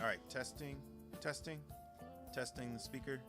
All right, testing the speaker.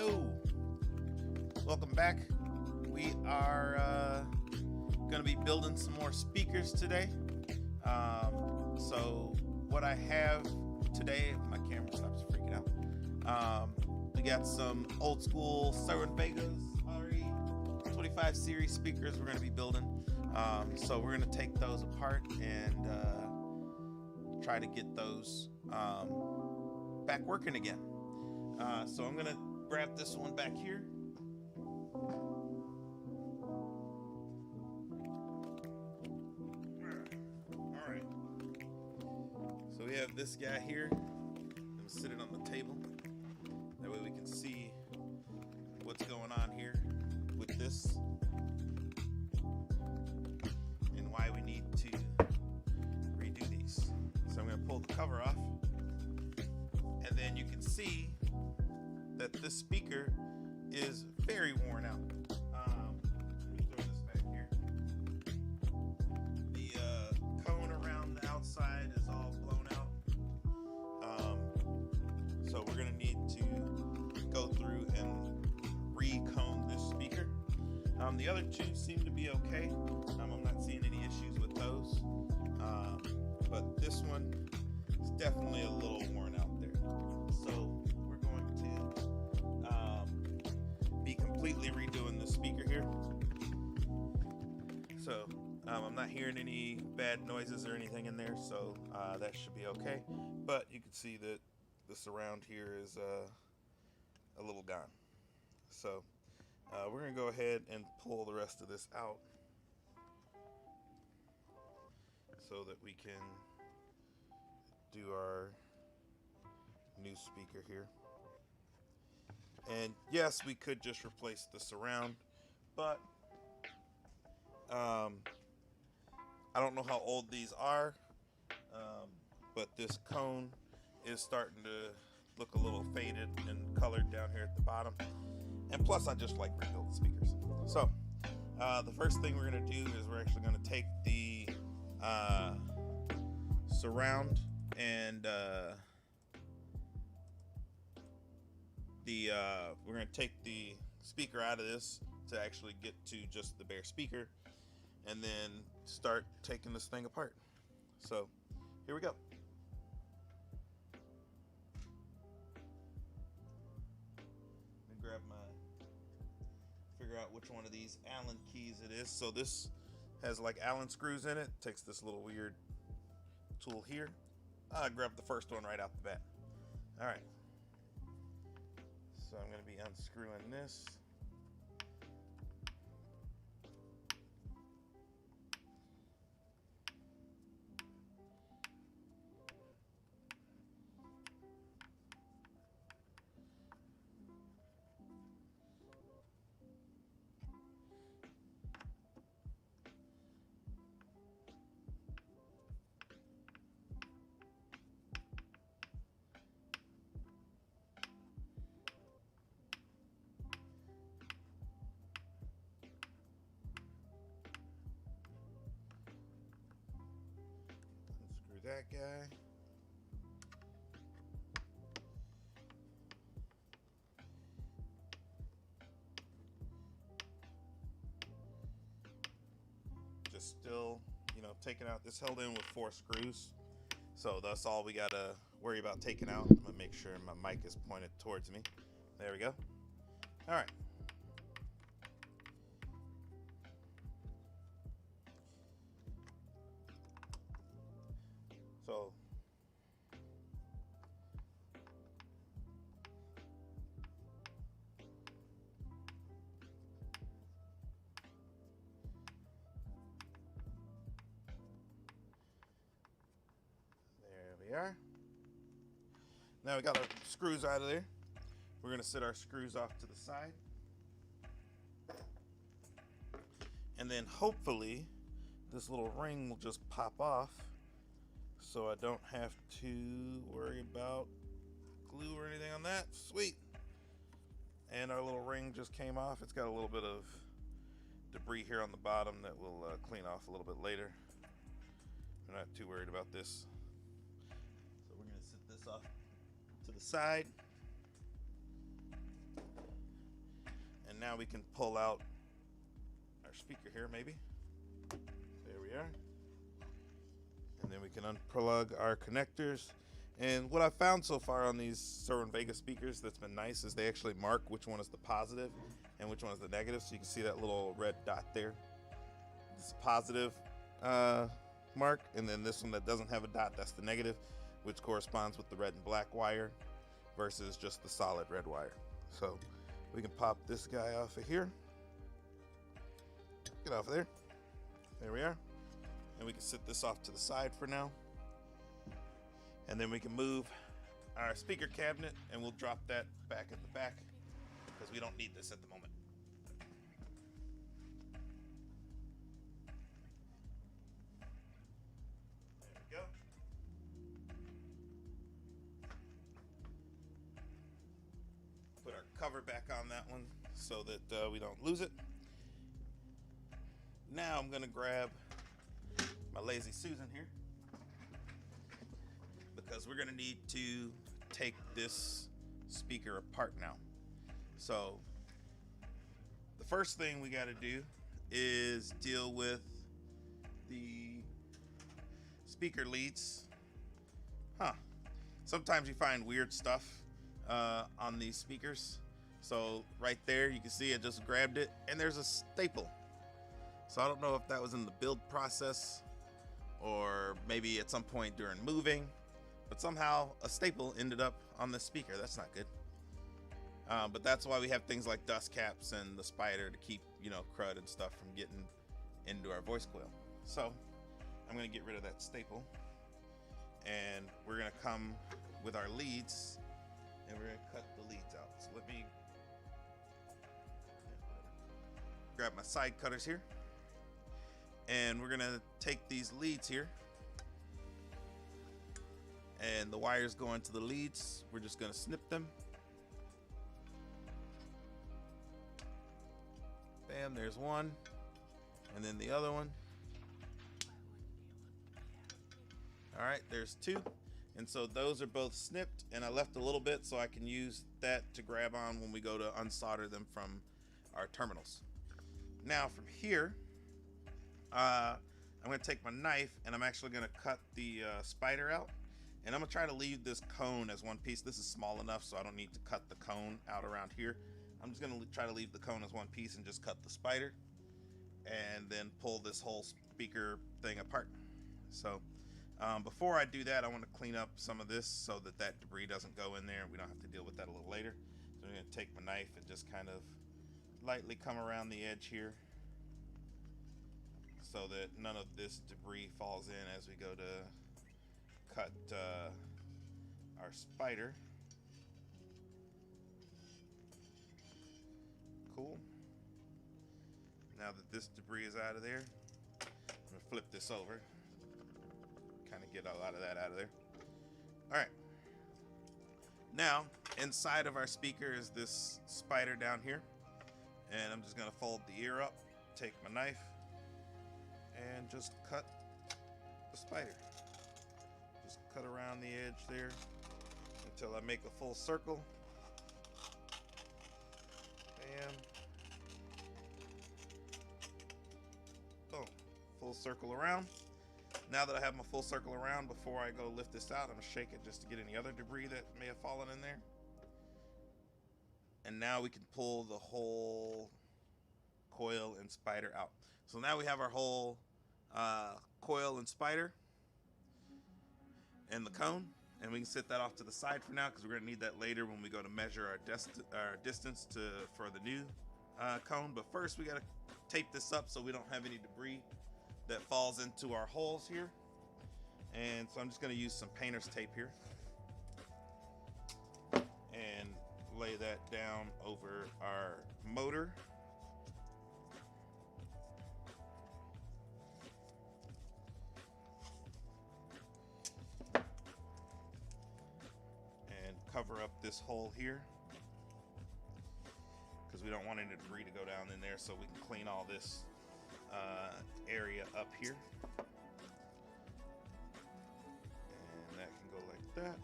Hello, welcome back. We are going to be building some more speakers today. So what I have today, if my camera stops freaking out, we got some old school Cerwin-Vega RE 25 series speakers we're going to be building. So we're going to take those apart and try to get those back working again. So I'm going to grab this one back here. All right. So we have this guy here. I'm going to sit it on the table. That way we can see what's going on here with this and why we need to redo these. So I'm going to pull the cover off, and then you can see that this speaker is very worn out. Let me throw this back here. The cone around the outside is all blown out. So we're going to need to go through and re-cone this speaker. The other two seem to be okay. I'm not seeing any issues with those. But this one is definitely a little worn out there. So we're going to be completely redoing the speaker here. So I'm not hearing any bad noises or anything in there, so that should be okay. But you can see that the surround here is a little gone. So we're going to go ahead and pull the rest of this out so that we can do our new speaker here. And yes, we could just replace the surround, but I don't know how old these are, but this cone is starting to look a little faded and colored down here at the bottom. And plus, I just like rebuilt speakers. So the first thing we're going to do is we're actually going to take the surround and we're going to take the speaker out of this to actually get to just the bare speaker, and then start taking this thing apart. So here we go. Let me figure out which one of these Allen keys it is. So this has like Allen screws in it. Takes this little weird tool here. I grabbed the first one right out the bat. All right. So I'm going to be unscrewing this. That guy. Just still, taking out. This held in with 4 screws. So that's all we gotta worry about taking out. I'm gonna make sure my mic is pointed towards me. There we go. All right. So there we are. Now we got our screws out of there. We're going to set our screws off to the side. And then hopefully this little ring will just pop off, so I don't have to worry about glue or anything on that. Sweet. And our little ring just came off. It's got a little bit of debris here on the bottom that we'll clean off a little bit later. I'm not too worried about this. So we're going to set this off to the side. now we can pull out our speaker here, maybe. There we are. And then we can unplug our connectors. And what I've found so far on these Cerwin-Vega speakers that's been nice is they actually mark which one is the positive and which one is the negative. So you can see that little red dot there. It's a positive mark, and then this one that doesn't have a dot, that's the negative, which corresponds with the red and black wire versus just the solid red wire. So we can pop this guy off of here. Get off of there. There we are. And we can sit this off to the side for now. And then we can move our speaker cabinet, and we'll drop that back at the back because we don't need this at the moment. There we go. Put our cover back on that one so that we don't lose it. Now I'm going to grab my Lazy Susan here, because we're going to need to take this speaker apart now. So the first thing we got to do is deal with the speaker leads. Sometimes you find weird stuff on these speakers. So right there you can see I just grabbed it, and there's a staple. So I don't know if that was in the build process or maybe at some point during moving, but somehow a staple ended up on the speaker. That's not good. But that's why we have things like dust caps and the spider to keep, crud and stuff from getting into our voice coil. So I'm going to get rid of that staple, and we're going to come with our leads, and we're going to cut the leads out. So let me grab my side cutters here, and we're going to take these leads here, and the wires go into the leads. We're just going to snip them. Bam, there's one, and then the other one. All right, there's two. And so those are both snipped, and I left a little bit so I can use that to grab on when we go to unsolder them from our terminals. Now from here, I'm going to take my knife, and I'm actually going to cut the spider out, and I'm going to try to leave this cone as one piece. This is small enough so I don't need to cut the cone out around here. I'm just going to try to leave the cone as one piece and just cut the spider, and then pull this whole speaker thing apart. So before I do that, I want to clean up some of this so that that debris doesn't go in there. We don't have to deal with that a little later. So I'm going to take my knife and just kind of lightly come around the edge here so that none of this debris falls in as we go to cut our spider. Cool. Now that this debris is out of there, I'm going to flip this over. Kind of get a lot of that out of there. All right. Now, inside of our speaker is this spider down here. And I'm just going to fold the ear up, take my knife, and just cut the spider. Just cut around the edge there until I make a full circle. Bam. Boom. Full circle around. Now that I have my full circle around, before I go lift this out, I'm going to shake it just to get any other debris that may have fallen in there. And now we can pull the whole coil and spider out. So now we have our whole coil and spider and the cone, and we can set that off to the side for now because we're going to need that later when we go to measure our distance for the new cone. But first we got to tape this up so we don't have any debris that falls into our holes here. And so I'm just going to use some painter's tape here and lay that down over our motor. And cover up this hole here because we don't want any debris to go down in there, so we can clean all this area up here. And that can go like that.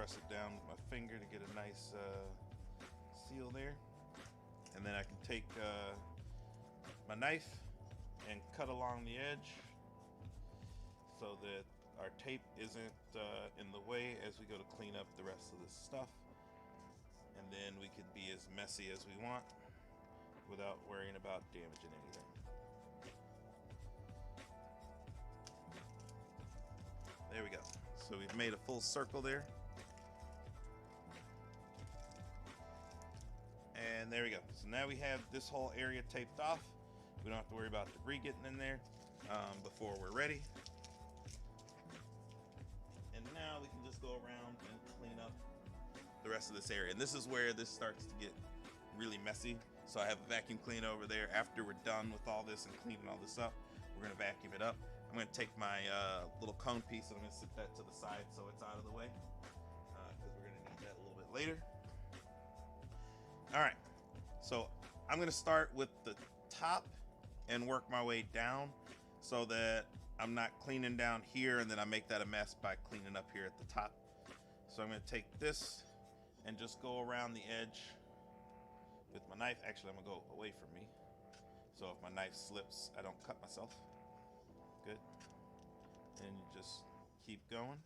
press it down with my finger to get a nice seal there. And then I can take my knife and cut along the edge so that our tape isn't in the way as we go to clean up the rest of this stuff. And then we can be as messy as we want without worrying about damaging anything. There we go. So we've made a full circle there. And there we go. So now we have this whole area taped off. We don't have to worry about debris getting in there before we're ready. And now we can just go around and clean up the rest of this area. And this is where this starts to get really messy. So I have a vacuum cleaner over there. After we're done with all this and cleaning all this up, we're gonna vacuum it up. I'm gonna take my little cone piece and I'm gonna sit that to the side so it's out of the way, because we're gonna need that a little bit later. All right, so I'm gonna start with the top and work my way down so that I'm not cleaning down here and then I make that a mess by cleaning up here at the top. So I'm gonna take this and just go around the edge with my knife. Actually, I'm gonna go away from me, so if my knife slips, I don't cut myself. Good. And you just keep going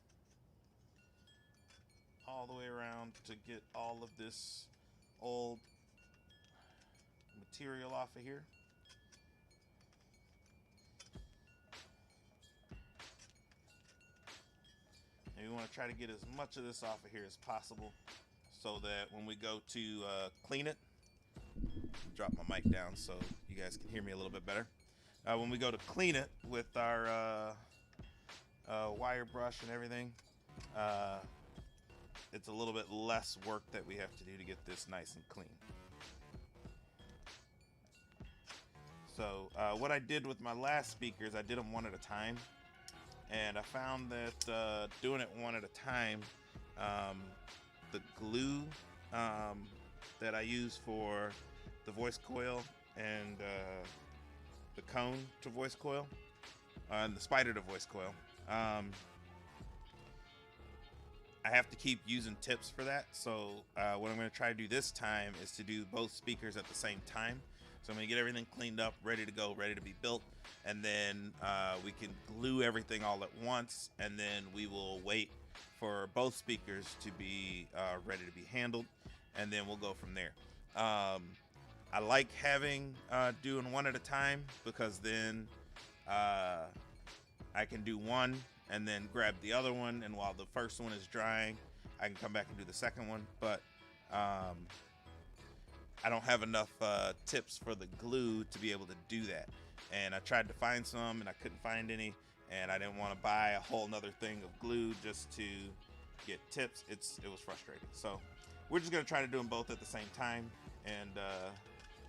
all the way around to get all of this old material off of here. And we want to try to get as much of this off of here as possible so that when we go to clean it, drop my mic down so you guys can hear me a little bit better. When we go to clean it with our wire brush and everything, it's a little bit less work that we have to do to get this nice and clean. So what I did with my last speakers, I did them one at a time, and I found that doing it one at a time, the glue that I use for the voice coil and the cone to voice coil and the spider to voice coil, I have to keep using tips for that. So what I'm going to try to do this time is to do both speakers at the same time. So I'm going to get everything cleaned up, ready to go, ready to be built, and then we can glue everything all at once, and then we will wait for both speakers to be ready to be handled, and then we'll go from there. I like having doing one at a time, because then I can do one and then grab the other one, and while the first one is drying, I can come back and do the second one. But I don't have enough tips for the glue to be able to do that, and I tried to find some and I couldn't find any, and I didn't want to buy a whole nother thing of glue just to get tips. It was frustrating. So we're just going to try to do them both at the same time and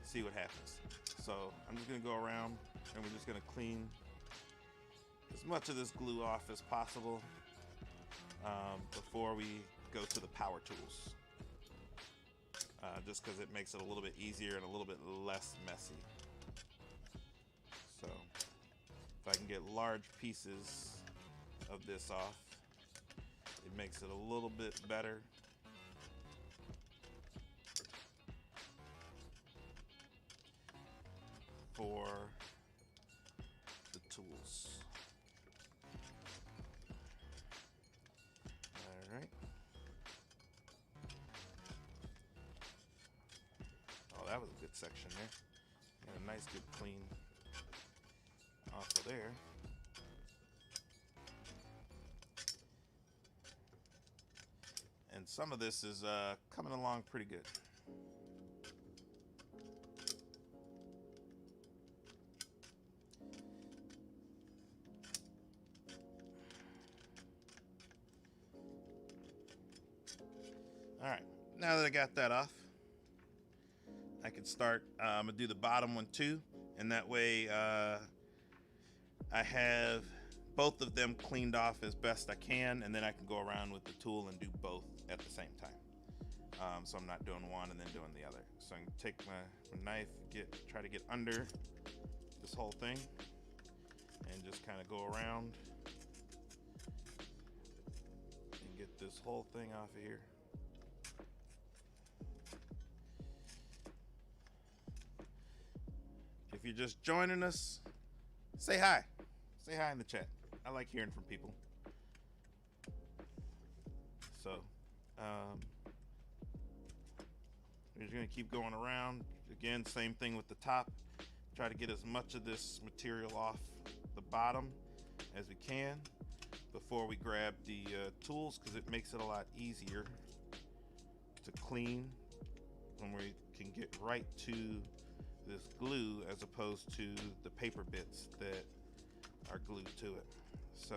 see what happens. So I'm just going to go around and we're just going to clean as much of this glue off as possible before we go to the power tools, just because it makes it a little bit easier and a little bit less messy. So if I can get large pieces of this off, it makes it a little bit better. For the tools. All right. Oh, that was a good section there. Got a nice, good, clean off of there. And some of this is coming along pretty good. All right, now that I got that off, I can start, I'm gonna do the bottom one too, and that way I have both of them cleaned off as best I can, and then I can go around with the tool and do both at the same time. So I'm not doing one and then doing the other. So I can take my knife, try to get under this whole thing, and just kind of go around and get this this whole thing off of here. If you're just joining us, say hi. Say hi in the chat. I like hearing from people. So, we're just gonna keep going around. Again, same thing with the top. Try to get as much of this material off the bottom as we can before we grab the tools, because it makes it a lot easier to clean when we can get right to this glue as opposed to the paper bits that are glued to it. So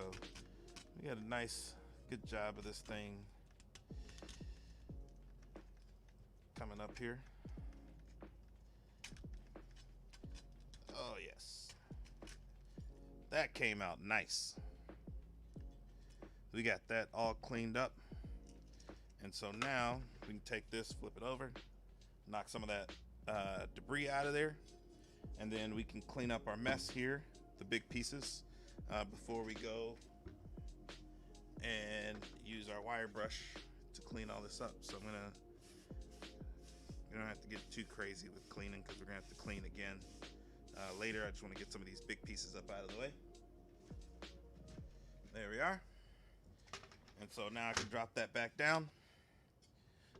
we got a nice, good job of this thing coming up here. Oh yes, that came out nice. We got that all cleaned up, and so now we can take this, flip it over, knock some of that debris out of there, and then we can clean up our mess here, the big pieces, before we go and use our wire brush to clean all this up. So we don't have to get too crazy with cleaning, because we're gonna have to clean again later. I just want to get some of these big pieces up out of the way. There we are. And so now I can drop that back down.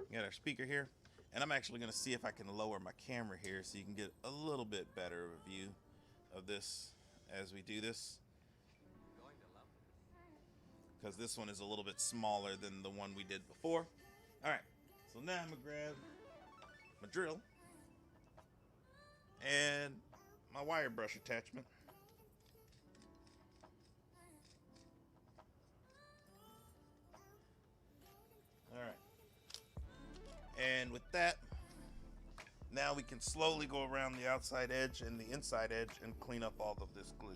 We got our speaker here, and I'm actually going to see if I can lower my camera here so you can get a little bit better of a view of this as we do this, because this one is a little bit smaller than the one we did before. All right, so now I'm going to grab my drill and my wire brush attachment. All right. And with that, now we can slowly go around the outside edge and the inside edge and clean up all of this glue.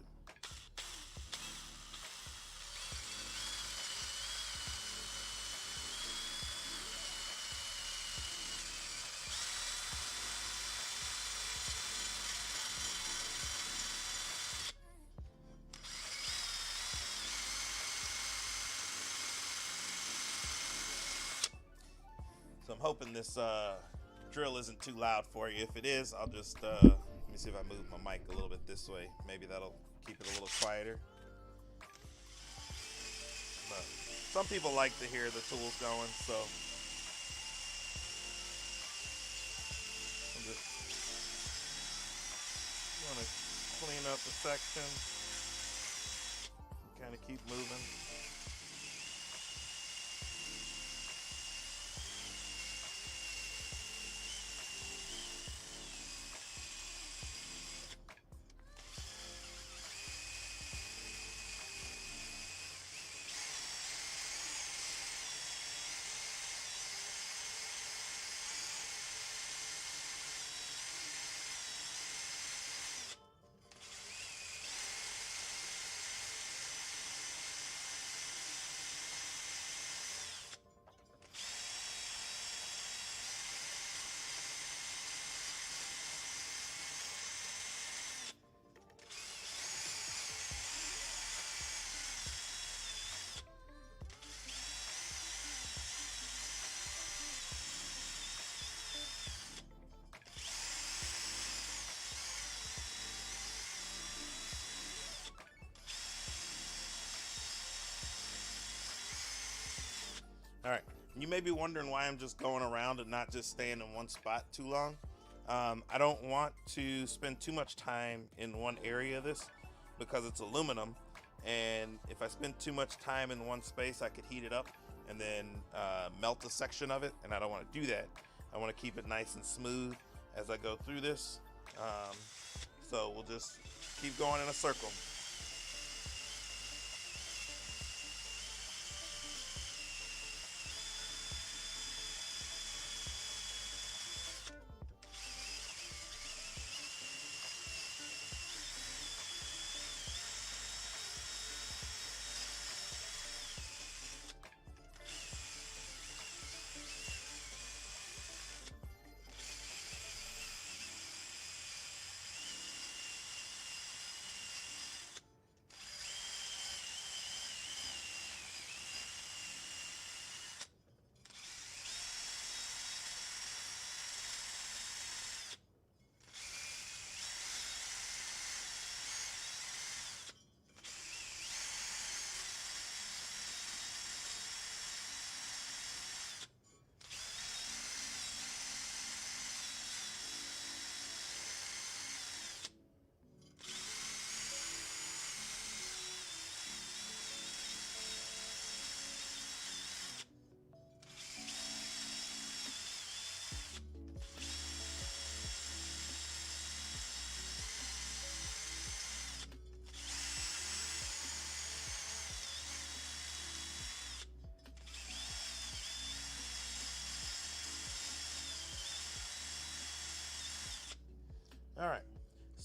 So I'm hoping this drill isn't too loud for you. If it is, I'll just, let me see if I move my mic a little bit this way. Maybe that'll keep it a little quieter. But some people like to hear the tools going, so I'm just gonna clean up the section, kind of keep moving. All right, you may be wondering why I'm just going around and not just staying in one spot too long. I don't want to spend too much time in one area of this because it's aluminum, and if I spend too much time in one space, I could heat it up and then melt a section of it, and I don't want to do that. I want to keep it nice and smooth as I go through this. So we'll just keep going in a circle.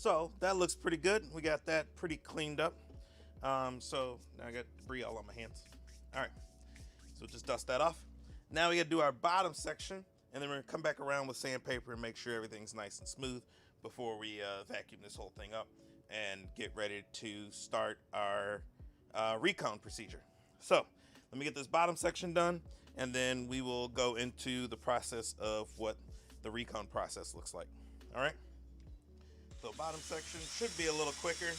So that looks pretty good. We got that pretty cleaned up. So now I got debris all on my hands. All right, so just dust that off. Now we gotta do our bottom section, and then we're gonna come back around with sandpaper and make sure everything's nice and smooth before we vacuum this whole thing up and get ready to start our recone procedure. So let me get this bottom section done, and then we will go into the process of what the recone process looks like. All right, so bottom section should be a little quicker.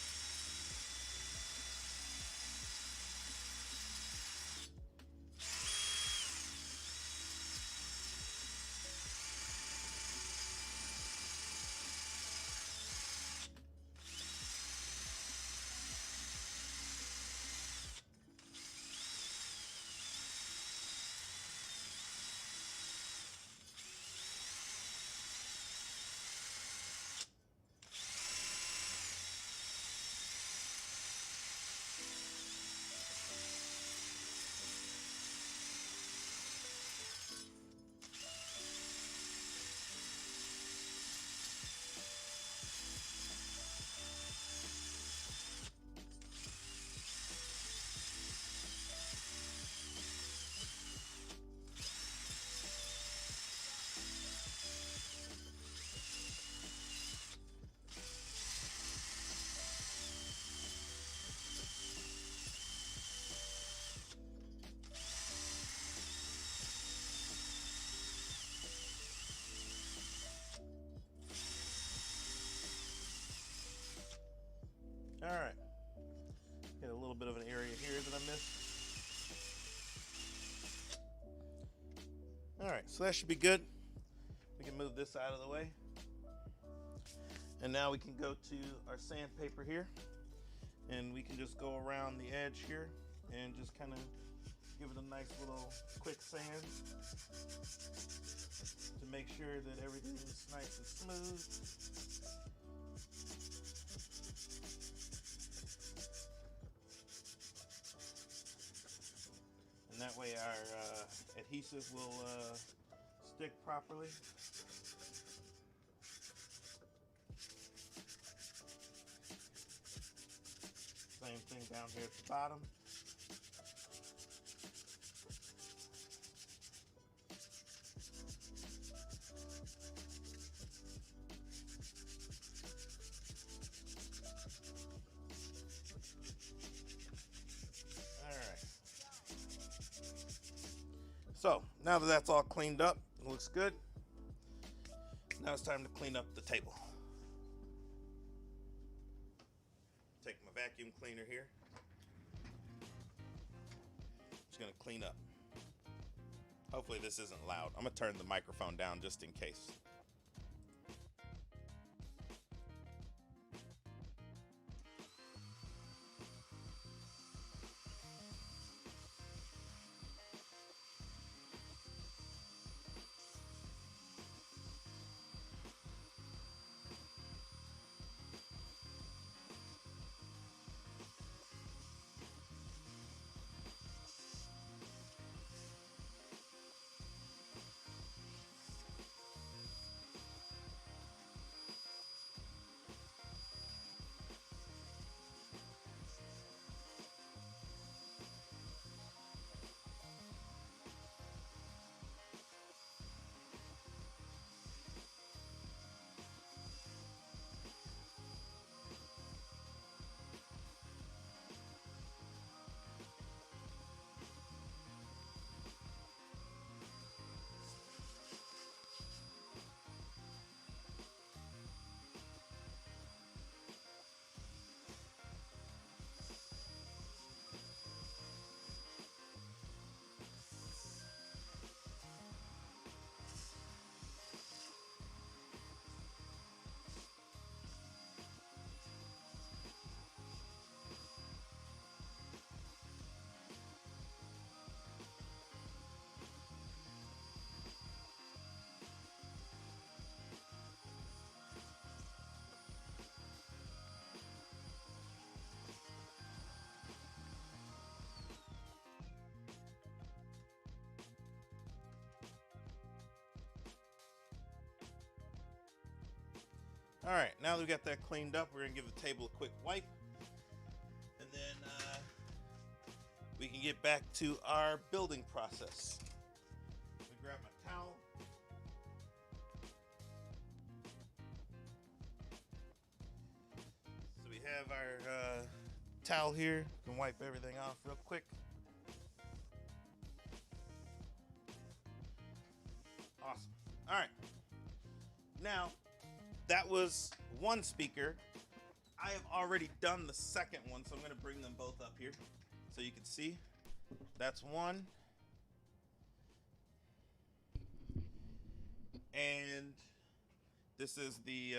All right, get a little bit of an area here that I missed. All right, so that should be good. We can move this out of the way. And now we can go to our sandpaper here, and we can just go around the edge here and just kind of give it a nice little quick sand to make sure that everything is nice and smooth. And that way our adhesive will stick properly. Same thing down here at the bottom. So now that that's all cleaned up, it looks good. Now it's time to clean up the table. Take my vacuum cleaner here. Just gonna clean up. Hopefully this isn't loud. I'm gonna turn the microphone down just in case. All right, now that we got that cleaned up, we're gonna give the table a quick wipe, and then we can get back to our building process. Let me grab my towel. So we have our towel here. We can wipe everything off real quick. Awesome. All right. Now, that was one speaker. I have already done the second one, so I'm going to bring them both up here so you can see. That's one. And this is the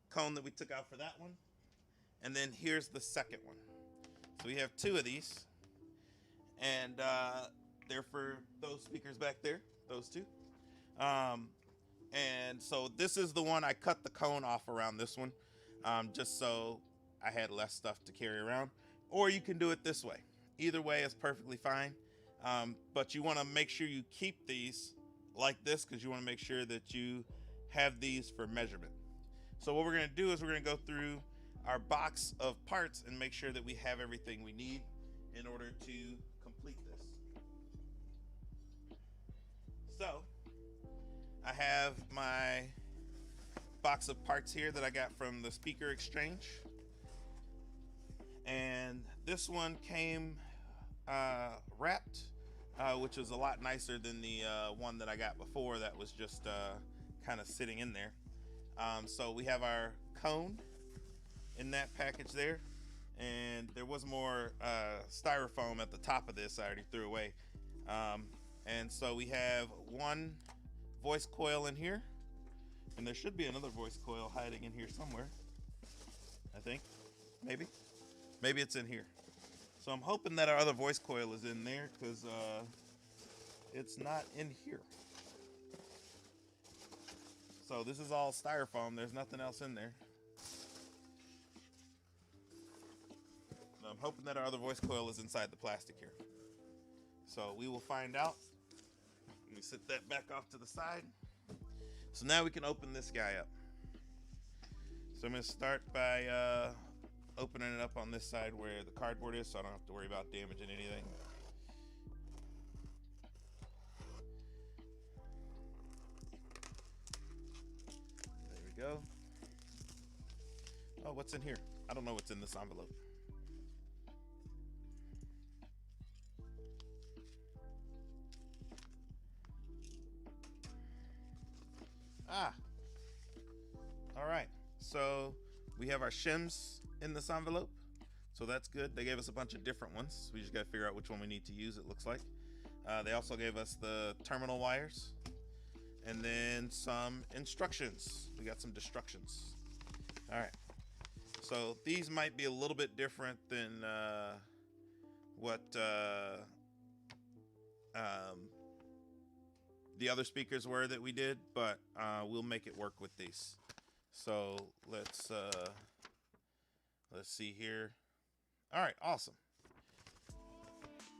cone that we took out for that one. And then here's the second one. So we have two of these. And they're for those speakers back there, those two. And so this is the one I cut the cone off around this one, just so I had less stuff to carry around. Or you can do it this way. Either way is perfectly fine. But you want to make sure you keep these like this because you want to make sure that you have these for measurement. So what we're going to do is we're going to go through our box of parts and make sure that we have everything we need in order to complete this. So I have my box of parts here that I got from the speaker exchange. And this one came wrapped, which was a lot nicer than the one that I got before that was just kind of sitting in there. So we have our cone in that package there. And there was more styrofoam at the top of this I already threw away. And so we have one voice coil in here, and there should be another voice coil hiding in here somewhere. I think, maybe it's in here. So I'm hoping that our other voice coil is in there because it's not in here. So this is all styrofoam. There's nothing else in there. I'm hoping that our other voice coil is inside the plastic here. So we will find out. Let me set that back off to the side. So now we can open this guy up. So I'm going to start by opening it up on this side where the cardboard is, so I don't have to worry about damaging anything. There we go. Oh, what's in here? I don't know what's in this envelope. All right, so we have our shims in this envelope, so that's good. They gave us a bunch of different ones. We just got to figure out which one we need to use, it looks like. They also gave us the terminal wires and then some instructions. We got some destructions. All right, so these might be a little bit different than what the other speakers were that we did, but we'll make it work with these. So let's see here. All right, awesome.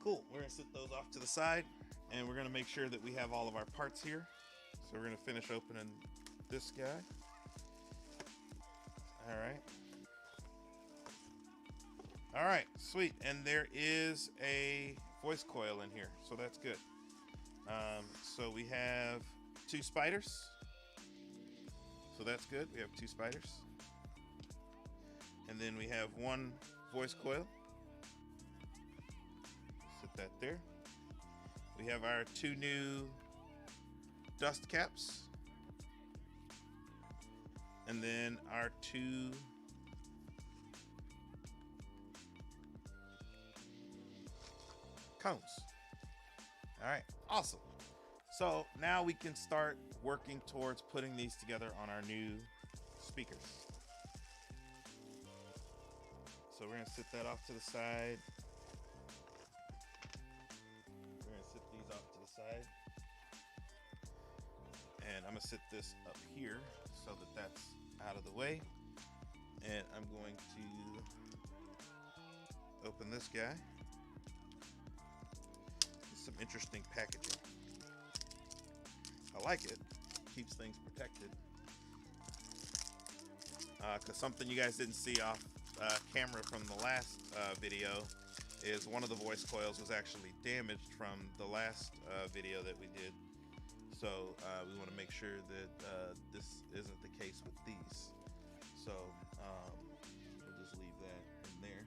Cool, we're gonna set those off to the side and we're gonna make sure that we have all of our parts here. So we're gonna finish opening this guy. All right, sweet. And there is a voice coil in here, so that's good. So we have two spiders. So that's good. We have two spiders. And then we have one voice coil. Set that there. We have our two new dust caps. And then our two cones. All right, awesome. So now we can start working towards putting these together on our new speakers. So we're gonna sit that off to the side. We're gonna sit these off to the side. And I'm gonna sit this up here so that that's out of the way. And I'm going to open this guy. Some interesting packaging. I like it. Keeps things protected. because something you guys didn't see off camera from the last video is one of the voice coils was actually damaged from the last video that we did. So we want to make sure that this isn't the case with these. So we'll just leave that in there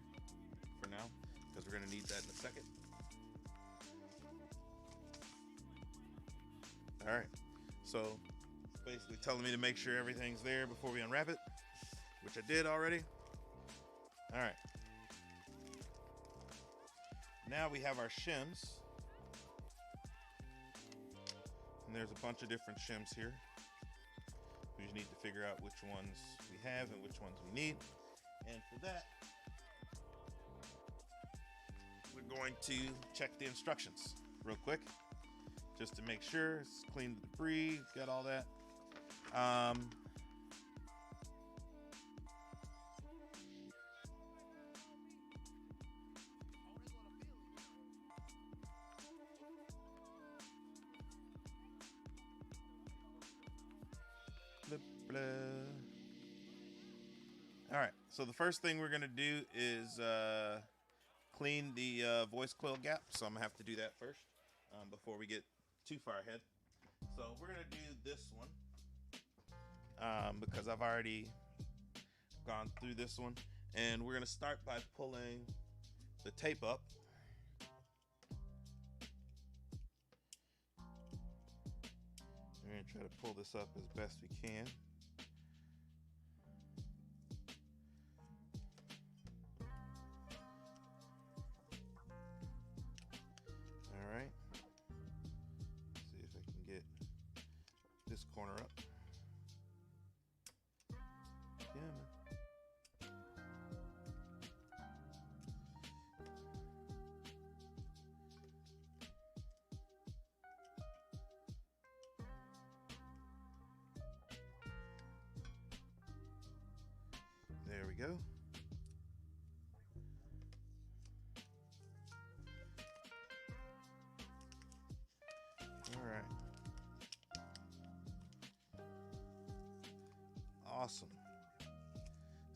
for now, because we're going to need that in a second. All right, so basically telling me to make sure everything's there before we unwrap it, which I did already. All right, now we have our shims, and there's a bunch of different shims here. We just need to figure out which ones we have and which ones we need, and for that we're going to check the instructions real quick just to make sure it's clean the debris, got all that. All right, so the first thing we're gonna do is clean the voice coil gap. So I'm gonna have to do that first before we get too far ahead. So we're gonna do this one because I've already gone through this one, and we're gonna start by pulling the tape up. We're gonna try to pull this up as best we can. All right. See if I can get this corner up. Yeah, man. There we go. All right. Awesome.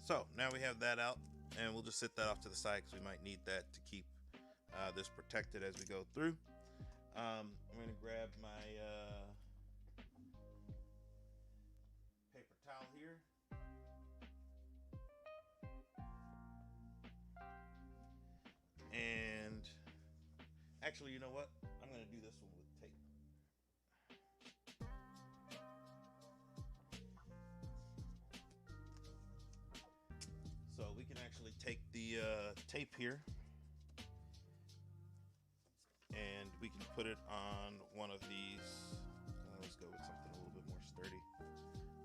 So now we have that out, and we'll just set that off to the side because we might need that to keep this protected as we go through. I'm going to grab my paper towel here. And actually, you know what? I'm going to do this one with tape. So we can actually take the tape here, and we can put it on one of these. Let's go with something a little bit more sturdy.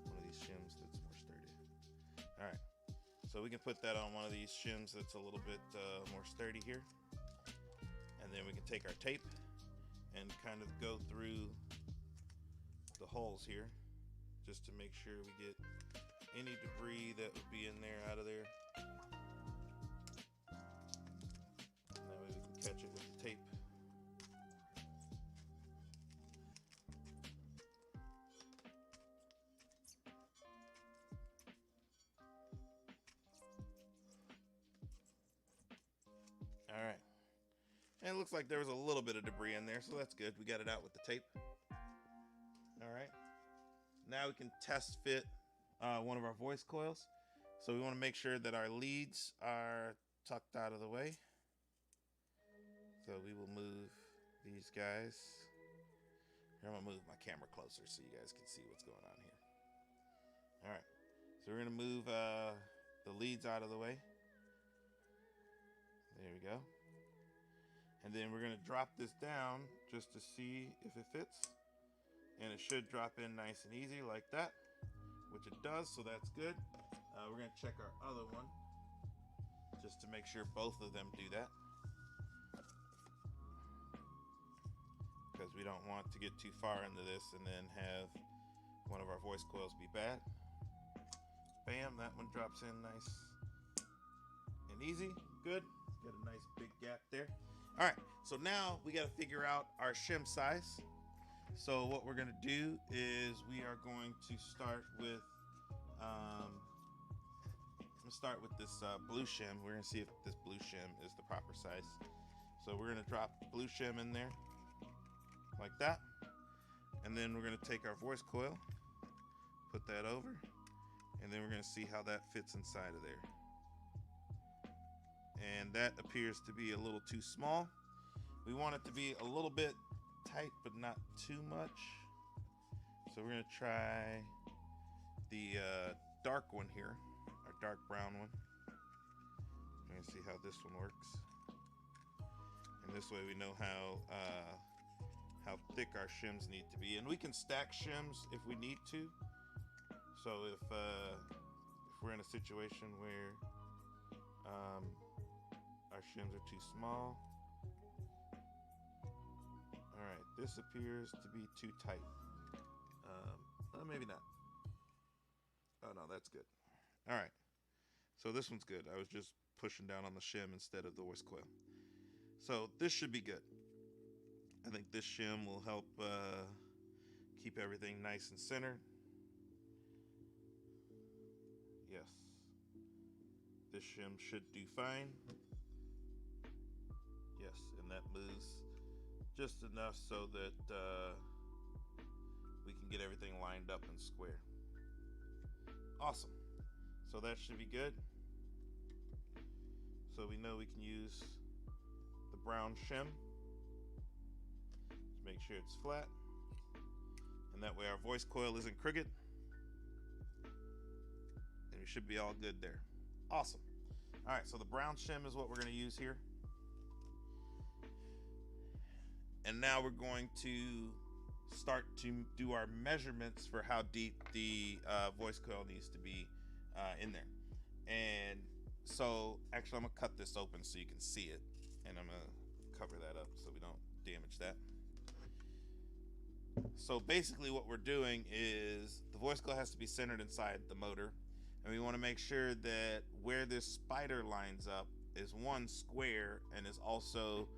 One of these shims that's more sturdy. All right. So we can put that on one of these shims that's a little bit more sturdy here. And then we can take our tape and kind of go through the holes here just to make sure we get any debris that would be in there out of there. And that way we can catch it with the tape. All right. And it looks like there was a little bit of debris in there, so that's good. We got it out with the tape. All right. Now we can test fit one of our voice coils. So we want to make sure that our leads are tucked out of the way. So we will move these guys. Here, I'm going to move my camera closer so you guys can see what's going on here. All right. So we're going to move the leads out of the way. There we go. And then we're going to drop this down just to see if it fits. And it should drop in nice and easy like that, which it does, so that's good. We're going to check our other one just to make sure both of them do that, because we don't want to get too far into this and then have one of our voice coils be bad. Bam, that one drops in nice and easy. Good. Got a nice big gap there. All right, so now we got to figure out our shim size. So what we're going to do is we are going to start with Let's start with this blue shim. We're gonna see if this blue shim is the proper size. So we're gonna drop blue shim in there like that, and then we're gonna take our voice coil, put that over, and then we're gonna see how that fits inside of there. And that appears to be a little too small. We want it to be a little bit tight, but not too much. So we're gonna try the dark one here, our dark brown one. We're gonna see how this one works. And this way we know how thick our shims need to be. And we can stack shims if we need to. So if we're in a situation where our shims are too small. All right, this appears to be too tight. Maybe not. Oh no, that's good. All right, so this one's good. I was just pushing down on the shim instead of the voice coil. So this should be good. I think this shim will help keep everything nice and centered. Yes, this shim should do fine. Yes, and that moves just enough so that we can get everything lined up and square. Awesome. So that should be good. So we know we can use the brown shim to make sure it's flat, and that way our voice coil isn't crooked, and we should be all good there. Awesome. All right, so the brown shim is what we're going to use here. And now we're going to start to do our measurements for how deep the voice coil needs to be in there. And so actually I'm gonna cut this open so you can see it, and I'm gonna cover that up so we don't damage that. So basically what we're doing is the voice coil has to be centered inside the motor, and we want to make sure that where this spider lines up is one square and is also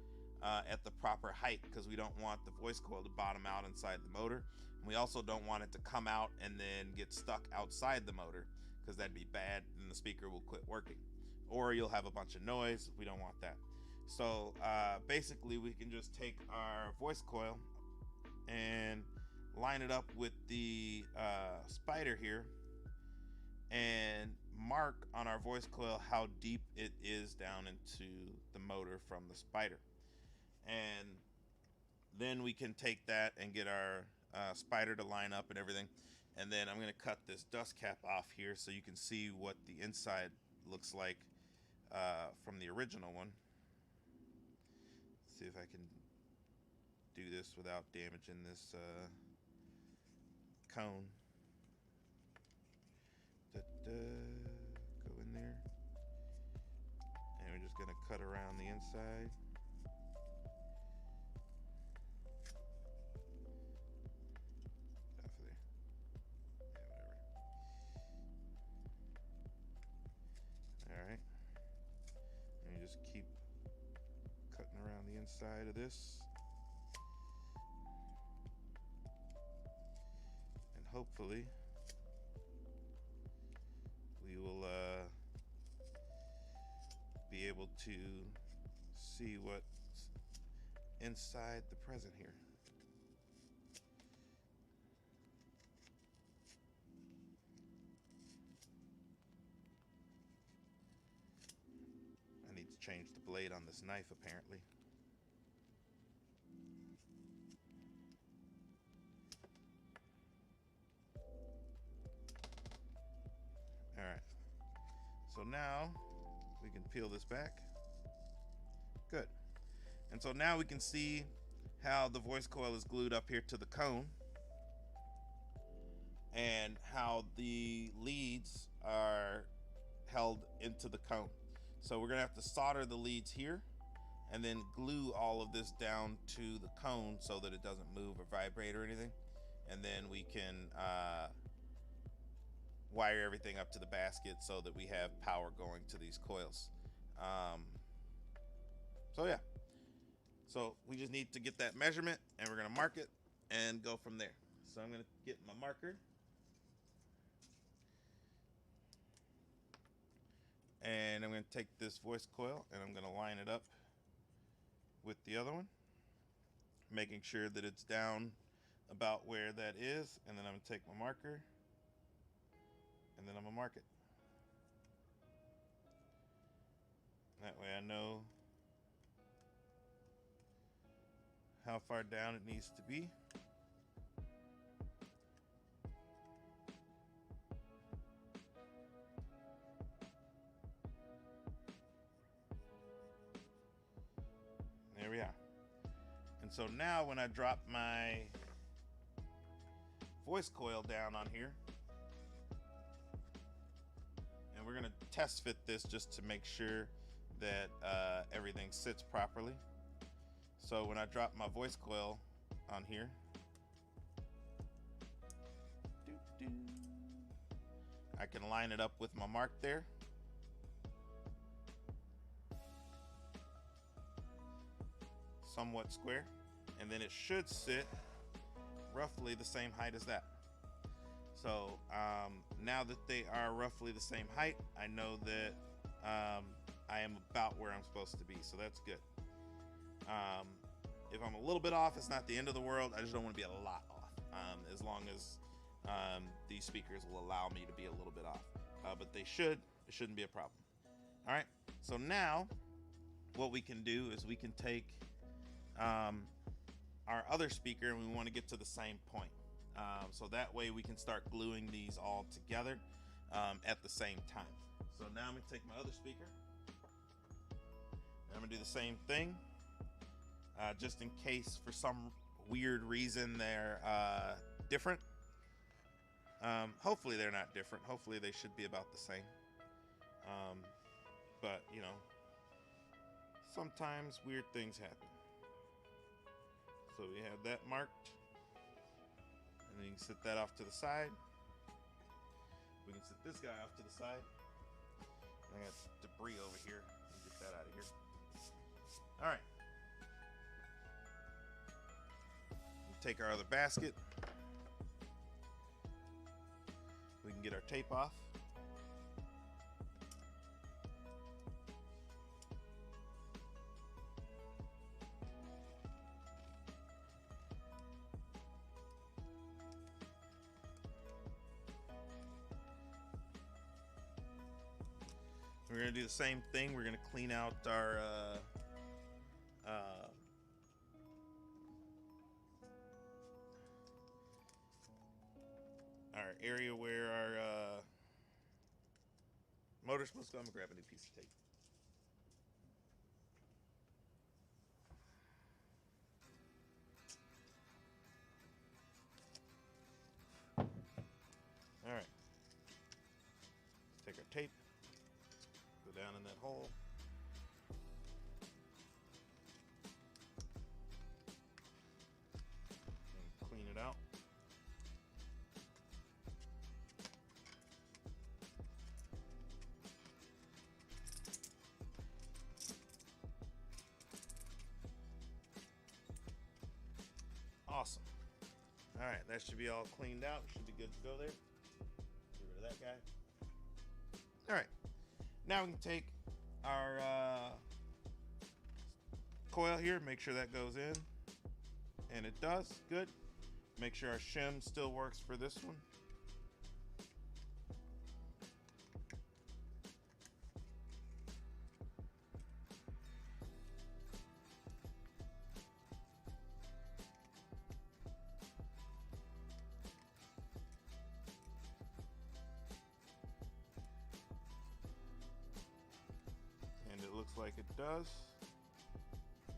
at the proper height, because we don't want the voice coil to bottom out inside the motor, and we also don't want it to come out and then get stuck outside the motor, because that'd be bad and the speaker will quit working, or you'll have a bunch of noise. We don't want that. So basically we can just take our voice coil and line it up with the spider here and mark on our voice coil how deep it is down into the motor from the spider. And then we can take that and get our spider to line up and everything. And then I'm going to cut this dust cap off here so you can see what the inside looks like from the original one. See if I can do this without damaging this cone. Go in there. And we're just going to cut around the inside. Just keep cutting around the inside of this, and hopefully we will be able to see what's inside the present here. Change the blade on this knife apparently. All right, so now we can peel this back. Good. And so now we can see how the voice coil is glued up here to the cone, and how the leads are held into the cone. So we're gonna have to solder the leads here and then glue all of this down to the cone so that it doesn't move or vibrate or anything. And then we can wire everything up to the basket so that we have power going to these coils. So yeah, so we just need to get that measurement, and we're gonna mark it and go from there. So I'm gonna get my marker. And I'm going to take this voice coil and I'm going to line it up with the other one, making sure that it's down about where that is, and then I'm going to take my marker and then I'm going to mark it. That way I know how far down it needs to be. There we are. And so now when I drop my voice coil down on here, and we're going to test fit this just to make sure that everything sits properly. So when I drop my voice coil on here, I can line it up with my mark there. Somewhat square, and then it should sit roughly the same height as that. So now that they are roughly the same height, I know that I am about where I'm supposed to be, so that's good. If I'm a little bit off, it's not the end of the world. I just don't want to be a lot off, as long as these speakers will allow me to be a little bit off, but it shouldn't be a problem. All right, so now what we can do is we can take our other speaker and we want to get to the same point, so that way we can start gluing these all together at the same time. So now I'm going to take my other speaker and I'm going to do the same thing, just in case for some weird reason they're different. Hopefully they're not different. Hopefully they should be about the same, but you know, sometimes weird things happen. So we have that marked, and then you can set that off to the side. We can set this guy off to the side. I got debris over here. Get that out of here. All right. Take our other basket. We can get our tape off. We're going to do the same thing. We're going to clean out our area where our motor's supposed to go. I'm going to grab a new piece of tape. All right. Let's take our tape. Go down in that hole. And clean it out. Awesome. All right, that should be all cleaned out. Should be good to go there. Get rid of that guy. All right. Now we can take our coil here, make sure that goes in, and it does. Good. Make sure our shim still works for this one. And it looks like it does.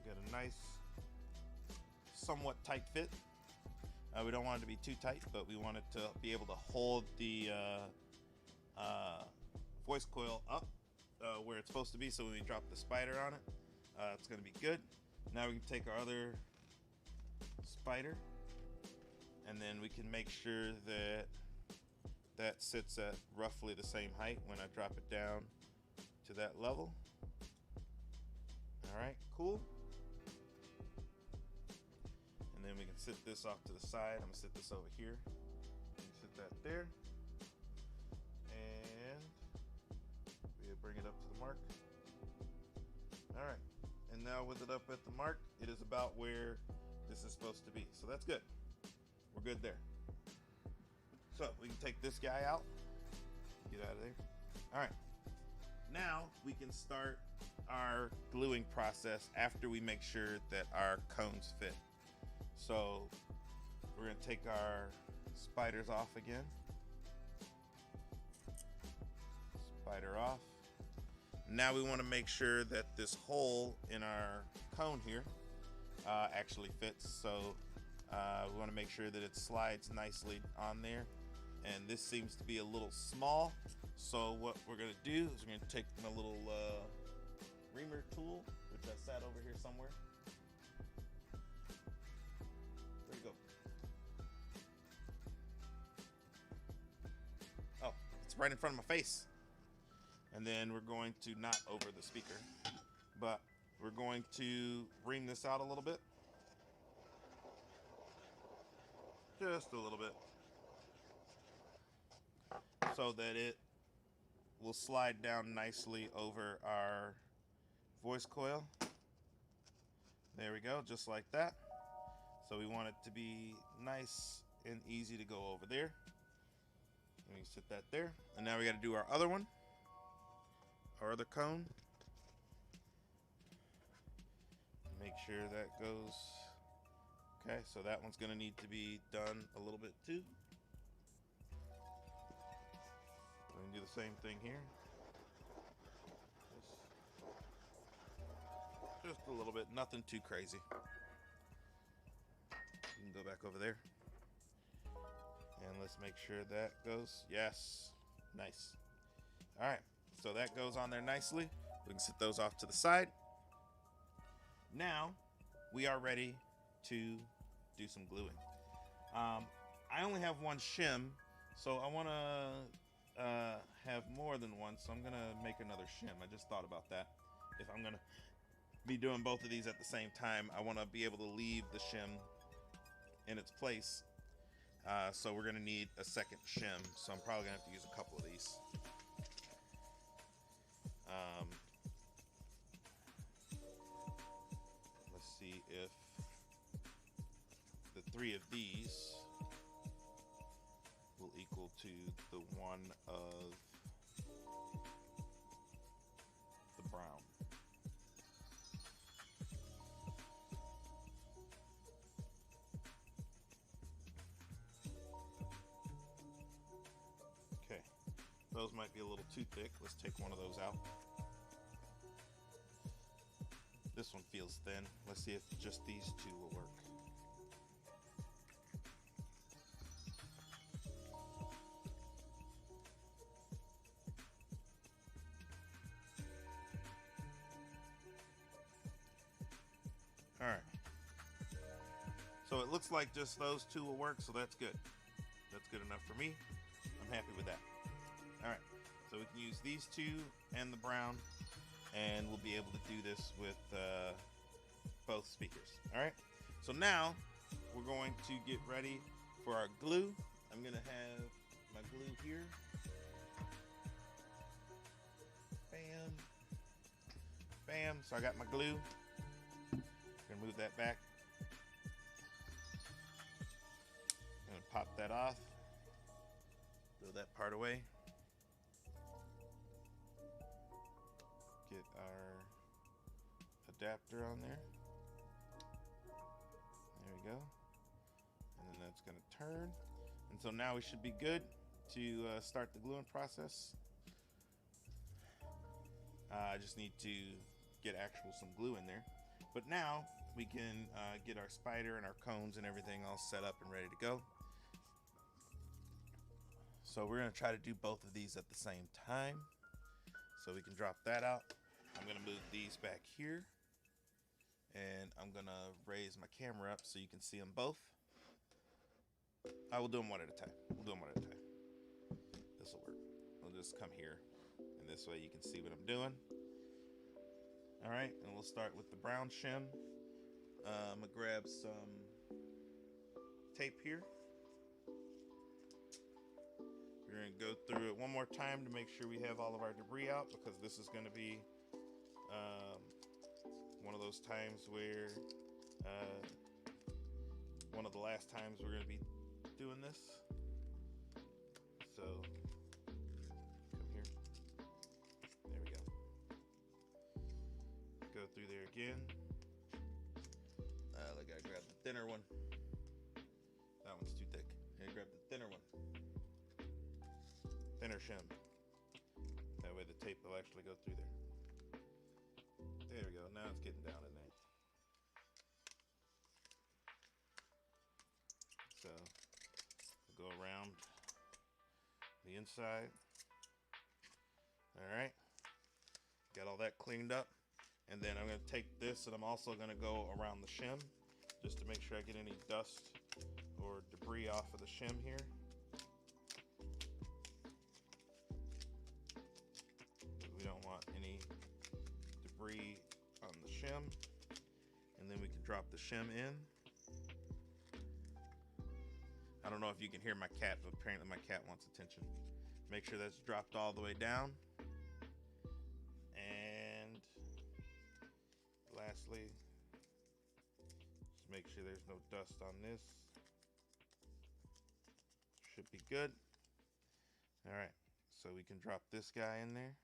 Get a nice, somewhat tight fit. We don't want it to be too tight, but we want it to be able to hold the voice coil up where it's supposed to be, so when we drop the spider on it, it's going to be good. Now we can take our other spider, and then we can make sure that that sits at roughly the same height when I drop it down to that level. All right, cool. And then we can sit this off to the side. I'm gonna sit this over here. Sit that there. And we bring it up to the mark. All right, and now with it up at the mark, it is about where this is supposed to be. So that's good. We're good there. So we can take this guy out. Get out of there. All right. Now we can start our gluing process after we make sure that our cones fit. So we're going to take our spiders off again. Spider off. Now we want to make sure that this hole in our cone here actually fits. So we want to make sure that it slides nicely on there. And this seems to be a little small. So what we're going to do is we're going to take my little reamer tool, which I sat over here somewhere. There you go. Oh, it's right in front of my face. And then we're going to, not over the speaker, but we're going to ream this out a little bit. Just a little bit. So that it will slide down nicely over our voice coil. There we go, just like that. So we want it to be nice and easy to go over there. Let me sit that there. And now we got to do our other one. Our other cone. Make sure that goes. Okay, so that one's going to need to be done a little bit too. We can do the same thing here. Just a little bit, nothing too crazy. You can go back over there. And let's make sure that goes. Yes, nice. All right. So that goes on there nicely. We can set those off to the side. Now we are ready to do some gluing. I only have one shim, so I want to have more than one, so I'm going to make another shim. I just thought about that. If I'm going to be doing both of these at the same time, I want to be able to leave the shim in its place. So we're going to need a second shim, so I'm probably going to have to use a couple of these. Let's see if the 3 of these will equal to the one of the brown. Okay, those might be a little too thick. Let's take one of those out. This one feels thin. Let's see if just these two will work. All right. So it looks like just those two will work, so that's good. That's good enough for me. I'm happy with that. All right. So we can use these two and the brown, and we'll be able to do this with both speakers. All right. So now we're going to get ready for our glue. I'm going to have my glue here. Bam. Bam. So I got my glue. Gonna move that back. Gonna pop that off. Throw that part away. Get our adapter on there. There we go. And then that's gonna turn. And so now we should be good to start the gluing process. I just need to get some glue in there. But now we can get our spider and our cones and everything all set up and ready to go. So we're going to try to do both of these at the same time. So we can drop that out. I'm going to move these back here. And I'm going to raise my camera up so you can see them both. I will do them one at a time. We'll do them one at a time. This will work. I'll just come here. And this way you can see what I'm doing. All right, and we'll start with the brown shim. I'm gonna grab some tape here. We're gonna go through it one more time to make sure we have all of our debris out, because this is going to be one of those times where one of the last times we're going to be doing this. So come here. There we go. Go through there again. I gotta grab the thinner one. That one's too thick. I gotta grab the thinner one. Thinner shim. That way the tape will actually go through there. There we go. Now it's getting down in there. So we'll go around the inside. All right. Got all that cleaned up. And then I'm going to take this and I'm also going to go around the shim just to make sure I get any dust or debris off of the shim here. We don't want any debris on the shim. And then we can drop the shim in. I don't know if you can hear my cat, but apparently my cat wants attention. Make sure that's dropped all the way down. And lastly, just make sure there's no dust on this. Should be good. All right, so we can drop this guy in there.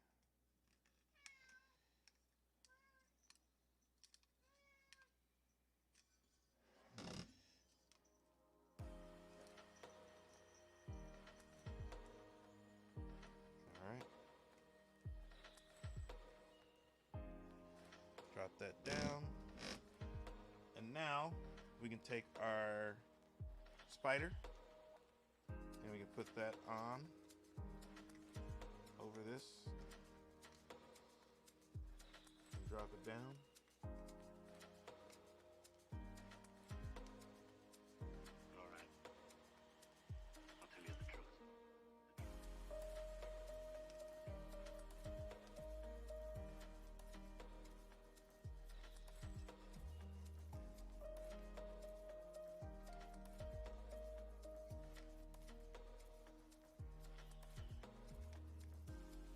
All right. Drop that down. And now we can take our spider and we can put that on over this and drop it down. All right. I'll tell you the truth.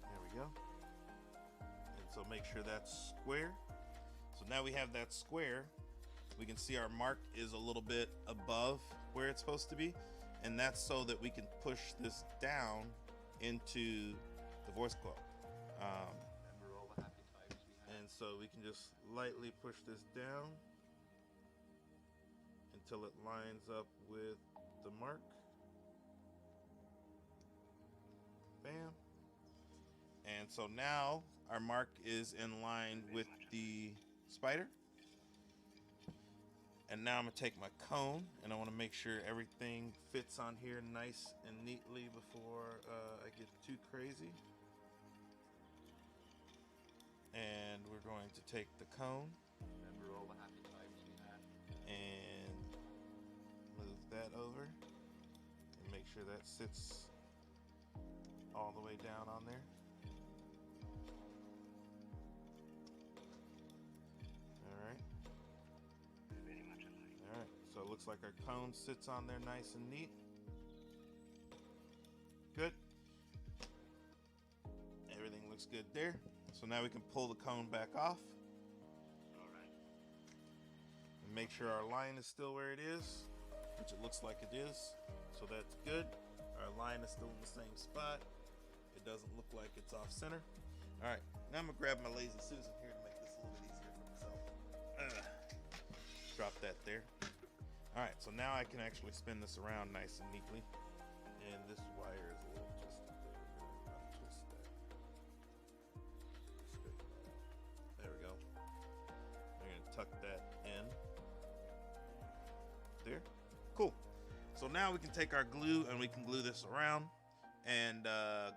There we go. And so make sure that's square. So now we have that square. We can see our mark is a little bit above where it's supposed to be. And that's so that we can push this down into the voice coil. Remember all the happy times we had? And so we can just lightly push this down until it lines up with the mark. Bam. And so now our mark is in line with the spider. And now I'm gonna take my cone and I wanna make sure everything fits on here nice and neatly before I get too crazy. And we're going to take the cone Remember all the happy times we had? and move that over and make sure that sits all the way down on there. All right. Very much alike. All right, so it looks like our cone sits on there nice and neat. Good. Everything looks good there. So now we can pull the cone back off All right. and make sure our line is still where it is, which it looks like it is. So that's good. Our line is still in the same spot. It doesn't look like it's off center. All right, now I'm gonna grab my Lazy Susan here to make this a little bit easier for myself. Drop that there. All right, so now I can actually spin this around nice and neatly. And this wire is a little twisted there. We're gonna untwist that. Straighten that out. There we go. I'm gonna tuck that in. There. Cool. So now we can take our glue and we can glue this around and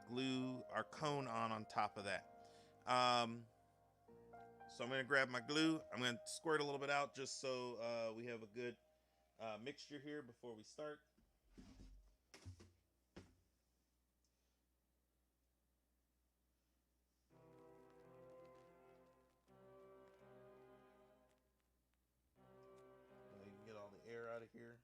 glue our cone on top of that. So I'm gonna grab my glue. I'm gonna squirt a little bit out just so we have a good mixture here before we start. You can get all the air out of here.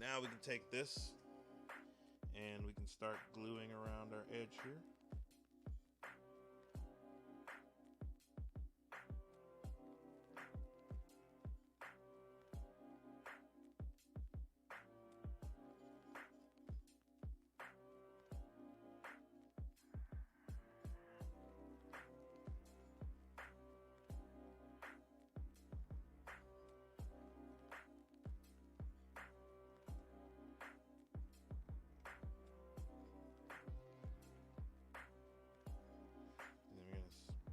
Now we can take this and we can start gluing around our edge here.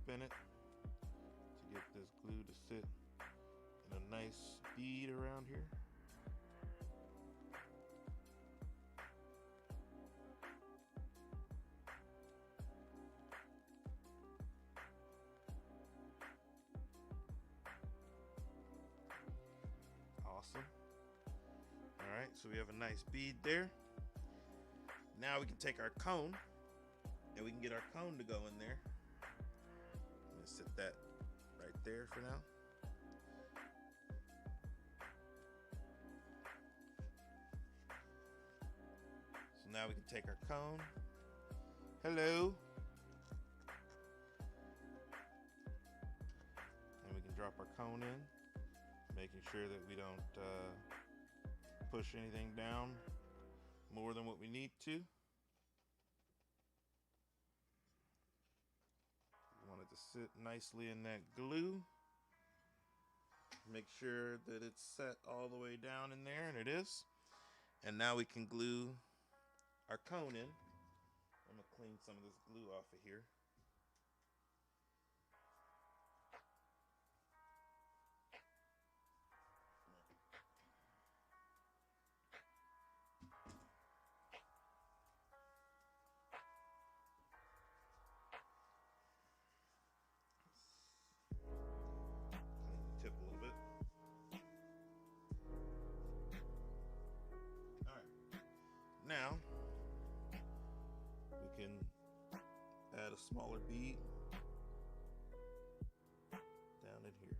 Spin it to get this glue to sit in a nice bead around here. Awesome. All right, so we have a nice bead there. Now we can take our cone and we can get our cone to go in there. Set that right there for now. So now we can take our cone. Hello. And we can drop our cone in, making sure that we don't push anything down more than what we need to. Want it to sit nicely in that glue. Make sure that it's set all the way down in there, and it is. And now we can glue our cone in. I'm gonna clean some of this glue off of here. Tip a little bit. All right. Now we can add a smaller bead down in here.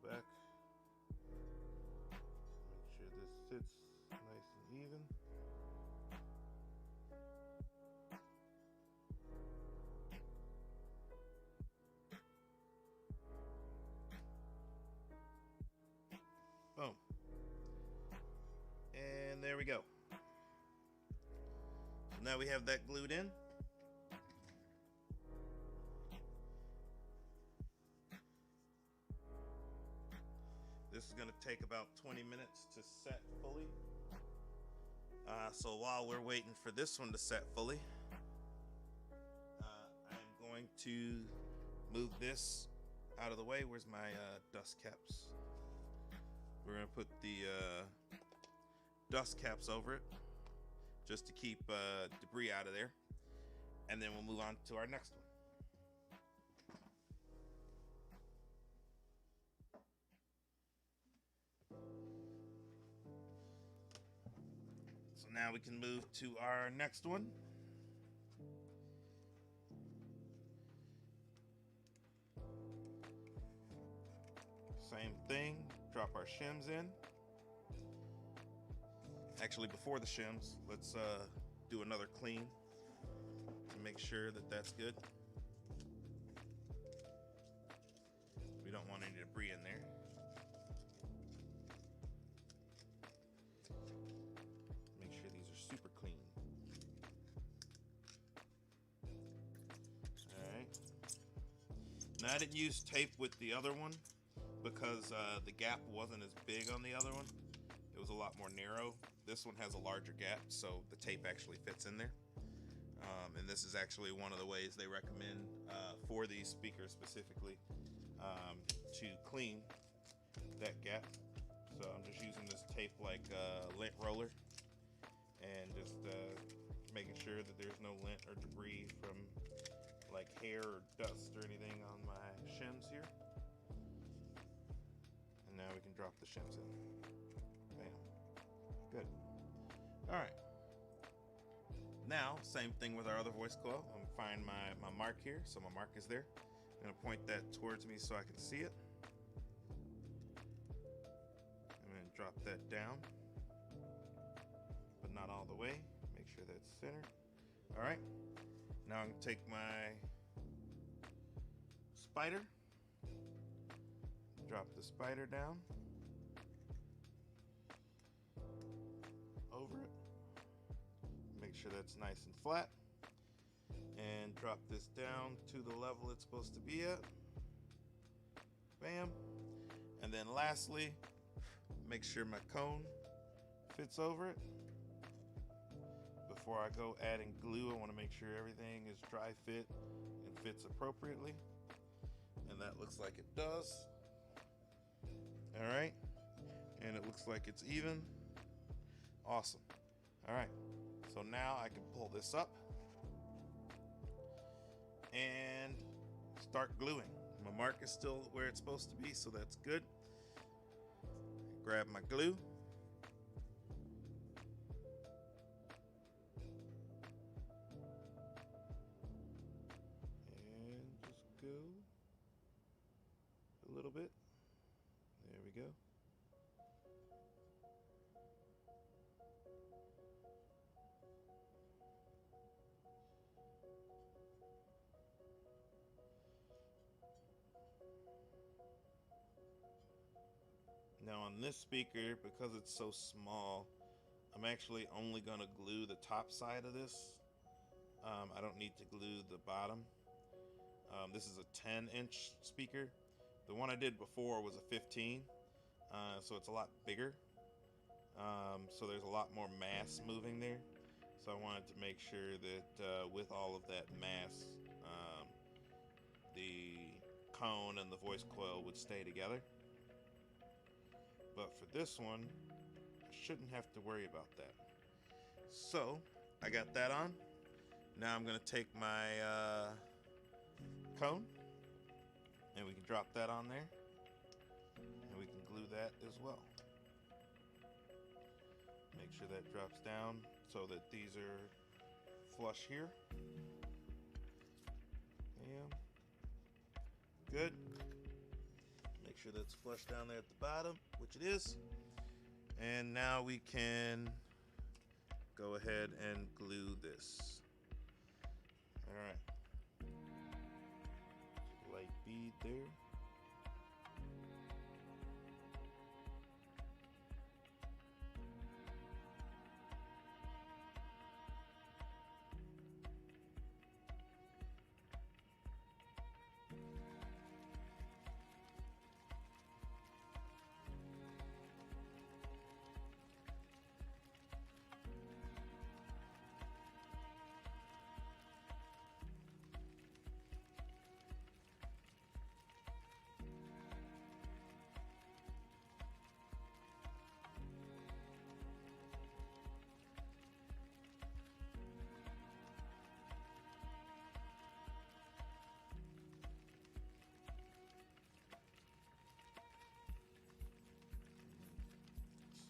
Back. Make sure this sits nice and even. Boom. And there we go. So now we have that glued in. This is going to take about 20 minutes to set fully. So while we're waiting for this one to set fully, I'm going to move this out of the way. Where's my dust caps? We're going to put the dust caps over it just to keep debris out of there. And then we'll move on to our next one. So now we can move to our next one. Same thing, drop our shims in. Actually, before the shims, let's do another clean to make sure that that's good. We don't want any debris in there. Make sure these are super clean. All right. Now, I didn't use tape with the other one because the gap wasn't as big on the other one. It was a lot more narrow. This one has a larger gap, so the tape actually fits in there. And this is actually one of the ways they recommend for these speakers specifically to clean that gap. So I'm just using this tape like lint roller and just making sure that there's no lint or debris from like hair or dust or anything on my shims here. And now we can drop the shims in. Bam. Good. All right. Now, same thing with our other voice coil. I'm gonna find my mark here. So my mark is there. I'm gonna point that towards me so I can see it. I'm gonna drop that down, but not all the way. Make sure that's centered. All right. Now I'm gonna take my spider, drop the spider down over it. Make sure that's nice and flat, and drop this down to the level it's supposed to be at. Bam. And then lastly, make sure my cone fits over it. Before I go adding glue, I want to make sure everything is dry fit and fits appropriately, and that looks like it does. All right, and it looks like it's even. Awesome. All right, so now I can pull this up and start gluing. My mark is still where it's supposed to be, so that's good. Grab my glue. And just go a little bit. There we go. Now on this speaker, because it's so small, I'm actually only going to glue the top side of this. I don't need to glue the bottom. This is a 10-inch speaker. The one I did before was a 15, so it's a lot bigger. So there's a lot more mass moving there. So I wanted to make sure that with all of that mass, the cone and the voice coil would stay together. But for this one, I shouldn't have to worry about that. So I got that on. Now I'm gonna take my cone, and we can drop that on there, and we can glue that as well. Make sure that drops down so that these are flush here. Bam. Good. Make sure that's flush down there at the bottom, which it is. And now we can go ahead and glue this. All right. Light bead there.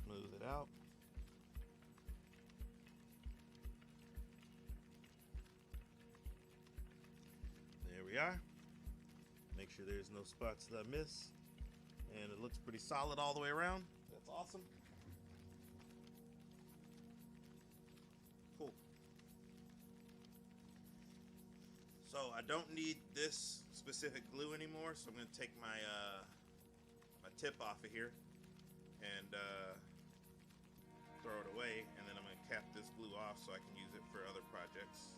Smooth it out. There we are. Make sure there's no spots that I miss. And it looks pretty solid all the way around. That's awesome. Cool. So I don't need this specific glue anymore, so I'm going to take my my tip off of here and throw it away, and then I'm going to cap this glue off so I can use it for other projects.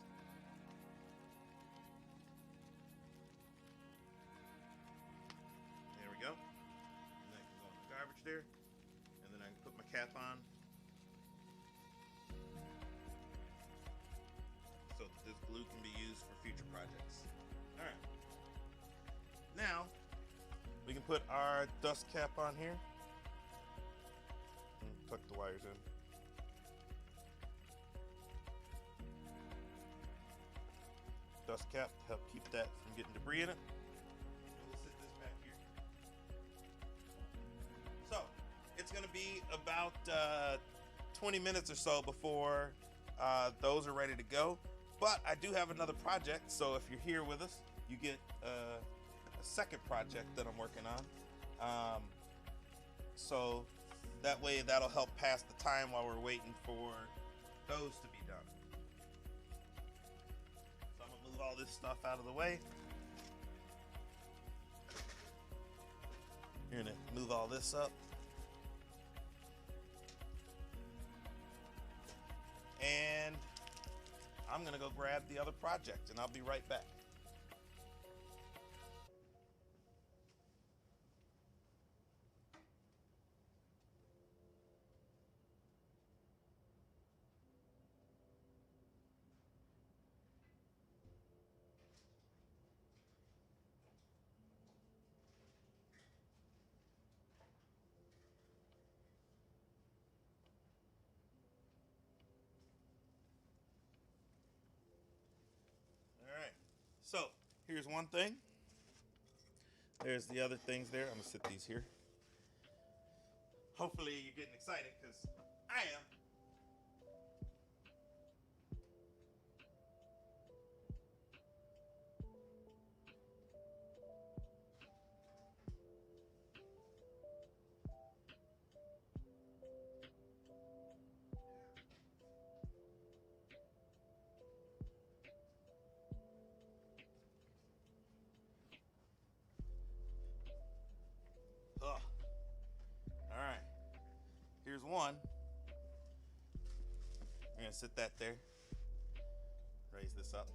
catch there, and then I can put my cap on so that this glue can be used for future projects. All right. Now, we can put our dust cap on here. And tuck the wires in. Dust cap to help keep that from getting debris in it. And we'll sit this back here. So, it's going to be about 20 minutes or so before those are ready to go. But I do have another project, so if you're here with us, you get a second project that I'm working on. So that way that'll help pass the time while we're waiting for those to be done. So I'm gonna move all this stuff out of the way. You're gonna move all this up. And I'm gonna go grab the other project and I'll be right back. Alright, so here's one thing. There's the other things there. I'm gonna sit these here. Hopefully you're getting excited because I am. Ugh. All right, here's one. I'm gonna sit that there. Raise this up.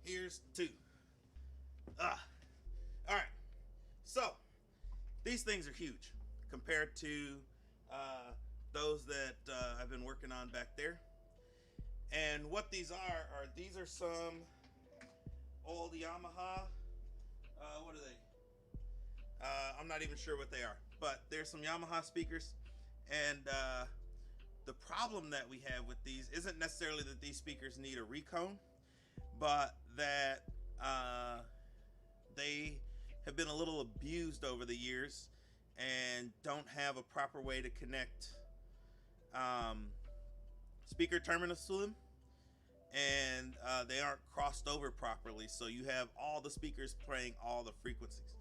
Here's two. All right. So these things are huge compared to those that I've been working on back there. And what these are these are some old Yamaha. What are they? I'm not even sure what they are, but there's some Yamaha speakers. And the problem that we have with these isn't necessarily that these speakers need a recone, but that they have been a little abused over the years and don't have a proper way to connect speaker terminals to them, and they aren't crossed over properly, so you have all the speakers playing all the frequencies.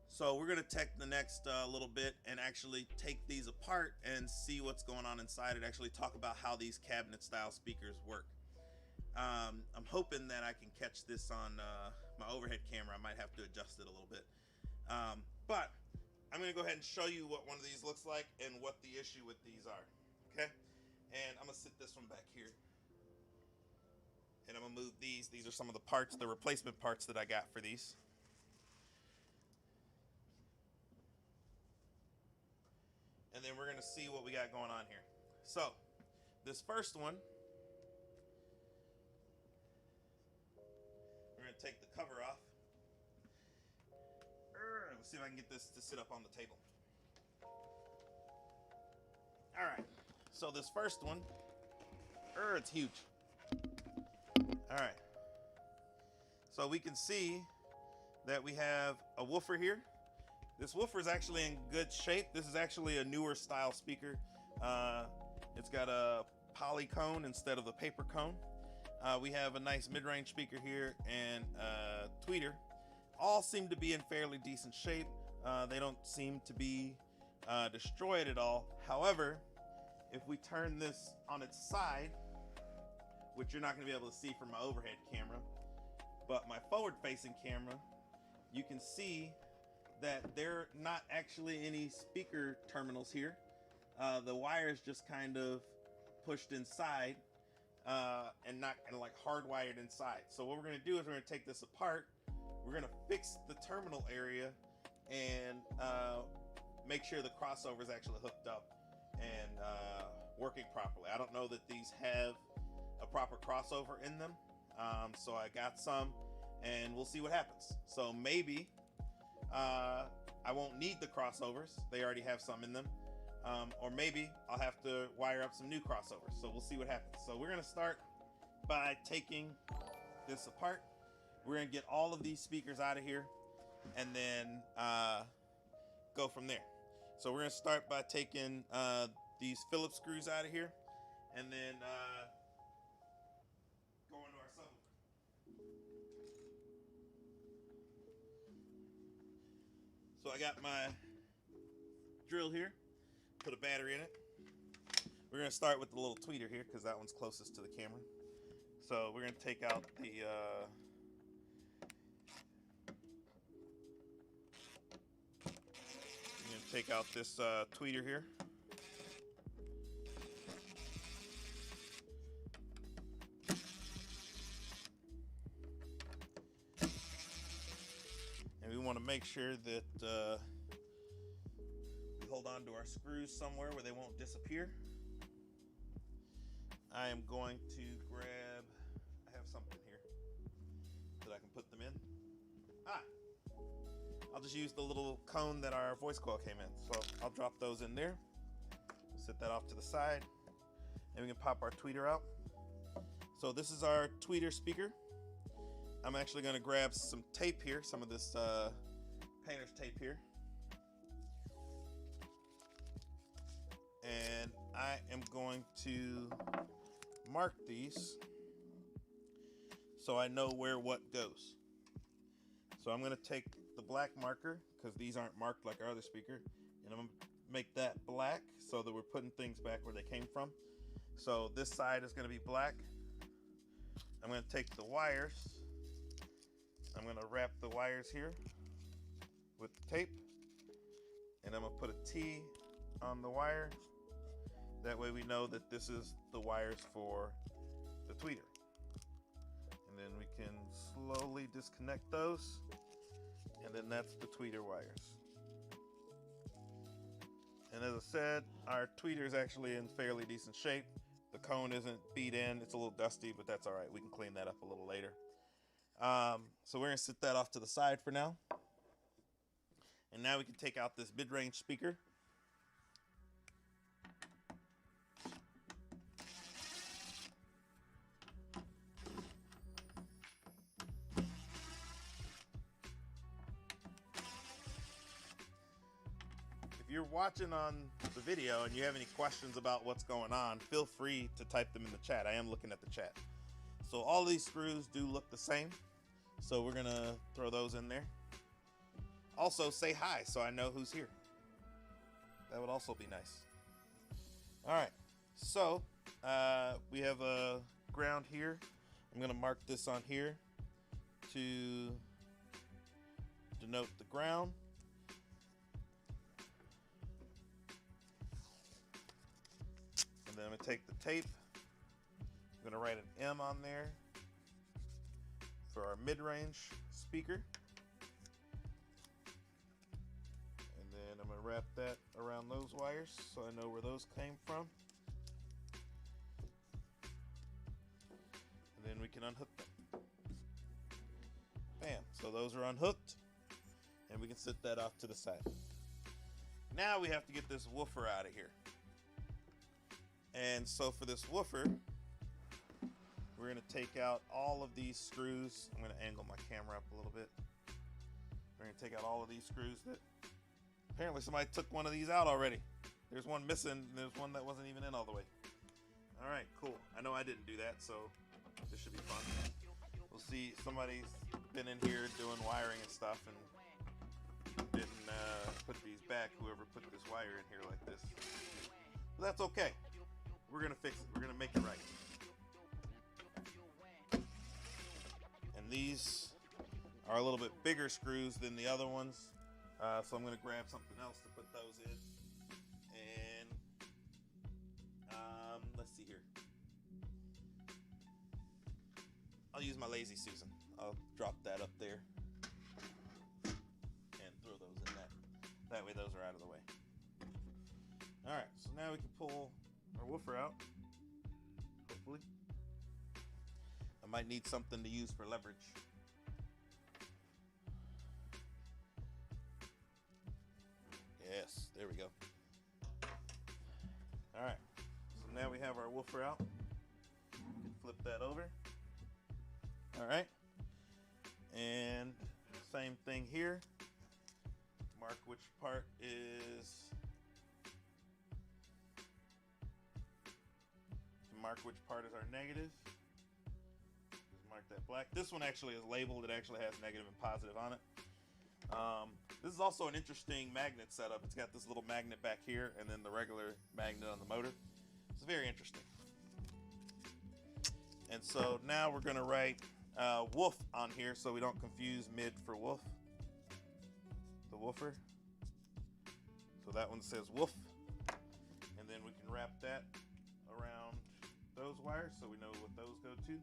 So we're going to take the next little bit and actually take these apart and see what's going on inside and actually talk about how these cabinet style speakers work. I'm hoping that I can catch this on my overhead camera. I might have to adjust it a little bit. But I'm going to go ahead and show you what one of these looks like and what the issue with these are. Okay? And I'm going to sit this one back here. And I'm going to move these. These are some of the parts, the replacement parts that I got for these. And then we're going to see what we got going on here. So, this first one, we're going to take the cover off. Let's see if I can get this to sit up on the table. All right. So this first one, it's huge. All right. So we can see that we have a woofer here. This woofer is actually in good shape. This is actually a newer style speaker. It's got a poly cone instead of the paper cone. We have a nice mid-range speaker here and a tweeter. All seem to be in fairly decent shape. They don't seem to be destroyed at all. However, if we turn this on its side, which you're not going to be able to see from my overhead camera, But my forward-facing camera, you can see that there are not actually any speaker terminals here. The wire is just kind of pushed inside and not kind of like hardwired inside. So what we're going to do is we're going to take this apart. We're going to fix the terminal area and make sure the crossover is actually hooked up and working properly. I don't know that these have a proper crossover in them, so I got some, and we'll see what happens. So maybe I won't need the crossovers. They already have some in them. Or maybe I'll have to wire up some new crossovers. So we'll see what happens. So we're going to start by taking this apart. We're going to get all of these speakers out of here and then go from there. So we're going to start by taking these Phillips screws out of here and then go into our subwoofer. So I got my drill here. Put a battery in it. We're going to start with the little tweeter here because that one's closest to the camera. So we're going to take out the this tweeter here. And we want to make sure that we hold on to our screws somewhere where they won't disappear. I am going to grab, I have something here that I can put them in. I'll just use the little cone that our voice coil came in. So I'll drop those in there. Set that off to the side. And we can pop our tweeter out. So this is our tweeter speaker. I'm actually going to grab some tape here, some of this painter's tape here. And I am going to mark these so I know where what goes. So I'm going to take the black marker, because these aren't marked like our other speaker, and I'm going to make that black so that we're putting things back where they came from. So this side is going to be black. I'm going to take the wires. I'm going to wrap the wires here with tape, and I'm going to put a T on the wire. That way we know that this is the wires for the tweeter. And then we can slowly disconnect those. And then that's the tweeter wires. And as I said, our tweeter is actually in fairly decent shape. The cone isn't beat in. It's a little dusty, but that's all right. We can clean that up a little later. So we're going to set that off to the side for now. And now we can take out this mid-range speaker. If you're watching on the video and you have any questions about what's going on, feel free to type them in the chat. I am looking at the chat. So all these screws do look the same. So we're gonna throw those in there. Also say hi so I know who's here. That would also be nice. All right, so we have a ground here. I'm gonna mark this on here to denote the ground. And then I'm gonna take the tape. I'm gonna write an M on there for our mid-range speaker. And then I'm gonna wrap that around those wires so I know where those came from. And then we can unhook them. Bam, so those are unhooked. And we can set that off to the side. Now we have to get this woofer out of here. And so for this woofer, we're going to take out all of these screws. I'm going to angle my camera up a little bit. We're going to take out all of these screws that apparently somebody took one of these out already. There's one missing, and there's one that wasn't even in all the way. All right, cool. I know I didn't do that, so this should be fun. We'll see, somebody's been in here doing wiring and stuff and didn't put these back, whoever put this wire in here like this. But that's okay. We're going to fix it. We're going to make it right. And these these are a little bit bigger screws than the other ones. So I'm going to grab something else to put those in. And let's see here. I'll use my Lazy Susan. I'll drop that up there and throw those in that. That way those are out of the way. Alright, so now we can pull our woofer out. Hopefully. I might need something to use for leverage. Yes, there we go. Alright, so now we have our woofer out. We can flip that over. Alright, and same thing here. Mark which part is, our negative. Just mark that black. This one actually is labeled. It actually has negative and positive on it. This is also an interesting magnet setup. It's got this little magnet back here and then the regular magnet on the motor. It's very interesting. And so now we're going to write woof on here so we don't confuse mid for woof. The woofer. So that one says woof. And then we can wrap that around those wires so we know what those go to. And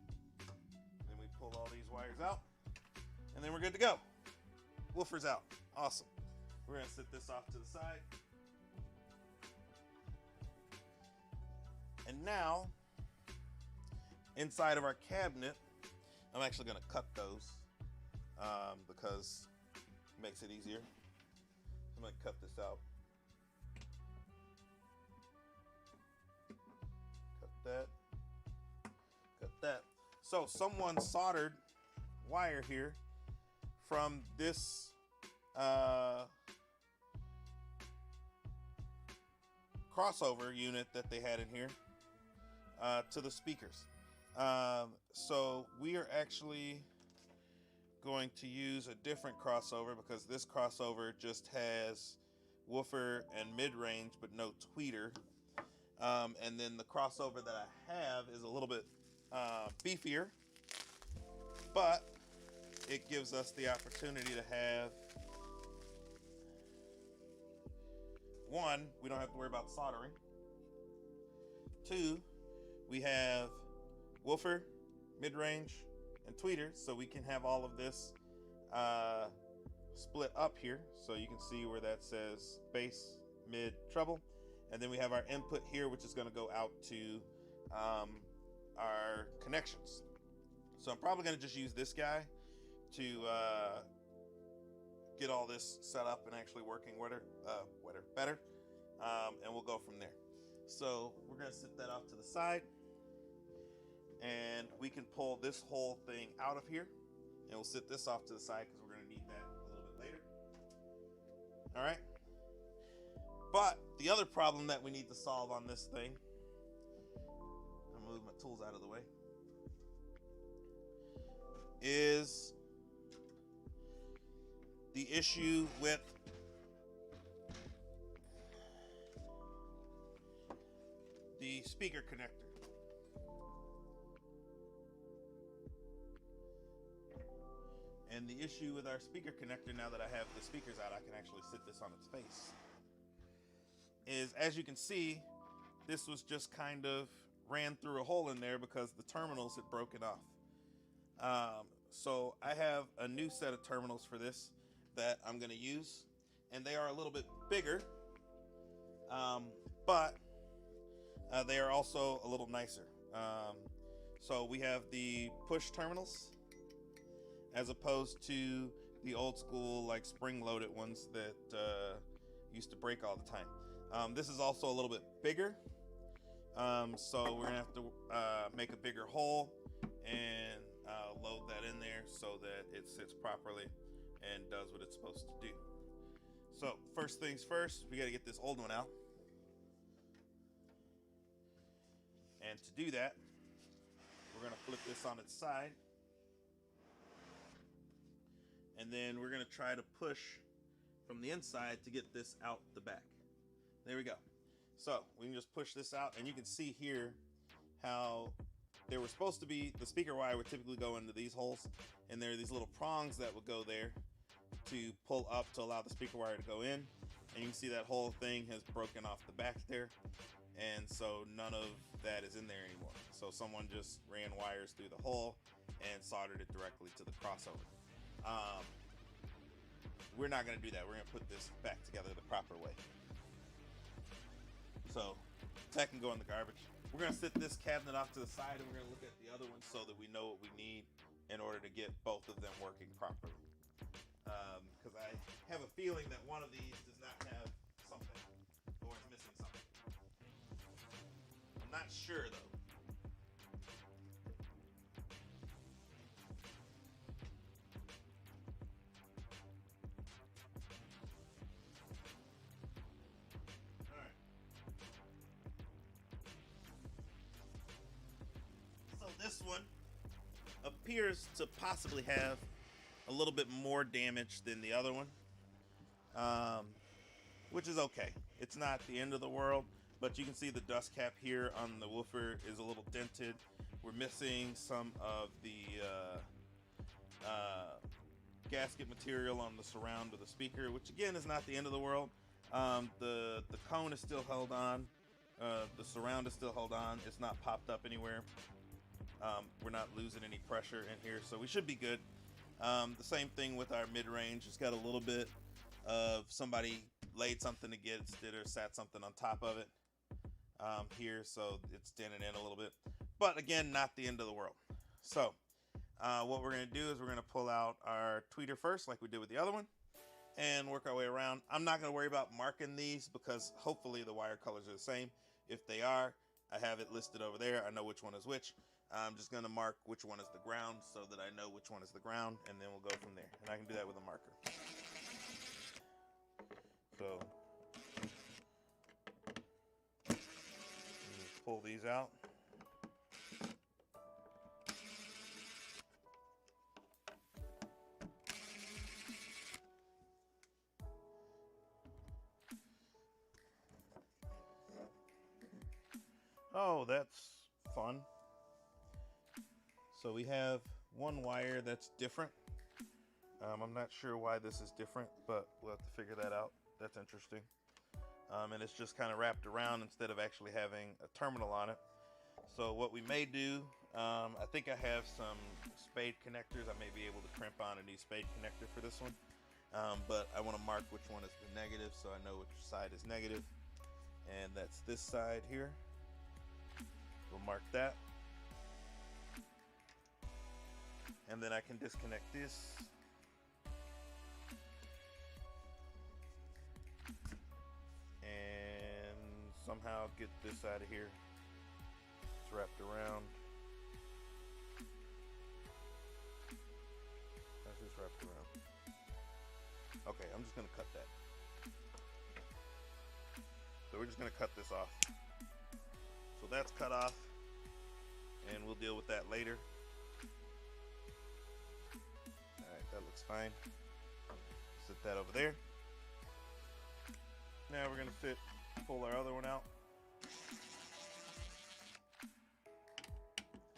then we pull all these wires out. And then we're good to go. Woofer's out. Awesome. We're going to set this off to the side. And now, inside of our cabinet, I'm actually going to cut those because it makes it easier. I'm going to cut this out. Cut that. Cut that. So someone soldered wire here from this crossover unit that they had in here to the speakers. So we are actually going to use a different crossover because this crossover just has woofer and mid-range but no tweeter. And then the crossover that I have is a little bit beefier, but it gives us the opportunity to have, one, we don't have to worry about soldering. Two, we have woofer, mid-range, and tweeter, so we can have all of this split up here. So you can see where that says bass, mid, treble. And then we have our input here, which is going to go out to our connections. So I'm probably going to just use this guy to get all this set up and actually working better, and we'll go from there. So we're going to set that off to the side, and we can pull this whole thing out of here, and we'll set this off to the side because we're going to need that a little bit later. All right. But the other problem that we need to solve on this thing, I'm gonna move my tools out of the way, is the issue with the speaker connector. And the issue with our speaker connector, now that I have the speakers out, I can actually sit this on its face, is, as you can see, this was just kind of ran through a hole in there because the terminals had broken off. So I have a new set of terminals for this that I'm going to use, and they are a little bit bigger, but they are also a little nicer. So we have the push terminals as opposed to the old school like spring-loaded ones that used to break all the time. This is also a little bit bigger, so we're gonna have to make a bigger hole and load that in there so that it sits properly and does what it's supposed to do. So first things first, we got to get this old one out, and to do that, we're gonna flip this on its side, and then we're gonna try to push from the inside to get this out the back. There we go. So we can just push this out, and you can see here how there were supposed to be, the speaker wire would typically go into these holes, and there are these little prongs that would go there to pull up to allow the speaker wire to go in. And you can see that whole thing has broken off the back there, and so none of that is in there anymore. So someone just ran wires through the hole and soldered it directly to the crossover. We're not going to do that. We're going to put this back together the proper way. So that can go in the garbage. We're going to sit this cabinet off to the side, and we're going to look at the other one so that we know what we need in order to get both of them working properly. Because I have a feeling that one of these does not have something, or is missing something. I'm not sure though. Alright. So this one appears to possibly have a little bit more damage than the other one, which is okay. It's not the end of the world, but you can see the dust cap here on the woofer is a little dented. We're missing some of the gasket material on the surround of the speaker, which again is not the end of the world. The cone is still held on. The surround is still held on. It's not popped up anywhere. We're not losing any pressure in here, so we should be good. The same thing with our mid-range. It's got a little bit of somebody laid something to get it or sat something on top of it here, so it's dented in a little bit. But again, not the end of the world. So what we're going to do is we're going to pull out our tweeter first, like we did with the other one, and work our way around. I'm not going to worry about marking these because hopefully the wire colors are the same. If they are, I have it listed over there. I know which one is which. I'm just going to mark which one is the ground so that I know which one is the ground, and then we'll go from there. And I can do that with a marker. So, pull these out. Oh, that's fun. So we have one wire that's different. I'm not sure why this is different, but we'll have to figure that out. That's interesting. And it's just kind of wrapped around instead of actually having a terminal on it. So what we may do, I think I have some spade connectors. I may be able to crimp on a new spade connector for this one. But I want to mark which one is the negative so I know which side is negative. And that's this side here. We'll mark that. And then I can disconnect this. And somehow get this out of here. It's wrapped around. That's just wrapped around. Okay, I'm just gonna cut that. So we're just gonna cut this off. So that's cut off, and we'll deal with that later. Alright, that looks fine. Sit that over there. Now we're gonna pull our other one out.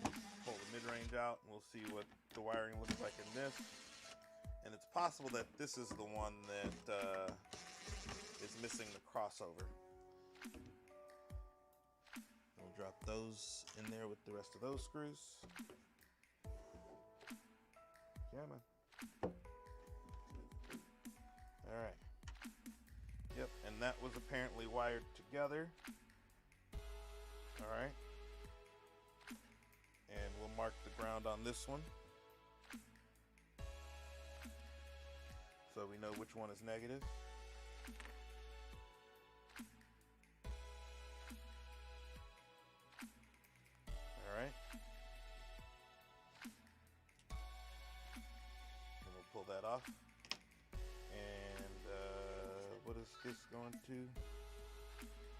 Pull the mid-range out, and we'll see what the wiring looks like in this. And it's possible that this is the one that is missing the crossover. We'll drop those in there with the rest of those screws. Yeah, man. Alright. Yep, and that was apparently wired together. Alright. And we'll mark the ground on this one, so we know which one is negative. Alright. And we'll pull that off. And what is this going to?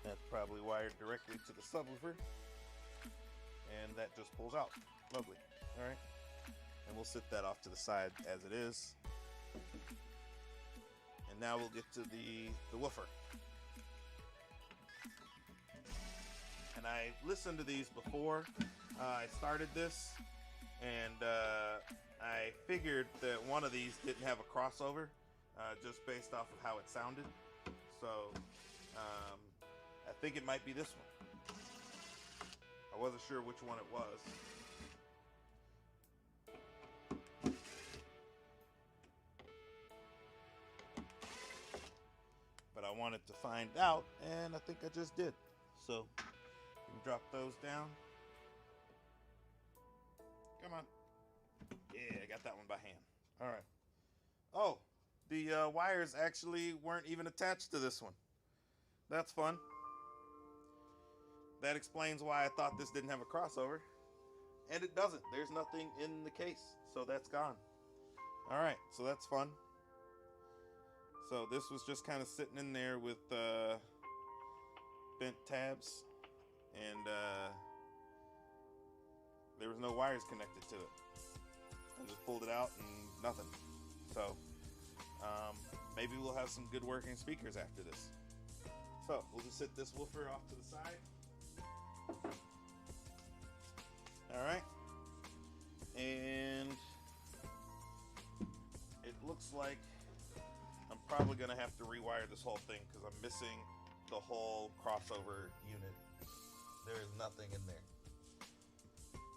That's probably wired directly to the subwoofer. And that just pulls out. Lovely. Alright. And we'll sit that off to the side as it is. And now we'll get to the woofer. And I listened to these before, I started this, and I figured that one of these didn't have a crossover, just based off of how it sounded. So I think it might be this one. I wasn't sure which one it was. But I wanted to find out, and I think I just did. So you can drop those down. Come on. Yeah, I got that one by hand. All right. Oh, the wires actually weren't even attached to this one. That's fun. That explains why I thought this didn't have a crossover. And it doesn't. There's nothing in the case. So that's gone. All right. So that's fun. So this was just kind of sitting in there with bent tabs. And there was no wires connected to it. I just pulled it out and nothing. So maybe we'll have some good working speakers after this. So we'll just sit this woofer off to the side. All right. And it looks like I'm probably going to have to rewire this whole thing because I'm missing the whole crossover unit. There is nothing in there.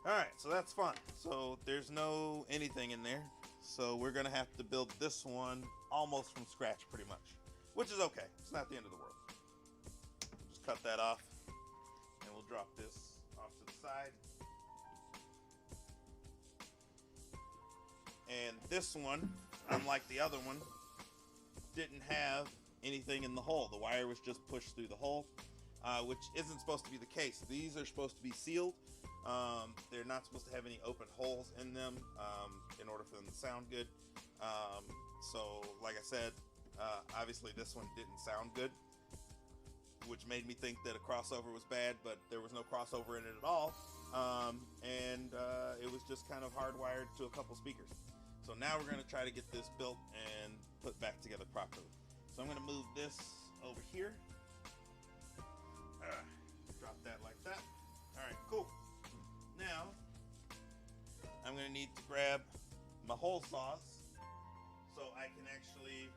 Alright, so that's fun. So there's no anything in there. So we're going to have to build this one almost from scratch pretty much. Which is okay. It's not the end of the world. Just cut that off. And we'll drop this off to the side. And this one, unlike the other one, didn't have anything in the hole. The wire was just pushed through the hole, which isn't supposed to be the case. These are supposed to be sealed. They're not supposed to have any open holes in them in order for them to sound good. So, like I said, obviously this one didn't sound good, which made me think that a crossover was bad, but there was no crossover in it at all. And it was just kind of hardwired to a couple speakers. So now we're going to try to get this built and put back together properly. So I'm going to move this over here. Drop that like that. All right, cool. Now, I'm going to need to grab my hole saws so I can actually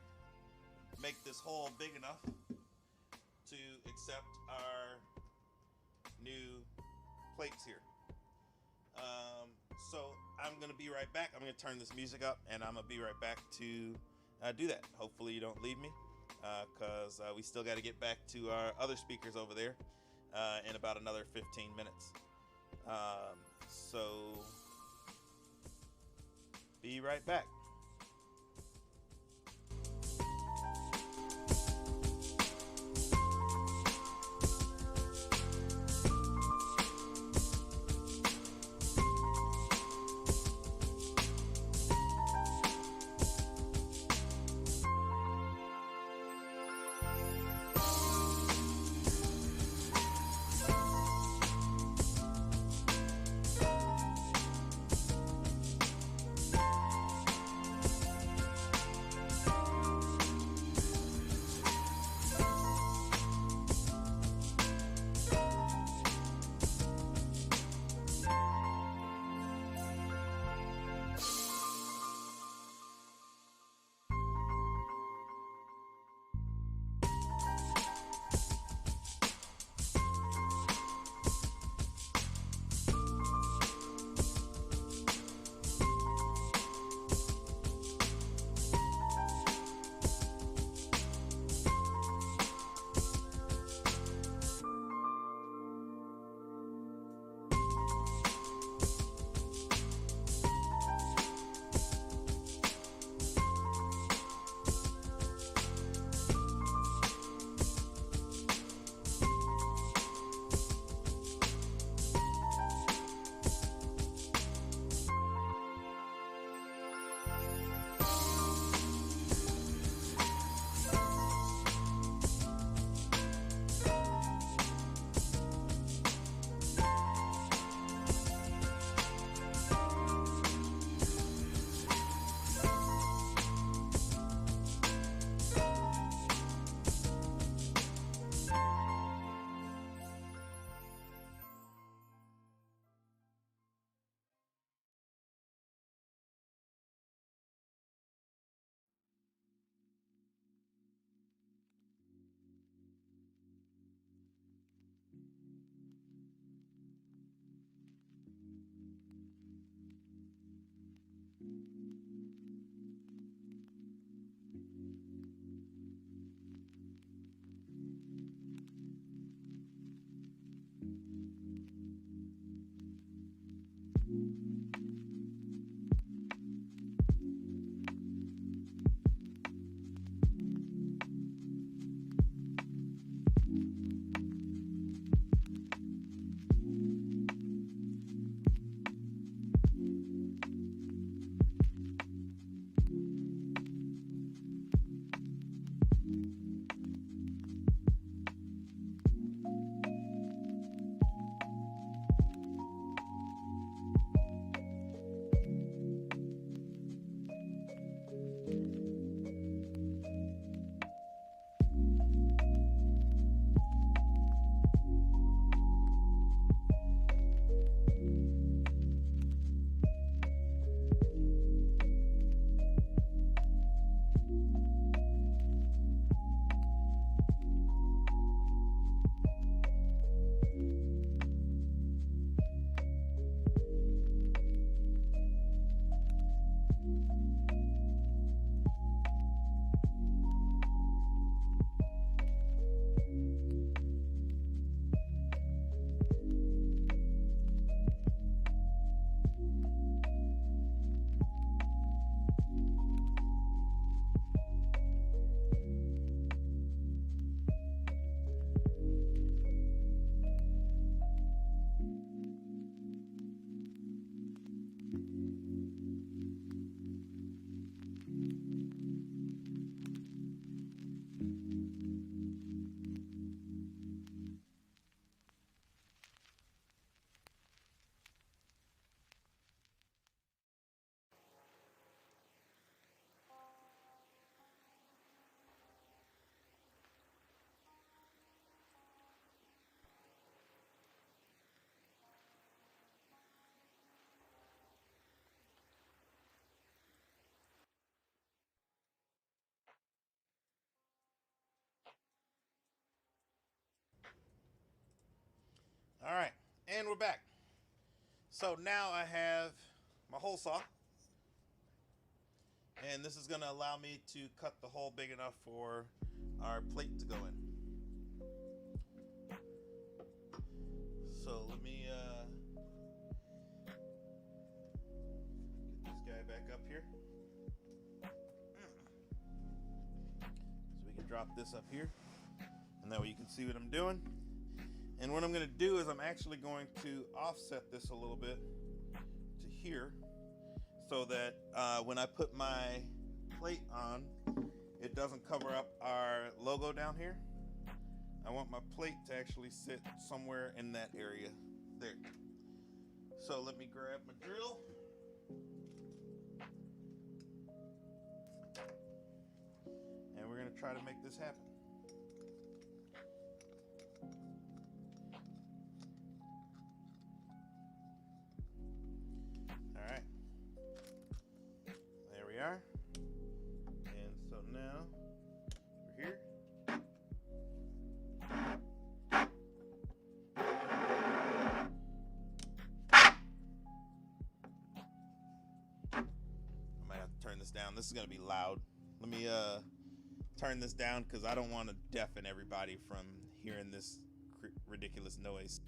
make this hole big enough to accept our new plates here. So I'm going to be right back. I'm going to turn this music up and I'm going to be right back to do that. Hopefully you don't leave me because we still got to get back to our other speakers over there in about another 15 minutes. So be right back. All right, and we're back. So now I have my hole saw, and this is going to allow me to cut the hole big enough for our plate to go in. So let me get this guy back up here. So we can drop this up here, and that way you can see what I'm doing. And what I'm going to do is I'm actually going to offset this a little bit to here so that when I put my plate on, it doesn't cover up our logo down here. I want my plate to actually sit somewhere in that area there. So let me grab my drill. And we're going to try to make this happen. Alright, there we are. And so now we're here. I might have to turn this down. This is going to be loud. Let me turn this down because I don't want to deafen everybody from hearing this ridiculous noise.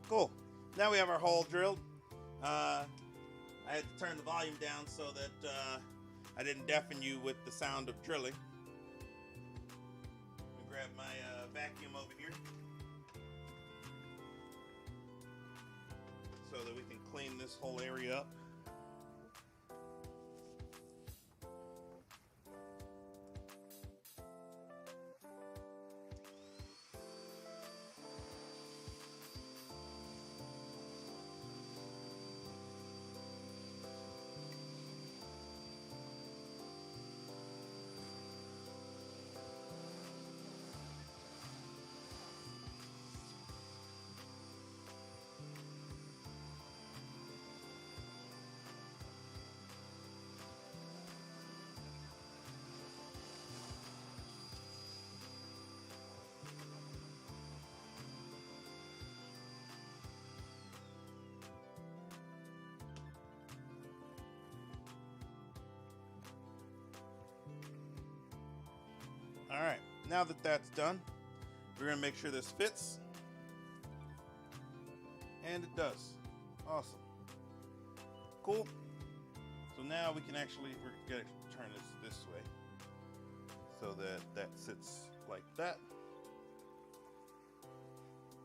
Cool. Now we have our hole drilled. I had to turn the volume down so that I didn't deafen you with the sound of drilling. Let me grab my vacuum over here so that we can clean this whole area up. All right, now that that's done, we're gonna make sure this fits. And it does. Awesome. Cool. So now we can actually, we're gonna turn this way so that that sits like that.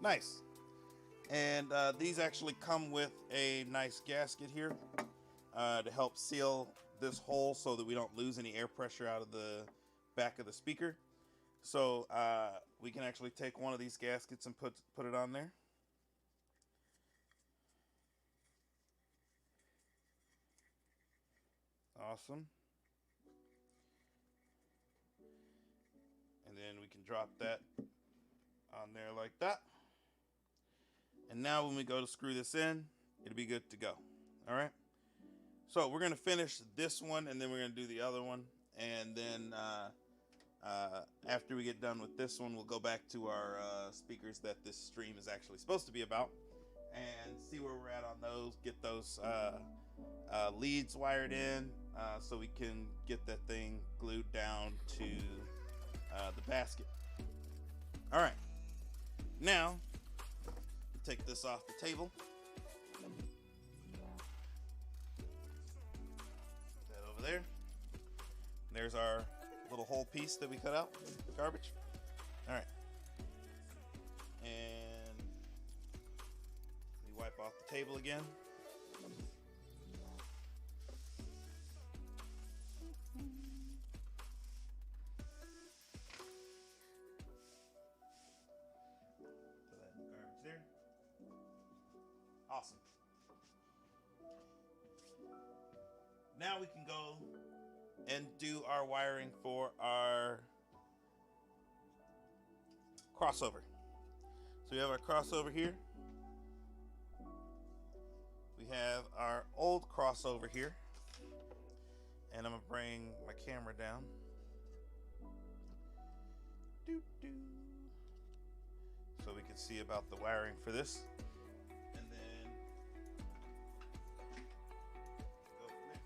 Nice. And these actually come with a nice gasket here to help seal this hole so that we don't lose any air pressure out of the back of the speaker. So we can actually take one of these gaskets and put it on there. Awesome. And then we can drop that on there like that. And now when we go to screw this in, it'll be good to go. All right. So we're going to finish this one and then we're going to do the other one. And then after we get done with this one, we'll go back to our speakers that this stream is actually supposed to be about and see where we're at on those, get those leads wired in so we can get that thing glued down to the basket. All right, now take this off the table. Put that over there. There's our little whole piece that we cut out, garbage. All right, and we wipe off the table again. Put that garbage there. Awesome. Now we can go and do our wiring for our crossover. So we have our crossover here. We have our old crossover here. And I'm gonna bring my camera down. So we can see about the wiring for this. And then go from there.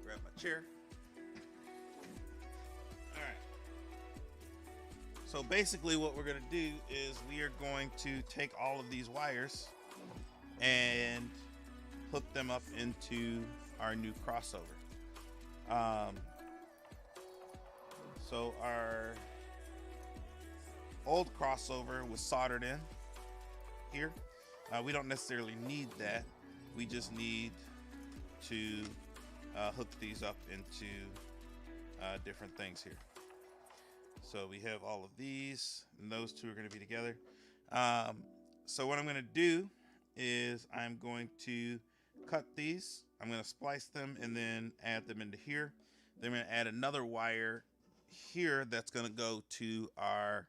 Grab my chair. All right. So basically what we're going to do is we are going to take all of these wires and hook them up into our new crossover. So our old crossover was soldered in here. We don't necessarily need that. We just need to hook these up into different things here. So we have all of these, and those two are going to be together. So what I'm going to do is I'm going to cut these. I'm going to splice them and then add them into here. Then I'm going to add another wire here that's going to go to our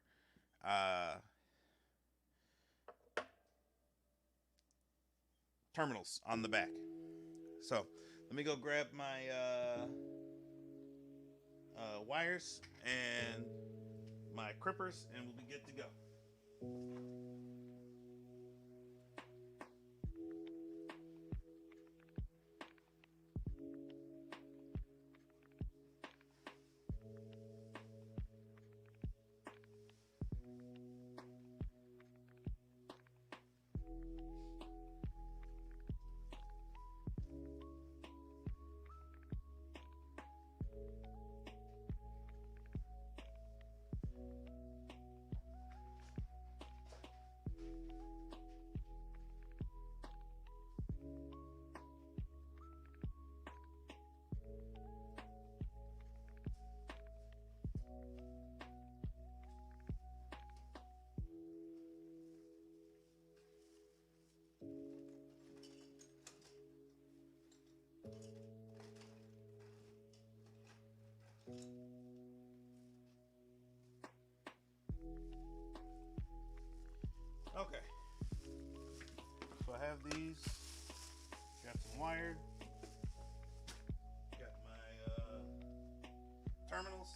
terminals on the back. So let me go grab my wires and my crimpers, and we'll be good to go. Okay. So I have these. Got some wire. Got my terminals.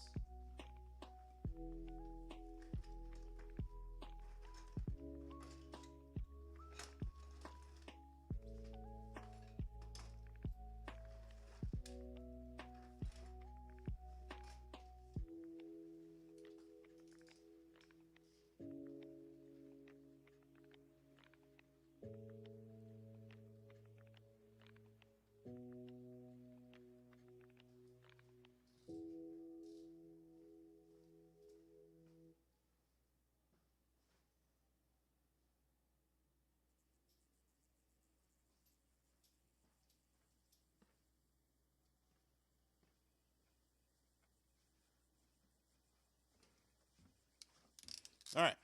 All right.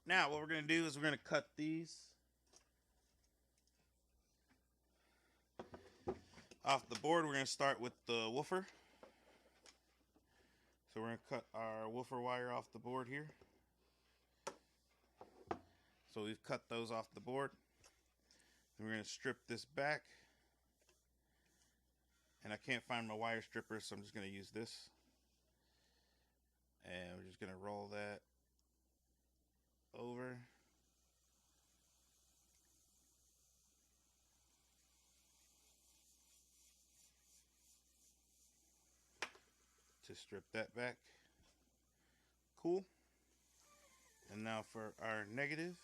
Now what we're going to do is we're going to cut these off the board. We're going to start with the woofer. So we're going to cut our woofer wire off the board here. So we've cut those off the board. We're going to strip this back. And I can't find my wire stripper, so I'm just going to use this. And we're just going to roll that over. To strip that back. Cool. And now for our negative.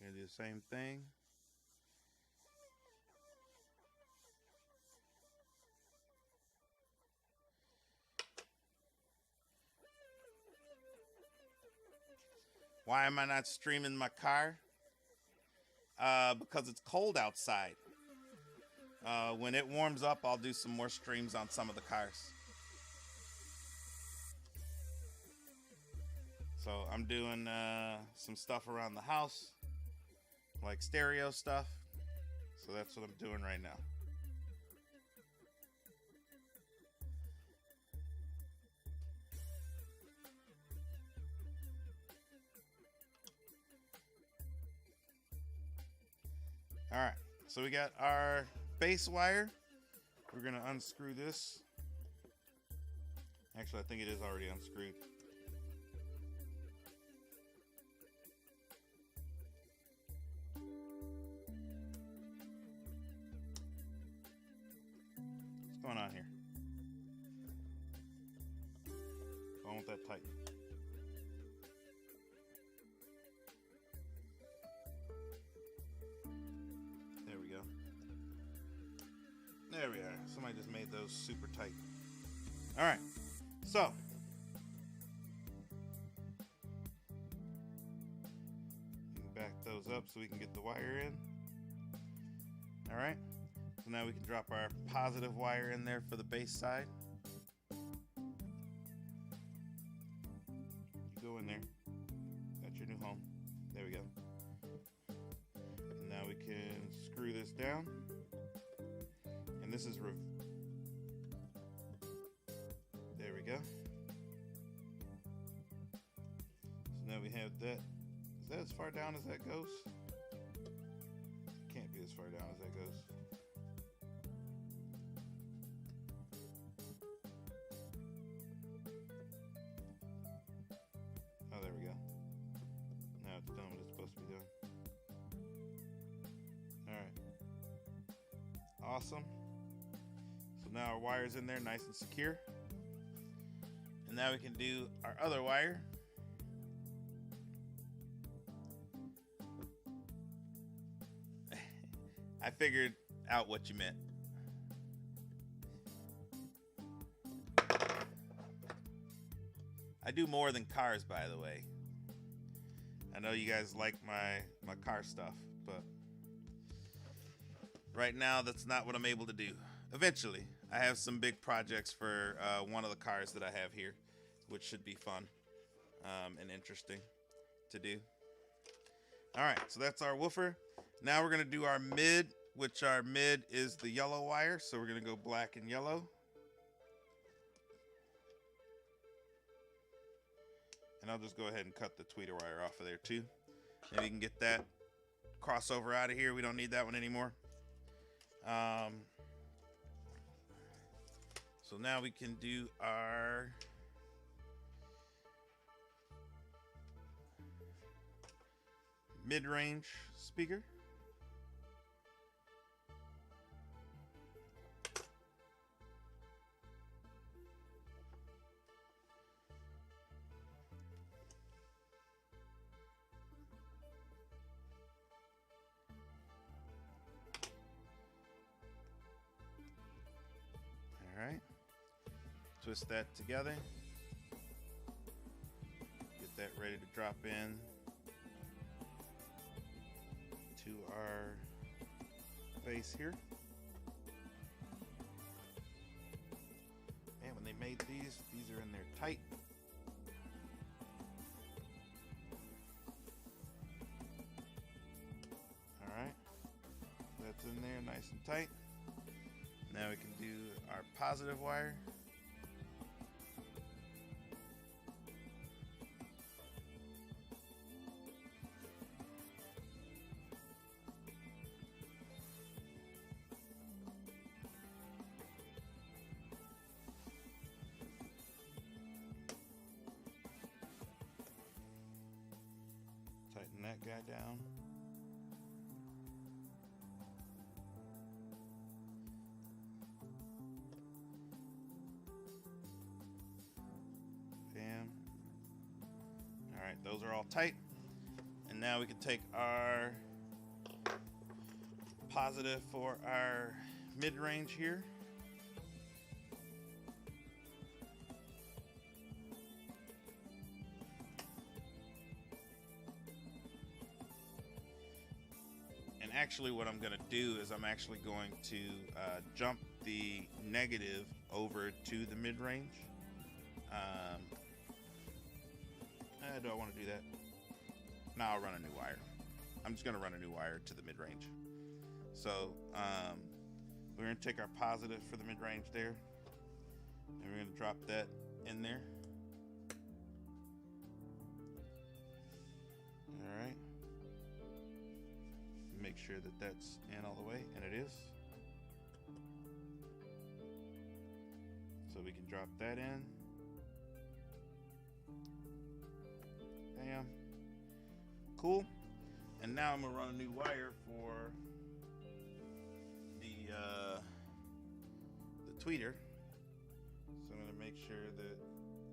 We're going to do the same thing. Why am I not streaming my car? Because it's cold outside. When it warms up, I'll do some more streams on some of the cars. So I'm doing some stuff around the house, like stereo stuff. So that's what I'm doing right now. All right, so we got our base wire. We're gonna unscrew this. Actually, I think it is already unscrewed. What's going on here? I want that tight. There we go. There we are. Somebody just made those super tight. All right. So, back those up so we can get the wire in. All right. So now we can drop our positive wire in there for the base side. You go in there. That's your new home. There we go. And now we can screw this down. And this is there we go. So now we have that. Is that as far down as that goes? Can't be as far down as that goes. Oh, there we go. Now it's done what it's supposed to be doing. Alright. Awesome. So now our wire's in there nice and secure. And now we can do our other wire. I figured out what you meant. I do more than cars, by the way. I know you guys like my car stuff, but right now that's not what I'm able to do. Eventually, I have some big projects for one of the cars that I have here, which should be fun and interesting to do. All right, so that's our woofer. Now we're gonna do our mid, which our mid is the yellow wire. So we're gonna go black and yellow. And I'll just go ahead and cut the tweeter wire off of there too. And we can get that crossover out of here. We don't need that one anymore. So now we can do our mid-range speaker. All right. Twist that together. Get that ready to drop in to our base here. And when they made these are in there tight. All right, that's in there nice and tight. Now we can do our positive wire. Tighten that guy down. Bam. All right, those are all tight. And now we can take our positive for our mid-range here. And actually what I'm going to do is I'm actually going to jump the negative over to the mid-range. Do I want to do that? No, I'll run a new wire. I'm just going to run a new wire to the mid-range. So we're going to take our positive for the mid-range there, and we're going to drop that in there. All right. Make sure that that's in all the way, and it is. So we can drop that in. Bam. Cool. And now I'm gonna run a new wire for the tweeter. So I'm gonna make sure that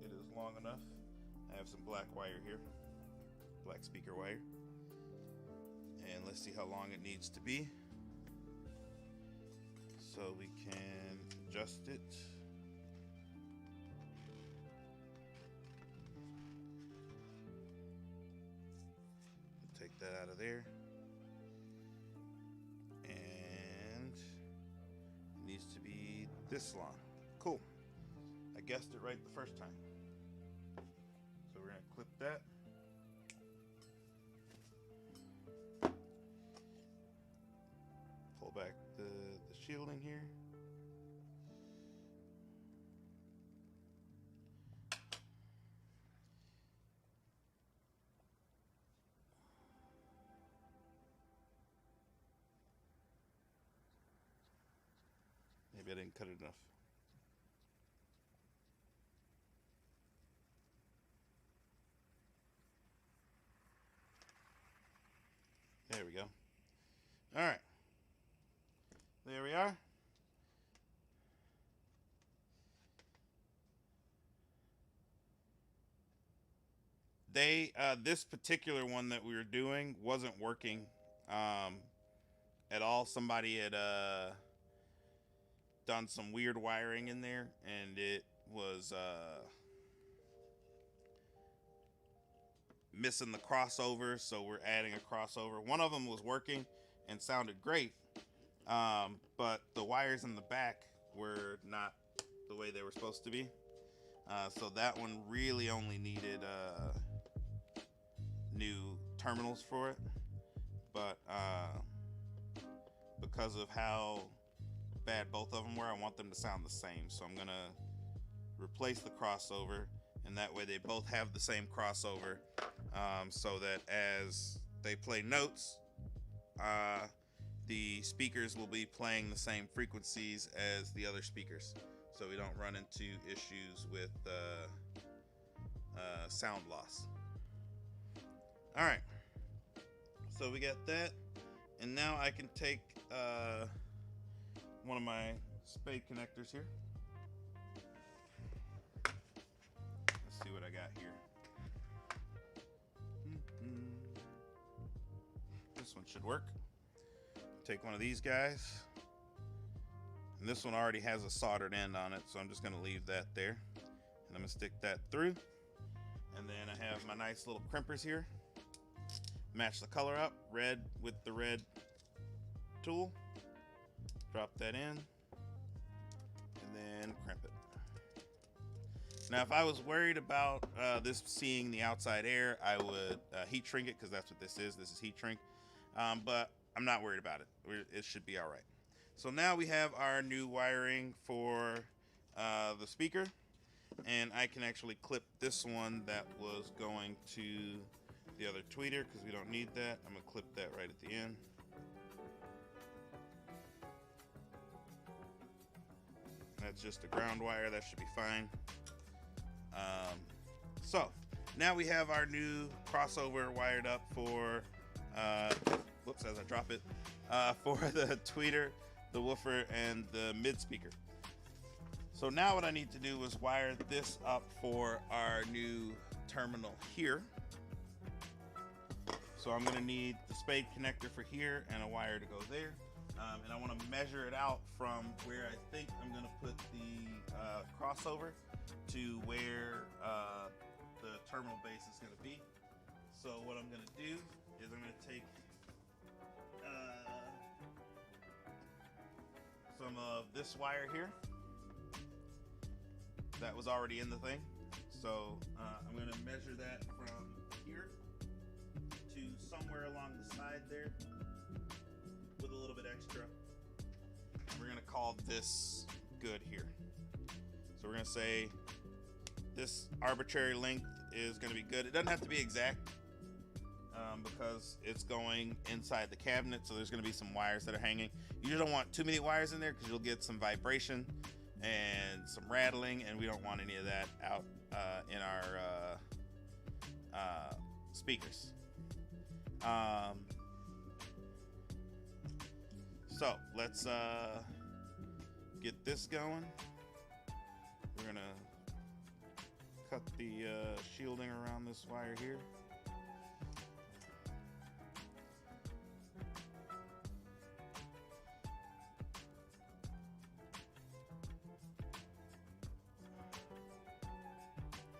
it is long enough. I have some black wire here, black speaker wire. And let's see how long it needs to be, so we can adjust it. Take that out of there. And it needs to be this long. Cool. I guessed it right the first time. So we're gonna clip that. Pull back the shielding here. Maybe I didn't cut it enough. There we go. All right. There we are. This particular one that we were doing wasn't working at all. Somebody had done some weird wiring in there, and it was missing the crossover, so we're adding a crossover. One of them was working and sounded great, but the wires in the back were not the way they were supposed to be. So that one really only needed new terminals for it, but because of how bad both of them were, I want them to sound the same. So I'm gonna replace the crossover, and that way they both have the same crossover, so that as they play notes, the speakers will be playing the same frequencies as the other speakers, so we don't run into issues with sound loss. All right, so we got that, and now I can take one of my spade connectors here. Let's see what I got here. This one should work. Take one of these guys, and this one already has a soldered end on it, so I'm just going to leave that there, and I'm going to stick that through. And then I have my nice little crimpers here. Match the color up, red with the red tool. Drop that in, and then crimp it. Now, if I was worried about this seeing the outside air, I would heat shrink it, because that's what this is. This is heat shrink, but I'm not worried about it. It should be all right. So now we have our new wiring for the speaker, and I can actually clip this one that was going to the other tweeter, because we don't need that. I'm gonna clip that right at the end. That's just a ground wire. That should be fine. So now we have our new crossover wired up for whoops, as I drop it, for the tweeter, the woofer, and the mid speaker. So now what I need to do is wire this up for our new terminal here. So I'm going to need the spade connector for here and a wire to go there. And I want to measure it out from where I think I'm going to put the crossover to where the terminal base is going to be. So what I'm going to do is I'm going to take some of this wire here that was already in the thing. So I'm going to measure that from here to somewhere along the side there with a little bit extra. And we're going to call this good here. So we're going to say this arbitrary length is going to be good. It doesn't have to be exact, because it's going inside the cabinet, so there's going to be some wires that are hanging. You just don't want too many wires in there, because you'll get some vibration and some rattling, and we don't want any of that out in our speakers. So let's get this going. We're gonna cut the shielding around this wire here.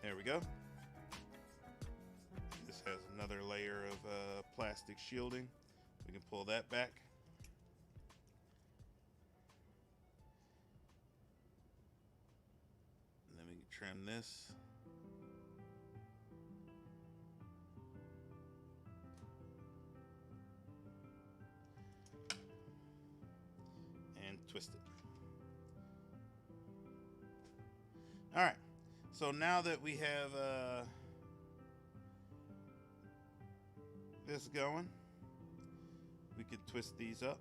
There we go. This has another layer of plastic shielding. We can pull that back. And then we can trim this. And twist it. All right. So now that we have this going, we could twist these up.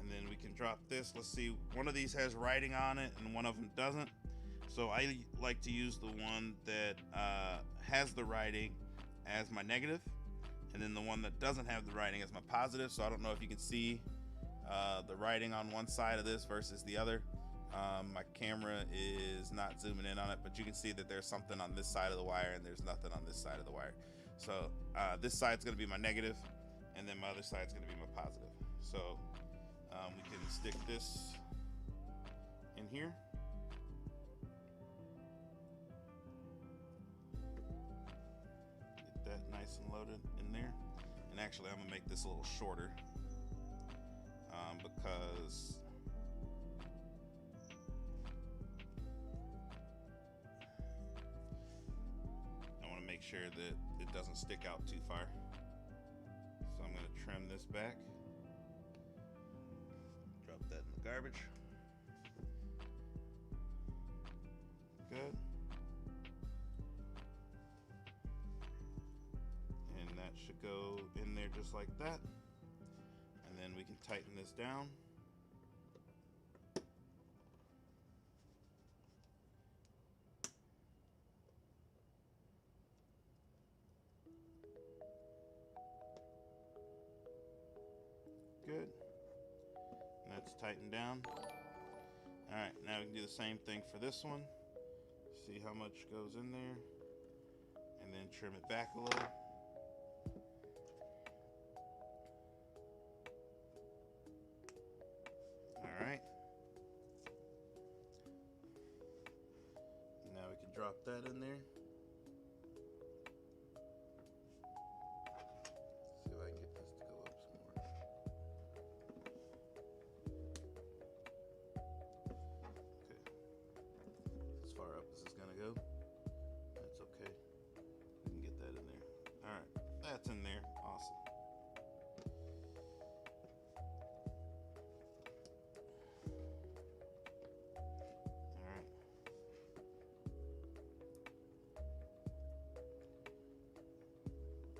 And then we can drop this. Let's see, one of these has writing on it and one of them doesn't. So I like to use the one that has the writing as my negative, and then the one that doesn't have the writing as my positive. So I don't know if you can see the writing on one side of this versus the other. My camera is not zooming in on it, but you can see that there's something on this side of the wire and there's nothing on this side of the wire. So this side's going to be my negative, and then my other side's going to be my positive. So we can stick this in here. Get that nice and loaded in there. And actually, I'm gonna make this a little shorter because I want to make sure that it doesn't stick out too far. So I'm gonna trim this back. garbage. Good. And that should go in there just like that. And then we can tighten this down. Good. And that's tightened down. Alright, now we can do the same thing for this one. See how much goes in there. And then trim it back a little. Alright. Now we can drop that in there. See if I can get this to go up some more. Okay. As far up as it's gonna go. That's okay. We can get that in there. Alright. That's in there. Awesome.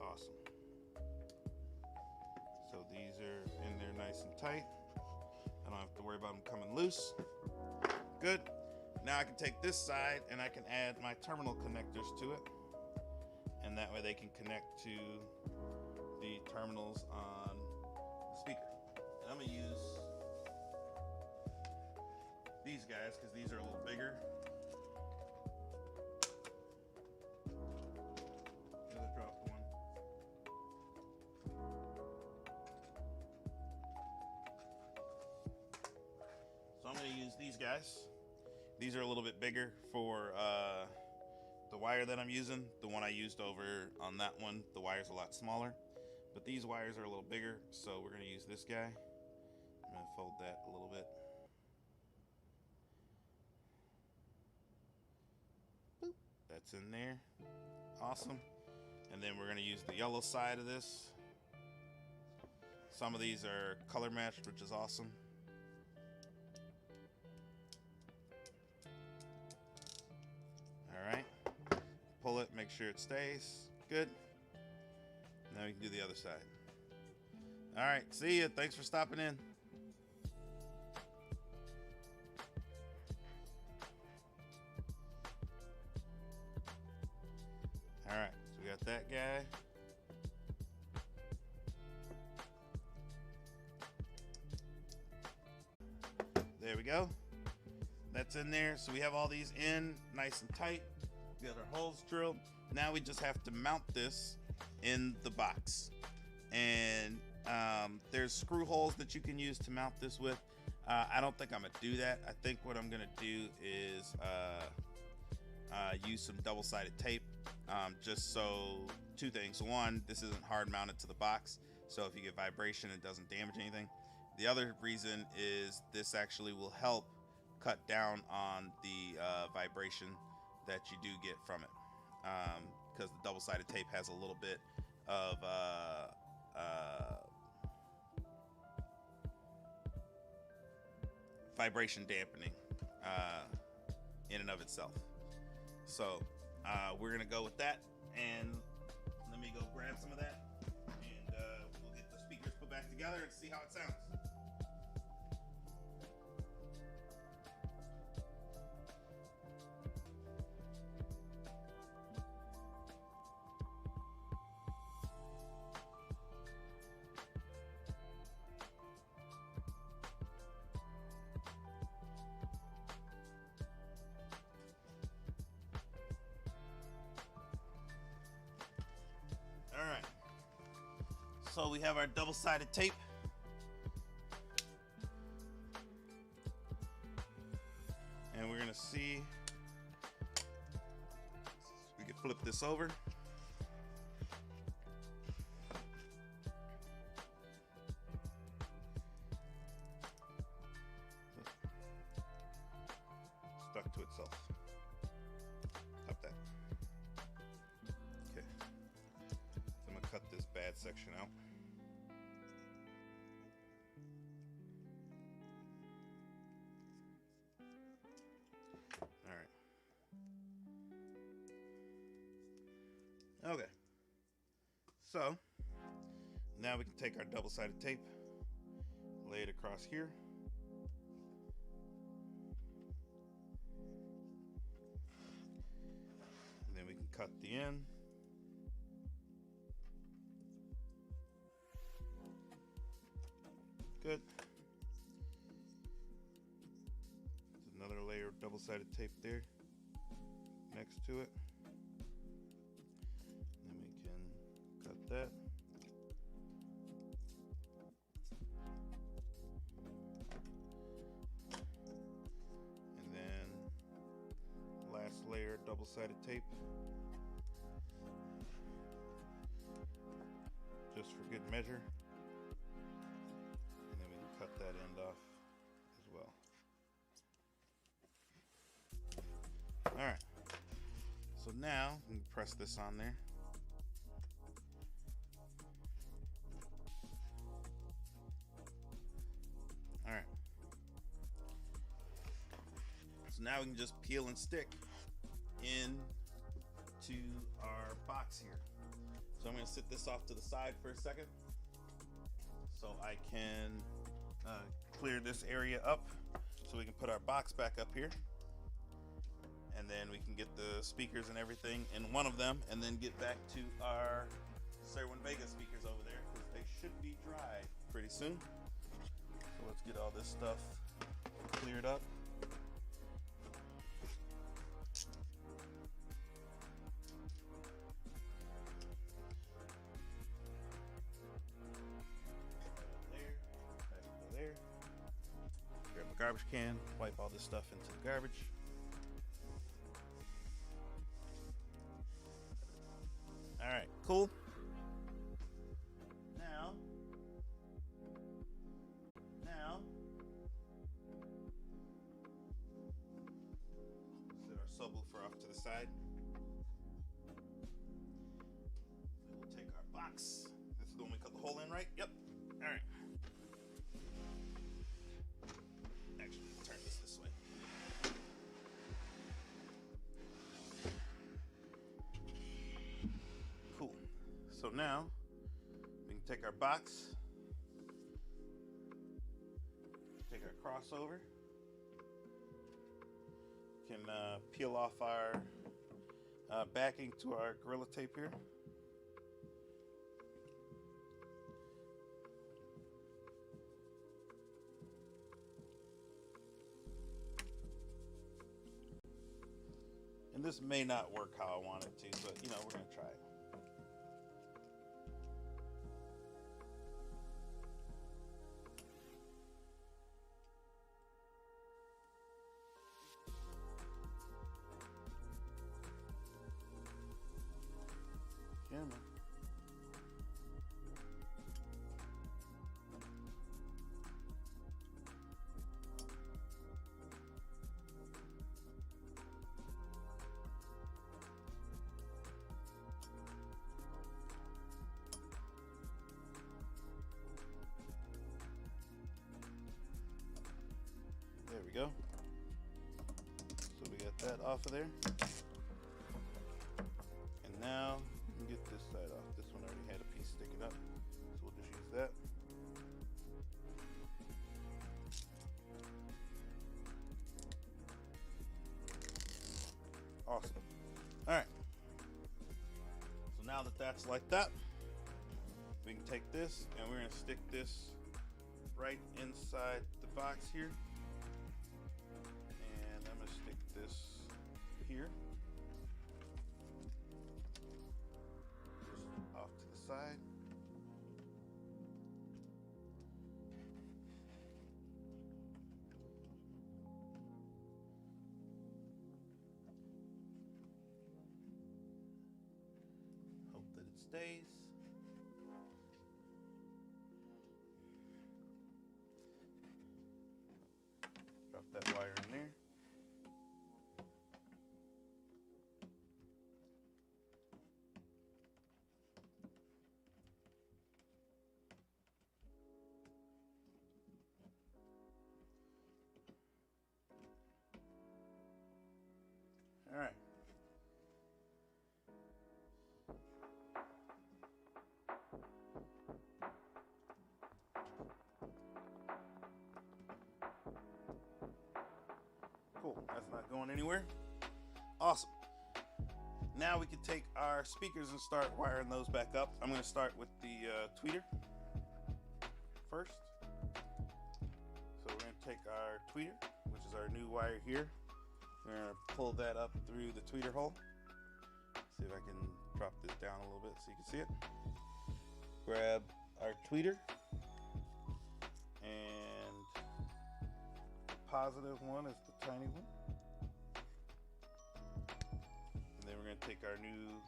Awesome. So these are in there nice and tight. I don't have to worry about them coming loose. Good. Now I can take this side and I can add my terminal connectors to it. And that way they can connect to the terminals on the speaker. And I'm going to use these guys because these are a little bigger. So I'm going to use these guys. These are a little bit bigger for the wire that I'm using. The one I used over on that one, the wire's a lot smaller. But these wires are a little bigger, so we're going to use this guy. I'm going to fold that a little bit. Boop. That's in there. Awesome. And then we're going to use the yellow side of this. Some of these are color matched, which is awesome. Alright, pull it, make sure it stays. Good. Now we can do the other side. Alright, see ya. Thanks for stopping in. Alright, so we got that guy. There we go. That's in there. So we have all these in nice and tight. We got our holes drilled. Now we just have to mount this in the box. And there's screw holes that you can use to mount this with. I don't think I'm gonna do that. I think what I'm gonna do is use some double-sided tape. Just so, two things. One, this isn't hard mounted to the box. So if you get vibration, it doesn't damage anything. The other reason is this actually will help cut down on the vibration that you do get from it, because the double-sided tape has a little bit of vibration dampening in and of itself. So we're gonna go with that, and let me go grab some of that, and we'll get the speakers put back together and see how it sounds. All right, so we have our double-sided tape. And we're gonna see, we can flip this over. Stuck to itself. Stop that. Okay. I'm gonna cut this bad section out. Okay. So now we can take our double-sided tape, lay it across here. And then we can cut the end. Good. There's another layer of double-sided tape there next to it. Then we can cut that. And then last layer of double-sided tape. Just for good measure. Cut that end off as well. All right. So now we can press this on there. All right. So now we can just peel and stick into our box here. So I'm going to sit this off to the side for a second so I can clear this area up so we can put our box back up here, and then we can get the speakers and everything in one of them, and then get back to our Cerwin-Vega speakers over there because they should be dry pretty soon. So let's get all this stuff cleared up. Garbage can, wipe all this stuff into the garbage. All right, cool. Now, set our subwoofer off to the side. We'll take our box. This is the one we cut the hole in, right? Yep. All right. So now we can take our box, take our crossover, can peel off our backing to our Gorilla Tape here. And this may not work how I want it to, but you know, we're gonna try it. Yeah, man. There we go. So we got that off of there. And now we can get this side off. This one already had a piece sticking up, so we'll just use that. Awesome. All right. So now that that's like that, we can take this and we're going to stick this right inside the box here. And I'm going to stick this here. Just off to the side. Hope that it stays. Drop that wire in there. All right. That's not going anywhere. Awesome. Now we can take our speakers and start wiring those back up. I'm going to start with the tweeter first. So we're going to take our tweeter, which is our new wire here. We're going to pull that up through the tweeter hole. See if I can drop this down a little bit so you can see it. Grab our tweeter, and the positive one is the tiny one. And then we're going to take our new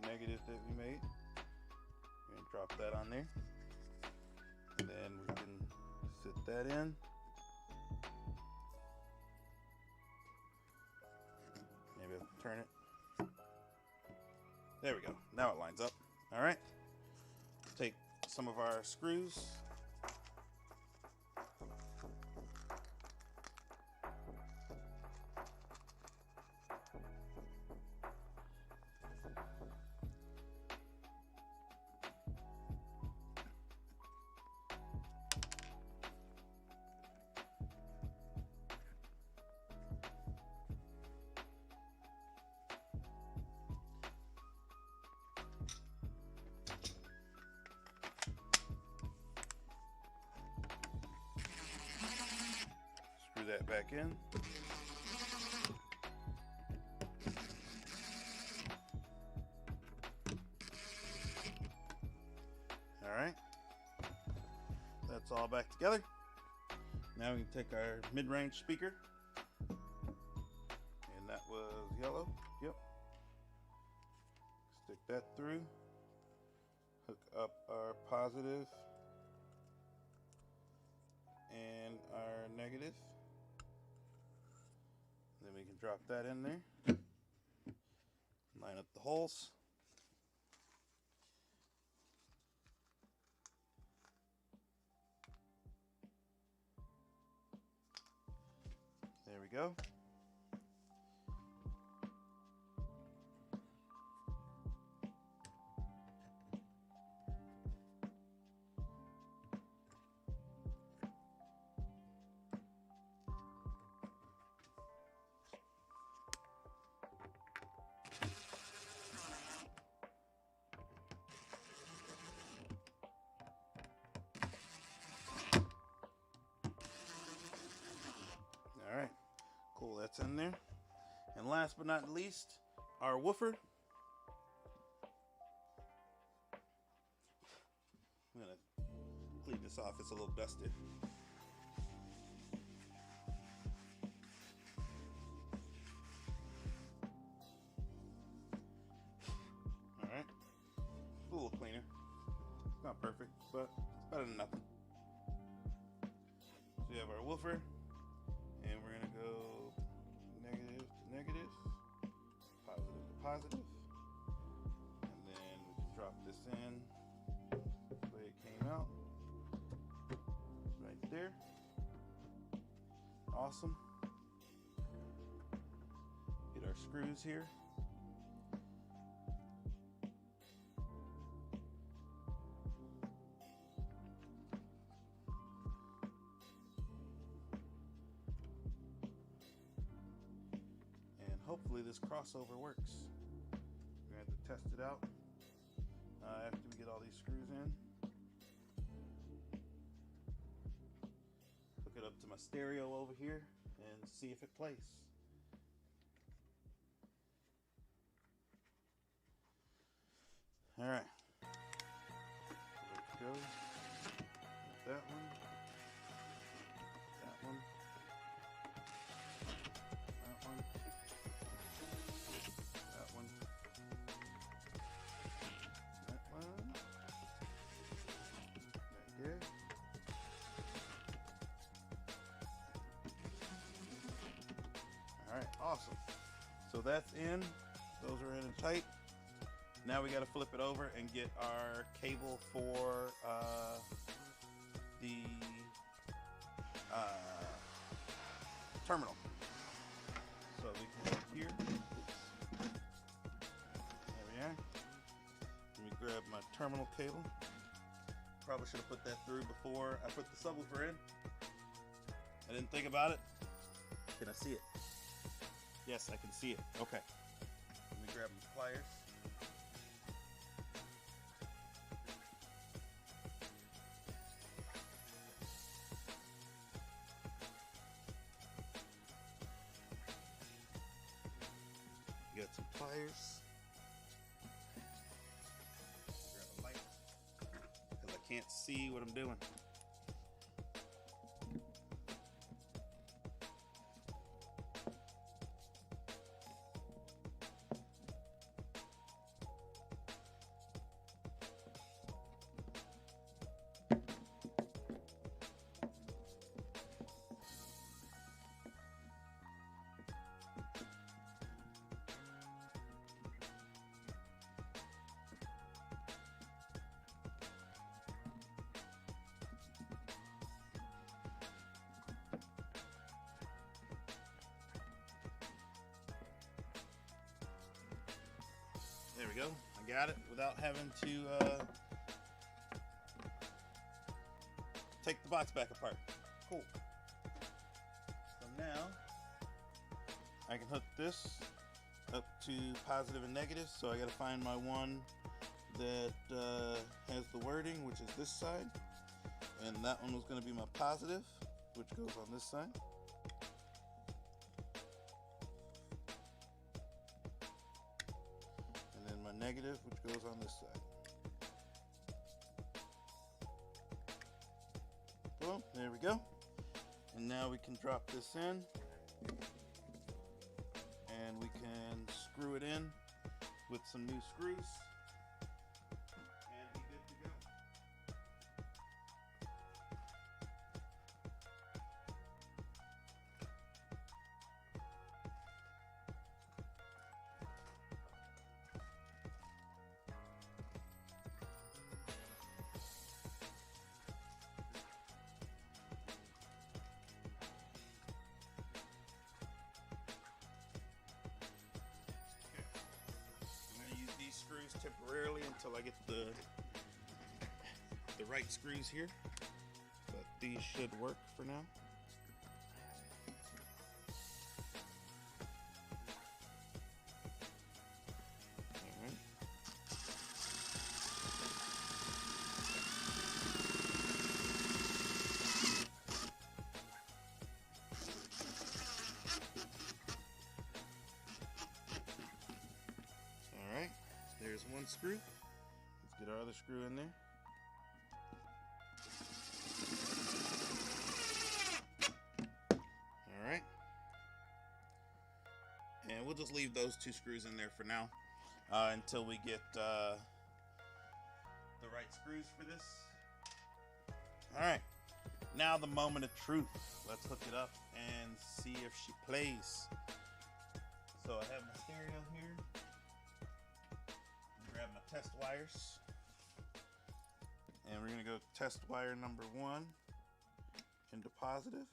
negative that we made. We're going to drop that on there. And then we can sit that in. Maybe I'll turn it. There we go. Now it lines up. All right. Take some of our screws. Screw that back in. All right. That's all back together. Now we can take our mid-range speaker. And that was yellow. Yep. Stick that through. Hook up our positive and our negative. Then we can drop that in there. Line up the holes. There we go. All right, cool, that's in there. And last but not least, our woofer. I'm gonna clean this off, it's a little dusted. All right, a little cleaner. It's not perfect, but it's better than nothing. So we have our woofer. And we're going to go negative to negative, positive to positive. And then we can drop this in the way it came out. Right there. Awesome. Get our screws here. Hopefully this crossover works. We're going to have to test it out after we get all these screws in. Hook it up to my stereo over here and see if it plays. All right. Let's go. That one. That one. That one. Alright, awesome. So that's in. Those are in and tight. Now we got to flip it over and get our cable for the terminal. So we can go here. There we are. Let me grab my terminal cable. Probably should have put that through before I put the subwoofer in. I didn't think about it. Can I see it? Yes, I can see it. Okay. Let me grab my pliers. You got some pliers. Grab a light because I can't see what I'm doing. There we go. I got it without having to take the box back apart. Cool. So now I can hook this up to positive and negative. So I got to find my one that has the wording, which is this side. And that one was going to be my positive, which goes on this side. Negative, which goes on this side. Boom, there we go. And now we can drop this in and we can screw it in with some new screws and be good to go. Screws temporarily until I get the right screws here, but these should work for now. All right. All right. There's one screw. Let's get our other screw in there. All right. And we'll just leave those two screws in there for now until we get the right screws for this. All right. Now the moment of truth. Let's hook it up and see if she plays. So I have my stereo here. Grab my test wires, and we're going to go test wire number 1 into positive,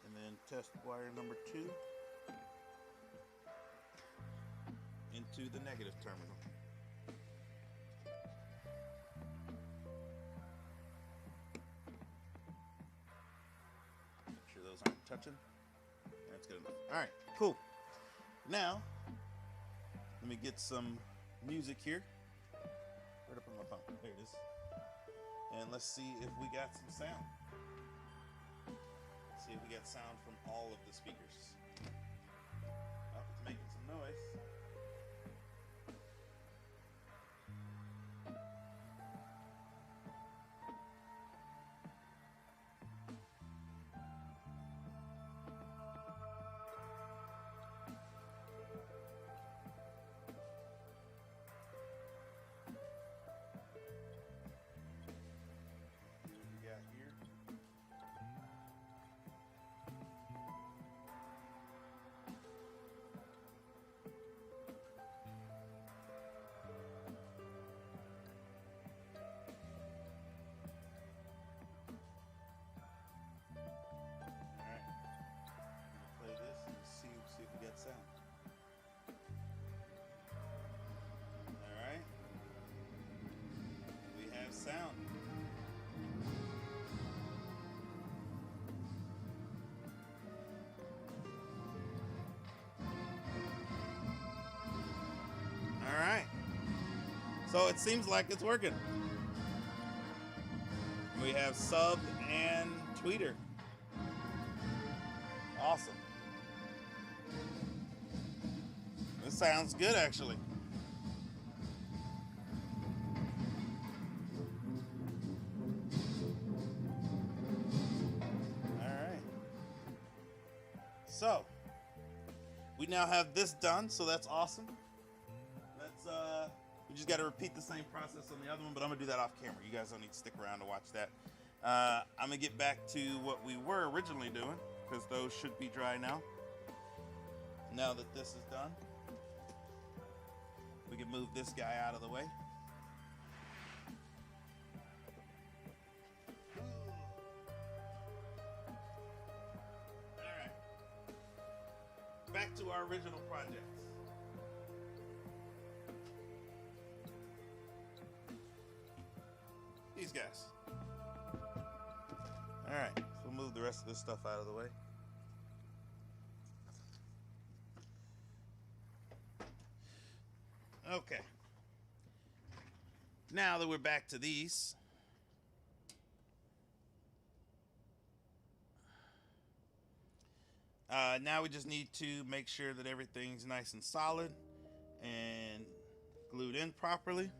and then test wire number 2 into the negative terminal. Make sure those aren't touching. That's good enough. All right, cool. Now, let me get some music here. Right up on my phone. There it is. And let's see if we got some sound. Let's see if we got sound from all of the speakers. Oh, it's making some noise. So it seems like it's working. We have sub and tweeter. Awesome. This sounds good, actually. All right. So we now have this done, so that's awesome. Let's we just got to repeat the same process on the other one, but I'm gonna do that off camera. You guys don't need to stick around to watch that. I'm gonna get back to what we were originally doing, because those should be dry now. Now that this is done, we can move this guy out of the way. All right. Back to our original projects. These guys. All right, so we'll move the rest of this stuff out of the way. Okay. Now that we're back to these, now we just need to make sure that everything's nice and solid and glued in properly.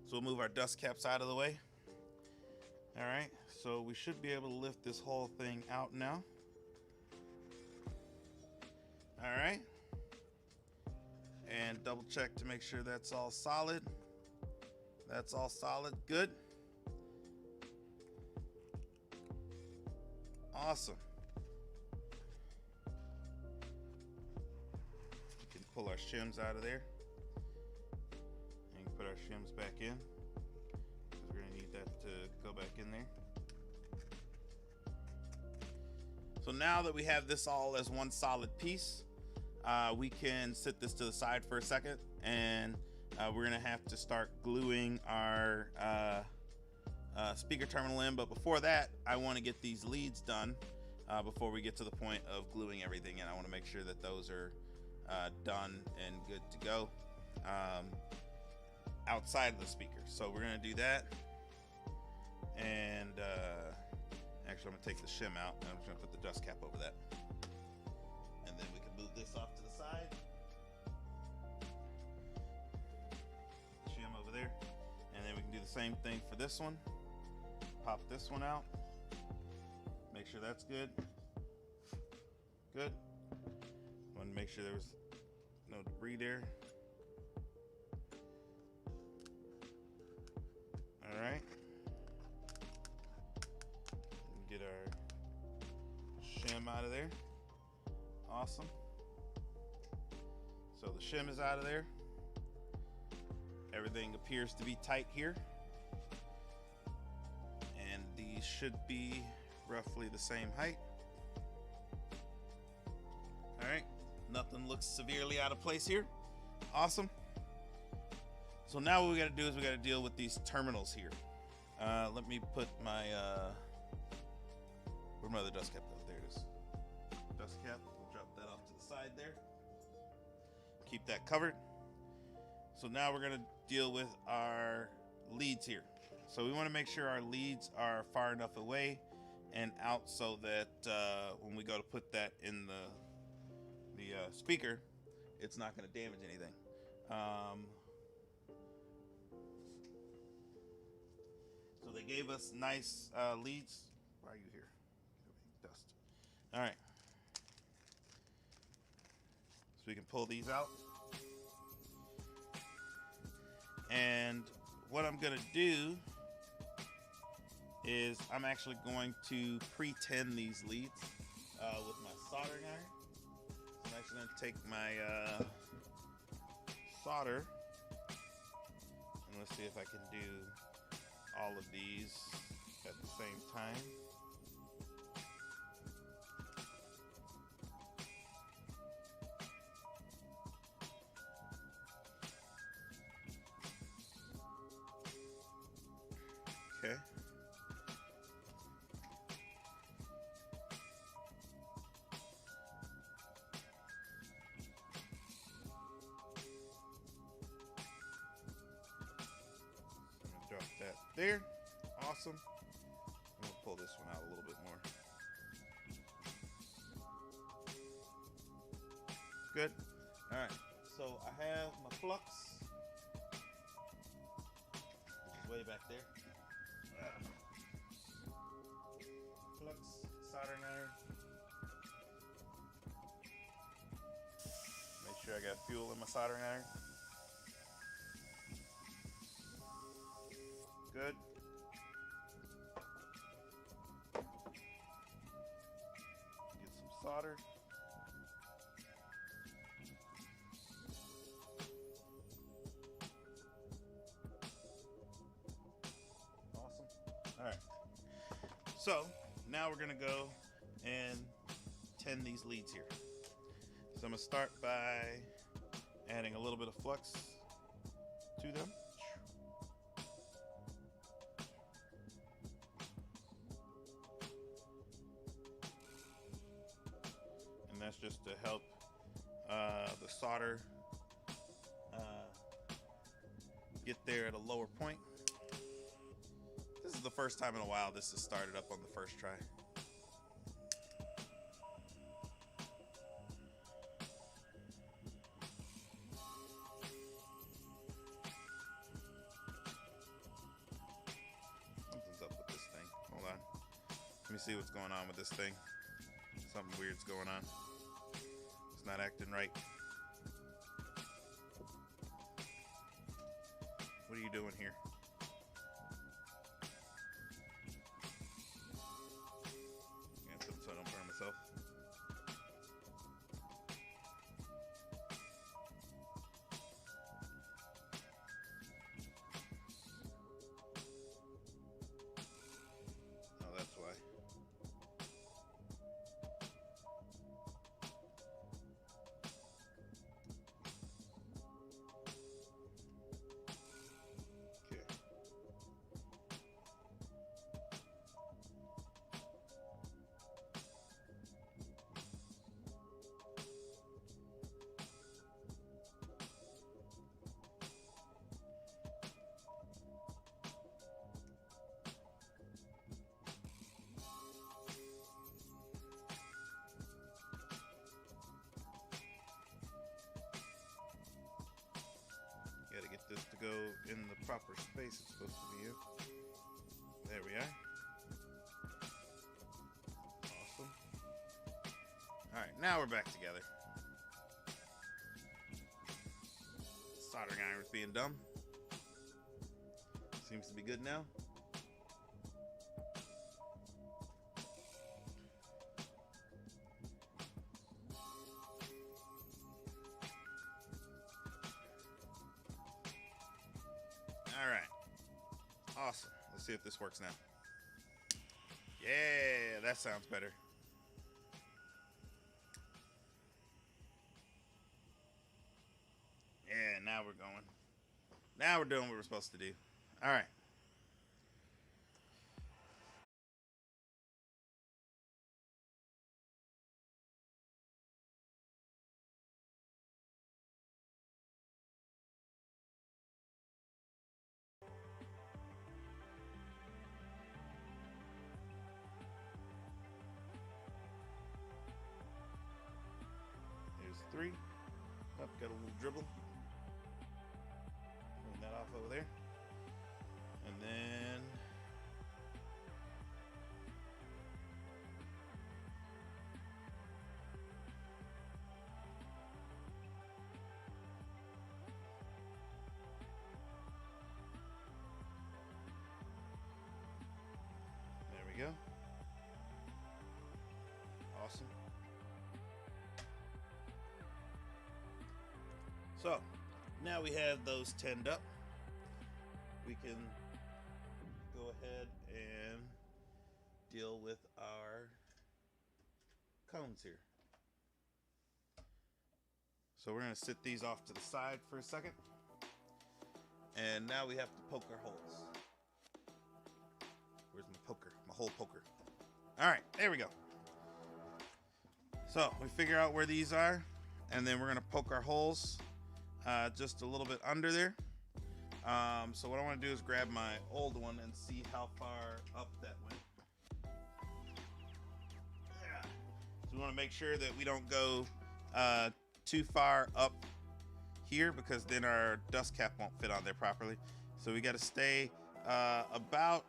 So we'll move our dust caps out of the way. All right, so we should be able to lift this whole thing out now. All right. And double check to make sure that's all solid. That's all solid, good. Awesome. We can pull our shims out of there. And put our shims back in, because we're gonna need that to go back in there. So now that we have this all as one solid piece, we can sit this to the side for a second, and we're gonna have to start gluing our speaker terminal in. But before that, I want to get these leads done before we get to the point of gluing everything in. I want to make sure that those are done and good to go outside of the speaker. So we're gonna do that, and actually I'm gonna take the shim out, and I'm just gonna put the dust cap over that. And then we can move this off to the side. Shim over there. And then we can do the same thing for this one. Pop this one out. Make sure that's good. Good. Want to make sure there was no debris there. All right. Get our shim out of there. Awesome. So the shim is out of there. Everything appears to be tight here. And these should be roughly the same height. All right. Nothing looks severely out of place here. Awesome. So now what we got to do is we got to deal with these terminals here. Let me put my where'd my other dust cap go? There it is. Dust cap. We'll drop that off to the side there. Keep that covered. So now we're gonna deal with our leads here. So we want to make sure our leads are far enough away and out so that when we go to put that in the speaker, it's not going to damage anything. So they gave us nice leads. Why are you here? Dust. All right. So we can pull these out. And what I'm going to do is I'm actually going to pre-tin these leads with my soldering iron. So I'm actually going to take my solder, and let's see if I can do all of these at the same time. Okay. there. Awesome. I'm gonna pull this one out a little bit more. Good. All right. So I have my flux. Way back there. Flux soldering iron. Make sure I got fuel in my soldering iron. Good. Get some solder. Awesome. All right. So now we're gonna go and tin these leads here. So I'm gonna start by adding a little bit of flux to them. And that's just to help the solder get there at a lower point. This is the first time in a while this has started up on the first try. Something's up with this thing. Hold on. Let me see what's going on with this thing. Something weird's going on. It's not acting right. What are you doing here? I'm gonna put so I don't burn myself. Oh, that's why. Gotta get this to go in the proper space it's supposed to be in. There we are. Awesome. Alright, now we're back together. Soldering iron's being dumb. Seems to be good now. Alright. Awesome. Let's see if this works now. Yeah, that sounds better. Yeah, now we're going. Now we're doing what we're supposed to do. Alright. Here's 3. Up, got a little dribble. Clean that off over there. And then there we go. Awesome. So now we have those tinned up. We can go ahead and deal with our cones here. So we're going to sit these off to the side for a second. And now we have to poke our holes. Where's my poker? My hole poker. All right, there we go. So we figure out where these are, and then we're going to poke our holes just a little bit under there. So what I want to do is grab my old one and see how far up that went. Yeah. So we want to make sure that we don't go too far up here, because then our dust cap won't fit on there properly. So we got to stay about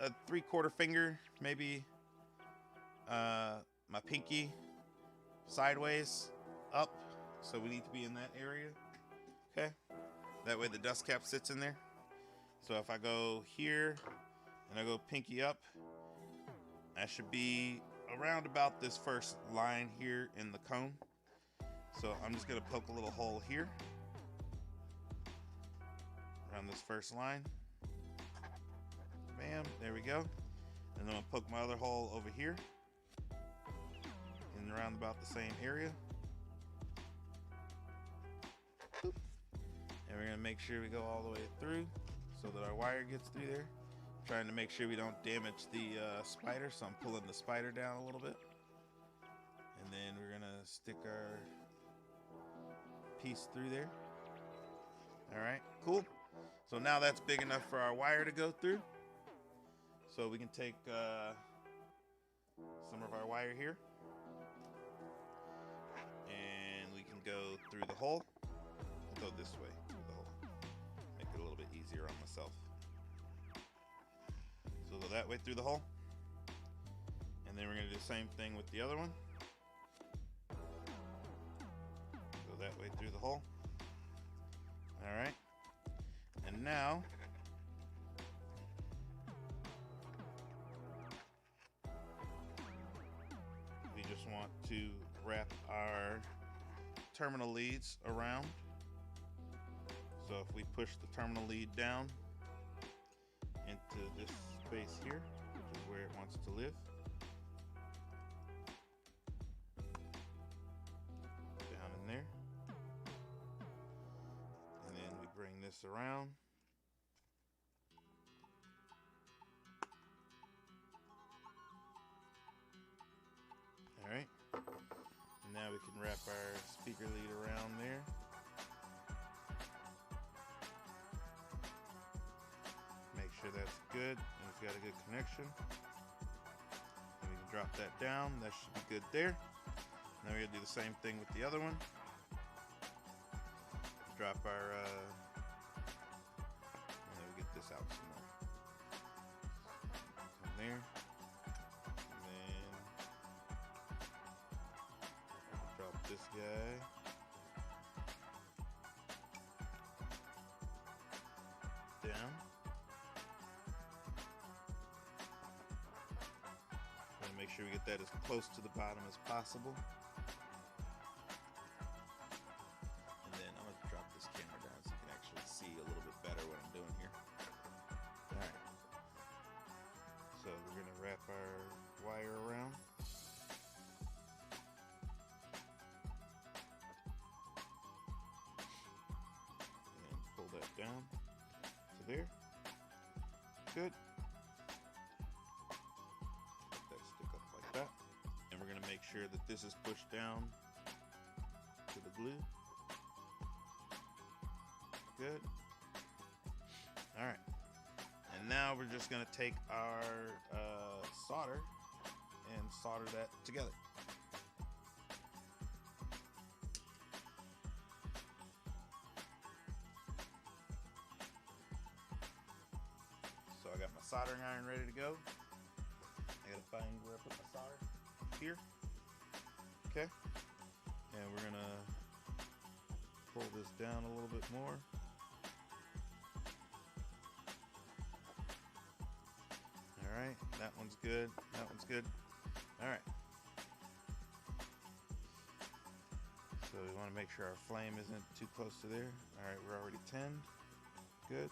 a 3/4 finger, maybe my pinky sideways up. So we need to be in that area. Okay. That way the dust cap sits in there. So if I go here and I go pinky up, that should be around about this first line here in the cone. So I'm just gonna poke a little hole here around this first line. Bam, there we go. And then I'll poke my other hole over here and around about the same area. Boop. And we're gonna make sure we go all the way through so that our wire gets through there. Trying to make sure we don't damage the spider, so I'm pulling the spider down a little bit. And then we're gonna stick our piece through there. All right, cool. So now that's big enough for our wire to go through. So we can take some of our wire here and we can go through the hole. I'll go this way through the hole. Make it a little bit easier on myself. So we'll go that way through the hole. And then we're gonna do the same thing with the other one. Go that way through the hole. All right. And now we just want to wrap our terminal leads around. So if we push the terminal lead down into this space here, which is where it wants to live, down in there, and then we bring this around. All right, and now we can wrap our speaker lead around there. Make sure that's good and it's got a good connection. And we can drop that down. That should be good there. Now we're gonna do the same thing with the other one. Drop our, and then we get this out some more. Come there. Drop this guy. Down. Want to make sure we get that as close to the bottom as possible. And then I'm going to drop this camera down so you can actually see a little bit better what I'm doing here. Alright. So we're going to wrap our wire around. Down to there. Good. Let that stick up like that. And we're going to make sure that this is pushed down to the glue. Good. All right. And now we're just going to take our solder and solder that together. So I got my soldering iron ready to go. I gotta find where I put my solder. Here. Okay. And we're gonna pull this down a little bit more. Alright, that one's good. That one's good. Alright. So we want to make sure our flame isn't too close to there. Alright, we're already 10. Good.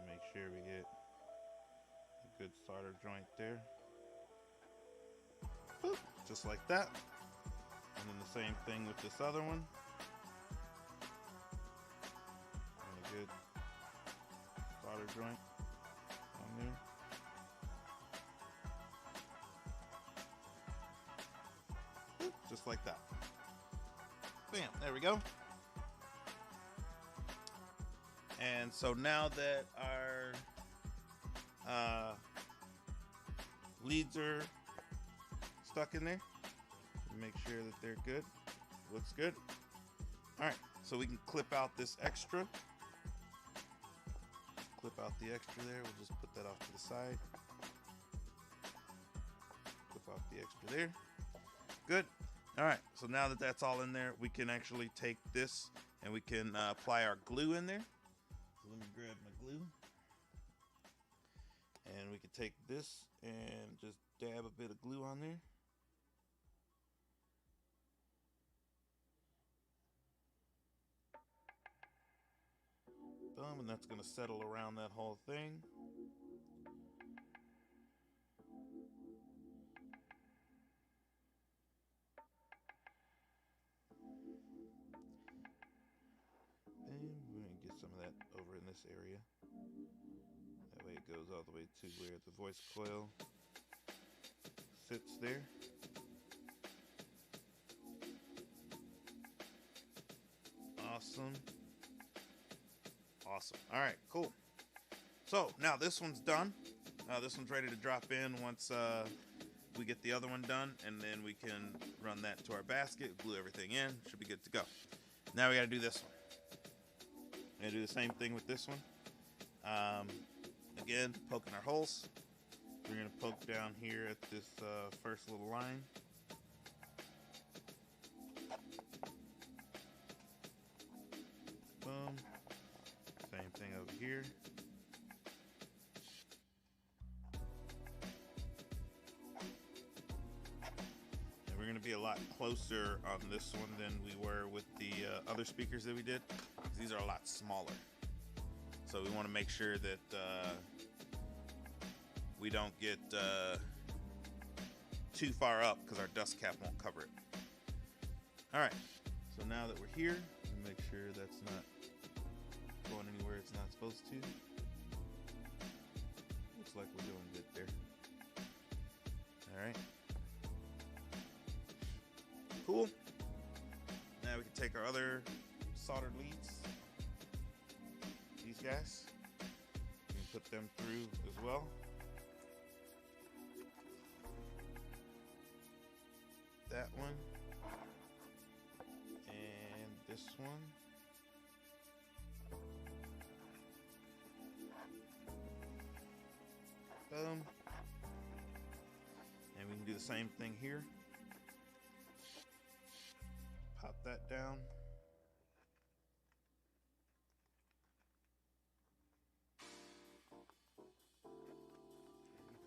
Make sure we get a good solder joint there. Boop, just like that. And then the same thing with this other one. And a good solder joint on there. just like that. Bam, there we go. And so now that our leads are stuck in there, make sure that they're good. Looks good. All right, so we can clip out this extra. Clip out the extra there. We'll just put that off to the side. Clip off the extra there. Good. All right, so now that that's all in there, we can actually take this and we can apply our glue in there. So let me grab my glue. And we can take this and just dab a bit of glue on there. Boom, and that's going to settle around that whole thing. And we're going to get some of that over in this area. That way it goes all the way to where the voice coil sits there. Awesome. Awesome. All right, cool. So now this one's done. This one's ready to drop in once we get the other one done, and then we can run that to our basket, glue everything in. Should be good to go. Now we got to do this one. We're going to do the same thing with this one. Again, poking our holes. We're going to poke down here at this first little line. Boom. Same thing over here. And we're going to be a lot closer on this one than we were with the other speakers that we did. These are a lot smaller. So we want to make sure that we don't get too far up because our dust cap won't cover it. All right, so now that we're here, make sure that's not going anywhere it's not supposed to. Looks like we're doing good there. All right. Cool. Now we can take our other soldered leads, these guys, we can put them through as well. That one and this one. Boom. And we can do the same thing here. Pop that down.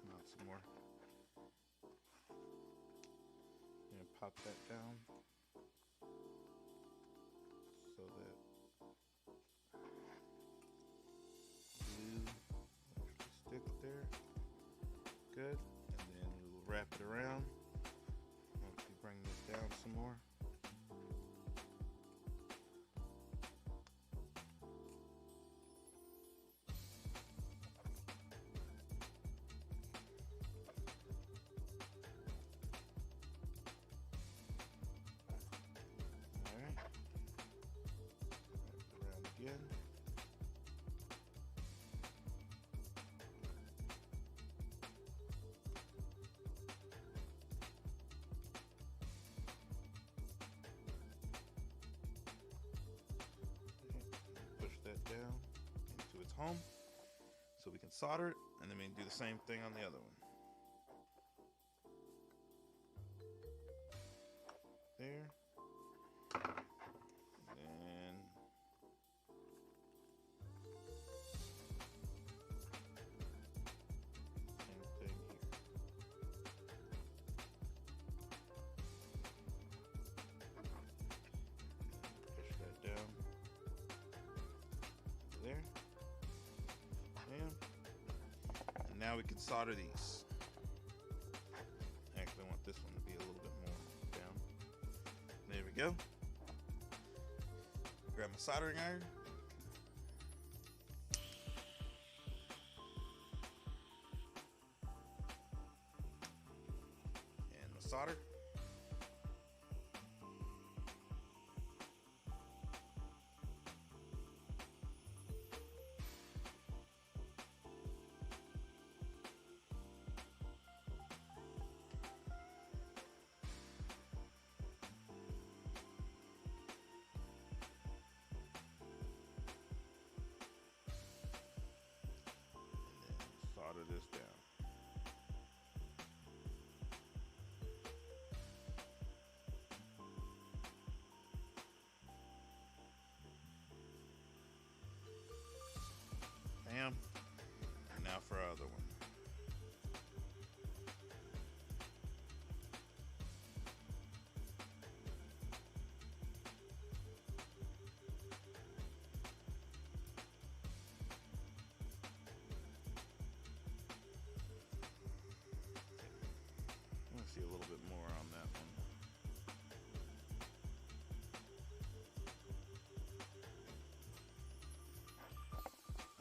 Come out some more. And pop that down so that glue actually stick there. Good. And then we'll wrap it around. Once we bring this down some more. Again. Push that down into its home so we can solder it, and then we can do the same thing on the other one. There. There. Bam. And now we can solder these. Actually, I want this one to be a little bit more down. There we go. Grab my soldering iron. And my solder. other one. I want to see a little bit more on that one.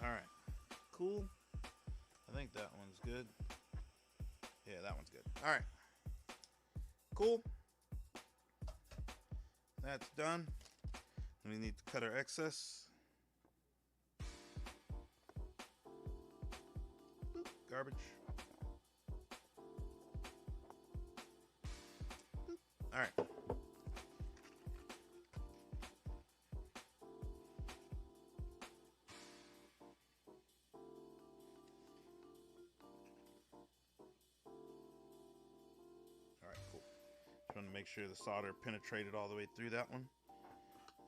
All right, cool. I think that one's good. Yeah, that one's good. All right, cool. That's done. We need to cut our excess. Boop, garbage. Boop. All right. Cool. Just want to make sure the solder penetrated all the way through that one.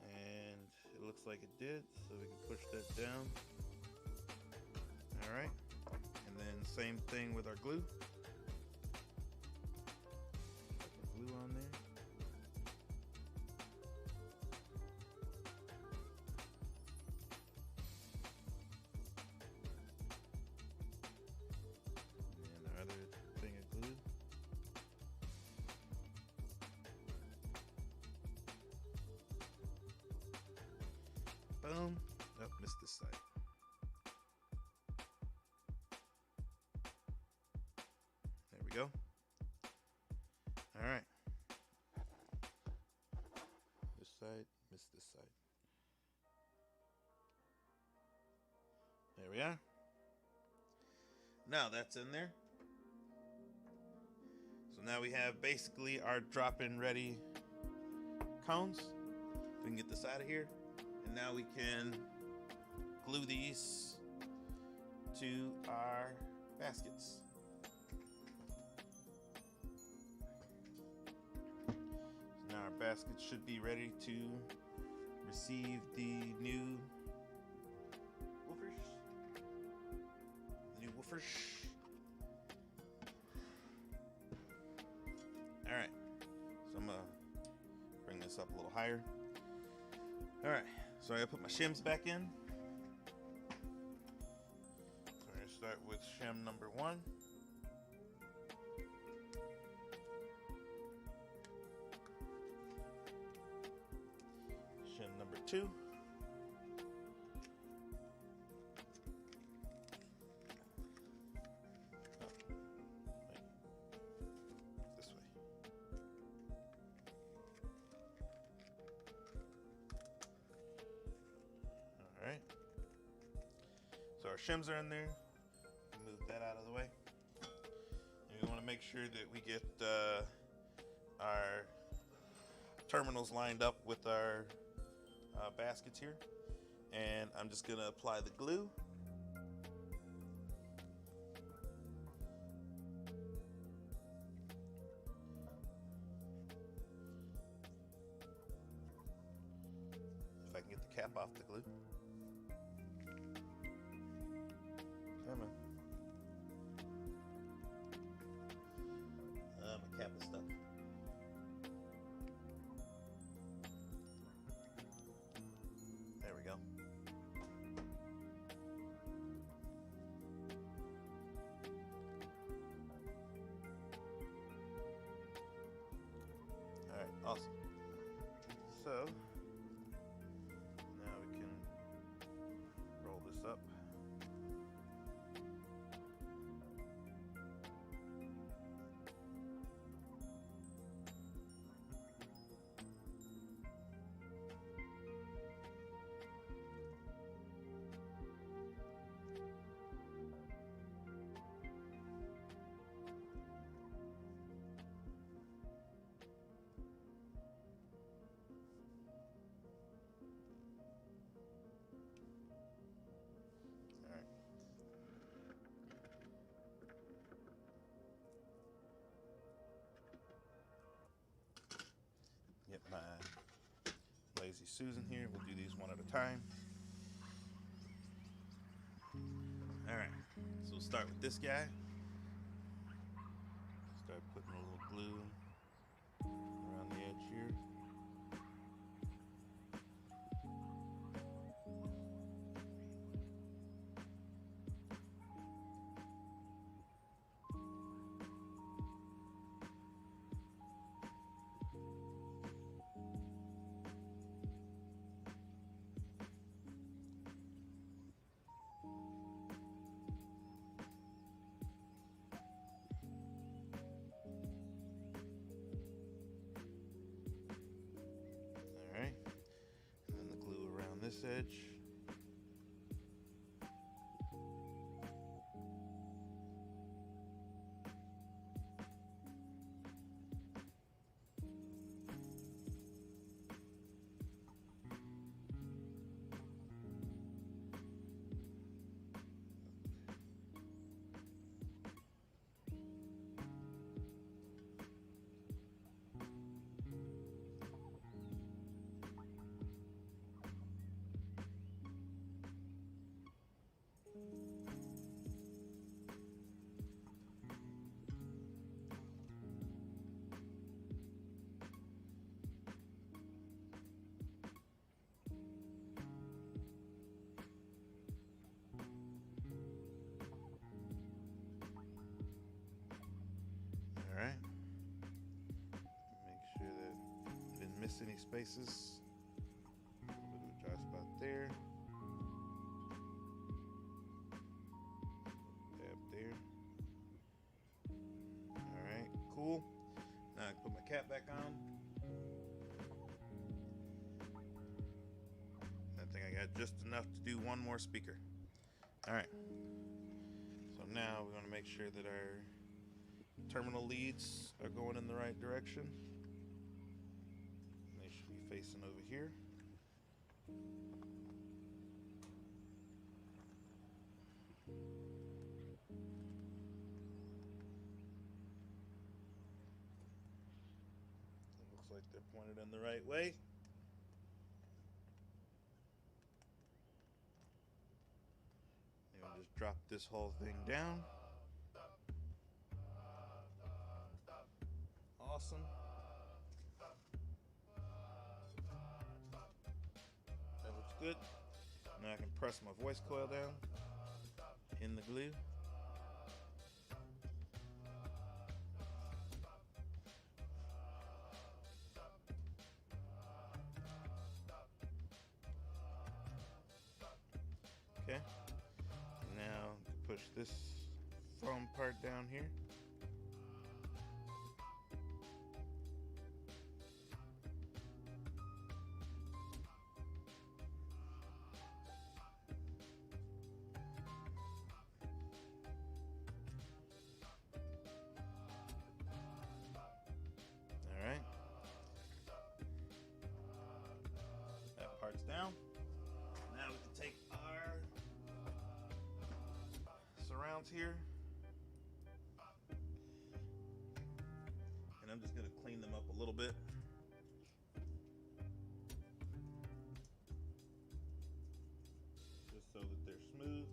And it looks like it did, so we can push that down. All right. And then same thing with our glue. Put the glue on there. And our other thing of glue. Boom. Oh, missed this side. There we go. All right. This side, missed this side. There we are. Now that's in there. So now we have basically our drop-in ready cones. We can get this out of here. And now we can glue these to our baskets. So now our baskets should be ready to receive the new woofers. All right, so I'm gonna bring this up a little higher. All right, so I gotta put my shims back in. So we're gonna start with shim number 1. Shim number 2. Alright, so our shims are in there. Move that out of the way. And we want to make sure that we get our terminals lined up with our baskets here. And I'm just going to apply the glue. If I can get the cap off the glue. Come on. My cap is stuck. There we go. All right, awesome. So now we can roll this up. Get my Lazy Susan here. We'll do these one at a time. All right, so start with this guy. Start putting a little glue around the edge here. Alright, and then the glue around this edge. Alright, make sure that I didn't miss any spaces. A little bit of a dry spot there. Dab there. Alright, cool. Now I can put my cap back on. I think I got just enough to do one more speaker. Alright, so now we're going to make sure that our terminal leads are going in the right direction. They should be facing over here. It looks like they're pointed in the right way. And we'll just drop this whole thing down. Awesome. That looks good. Now I can press my voice coil down in the glue. Okay. Now push this foam part down here. That part's down. Now we can take our surrounds here, and I'm just going to clean them up a little bit. Just so that they're smooth.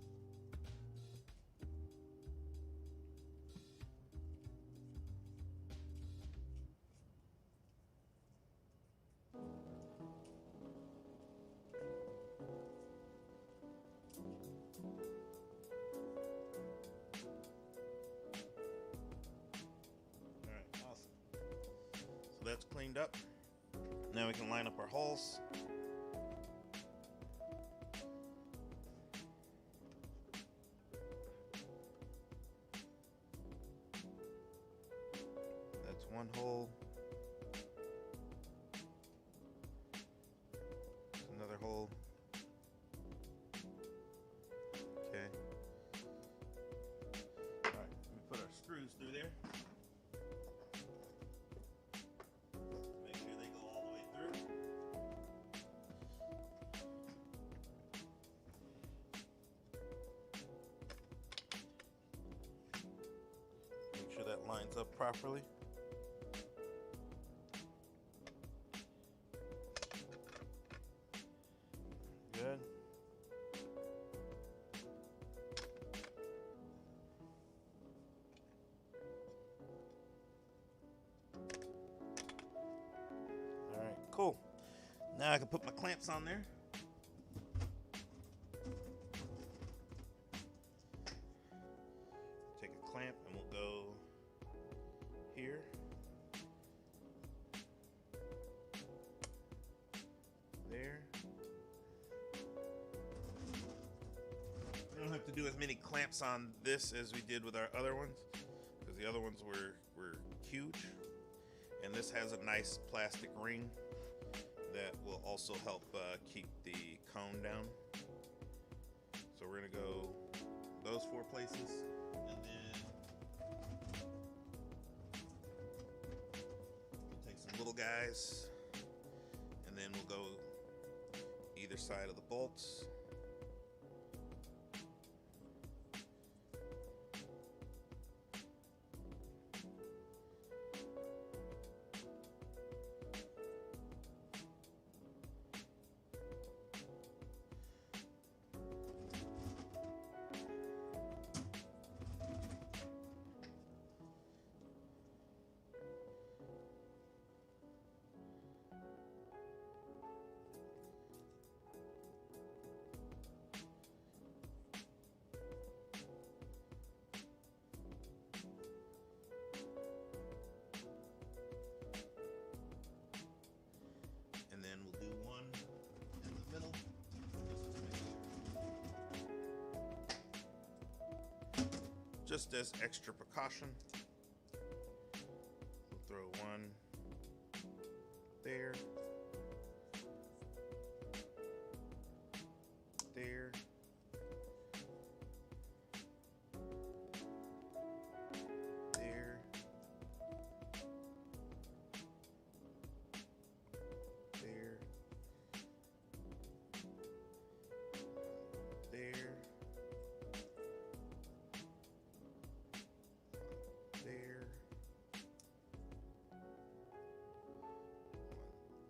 So that's cleaned up. Now we can line up our holes. That's one hole. That's another hole. Okay. All right, we put our screws through there. That lines up properly. Good. Cool. Now I can put my clamps on there. Take a clamp and we'll go here. There. We don't have to do as many clamps on this as we did with our other ones, because the other ones were huge. And this has a nice plastic ring that will also help keep the cone down. So we're gonna go those 4 places, and then we'll take some little guys, and then we'll go either side of the bolts. Just as extra precaution, we'll throw one there, there, there, there, there,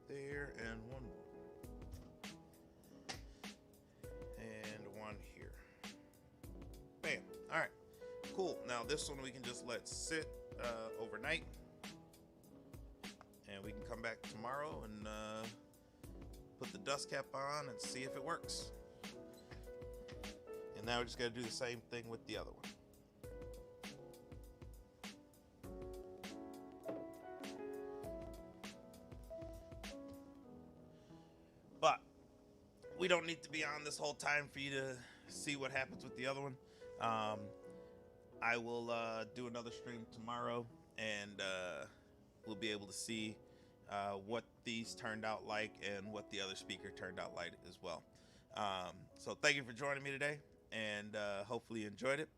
there, and one more, and one here. Bam. All right, cool. Now this one we can just let sit overnight, and we can come back tomorrow and put the dust cap on and see if it works. And now we just got to do the same thing with the other one. But we don't need to be on this whole time for you to see what happens with the other one. I will do another stream tomorrow, and we'll be able to see what these turned out like and what the other speaker turned out like as well. So thank you for joining me today, and hopefully you enjoyed it.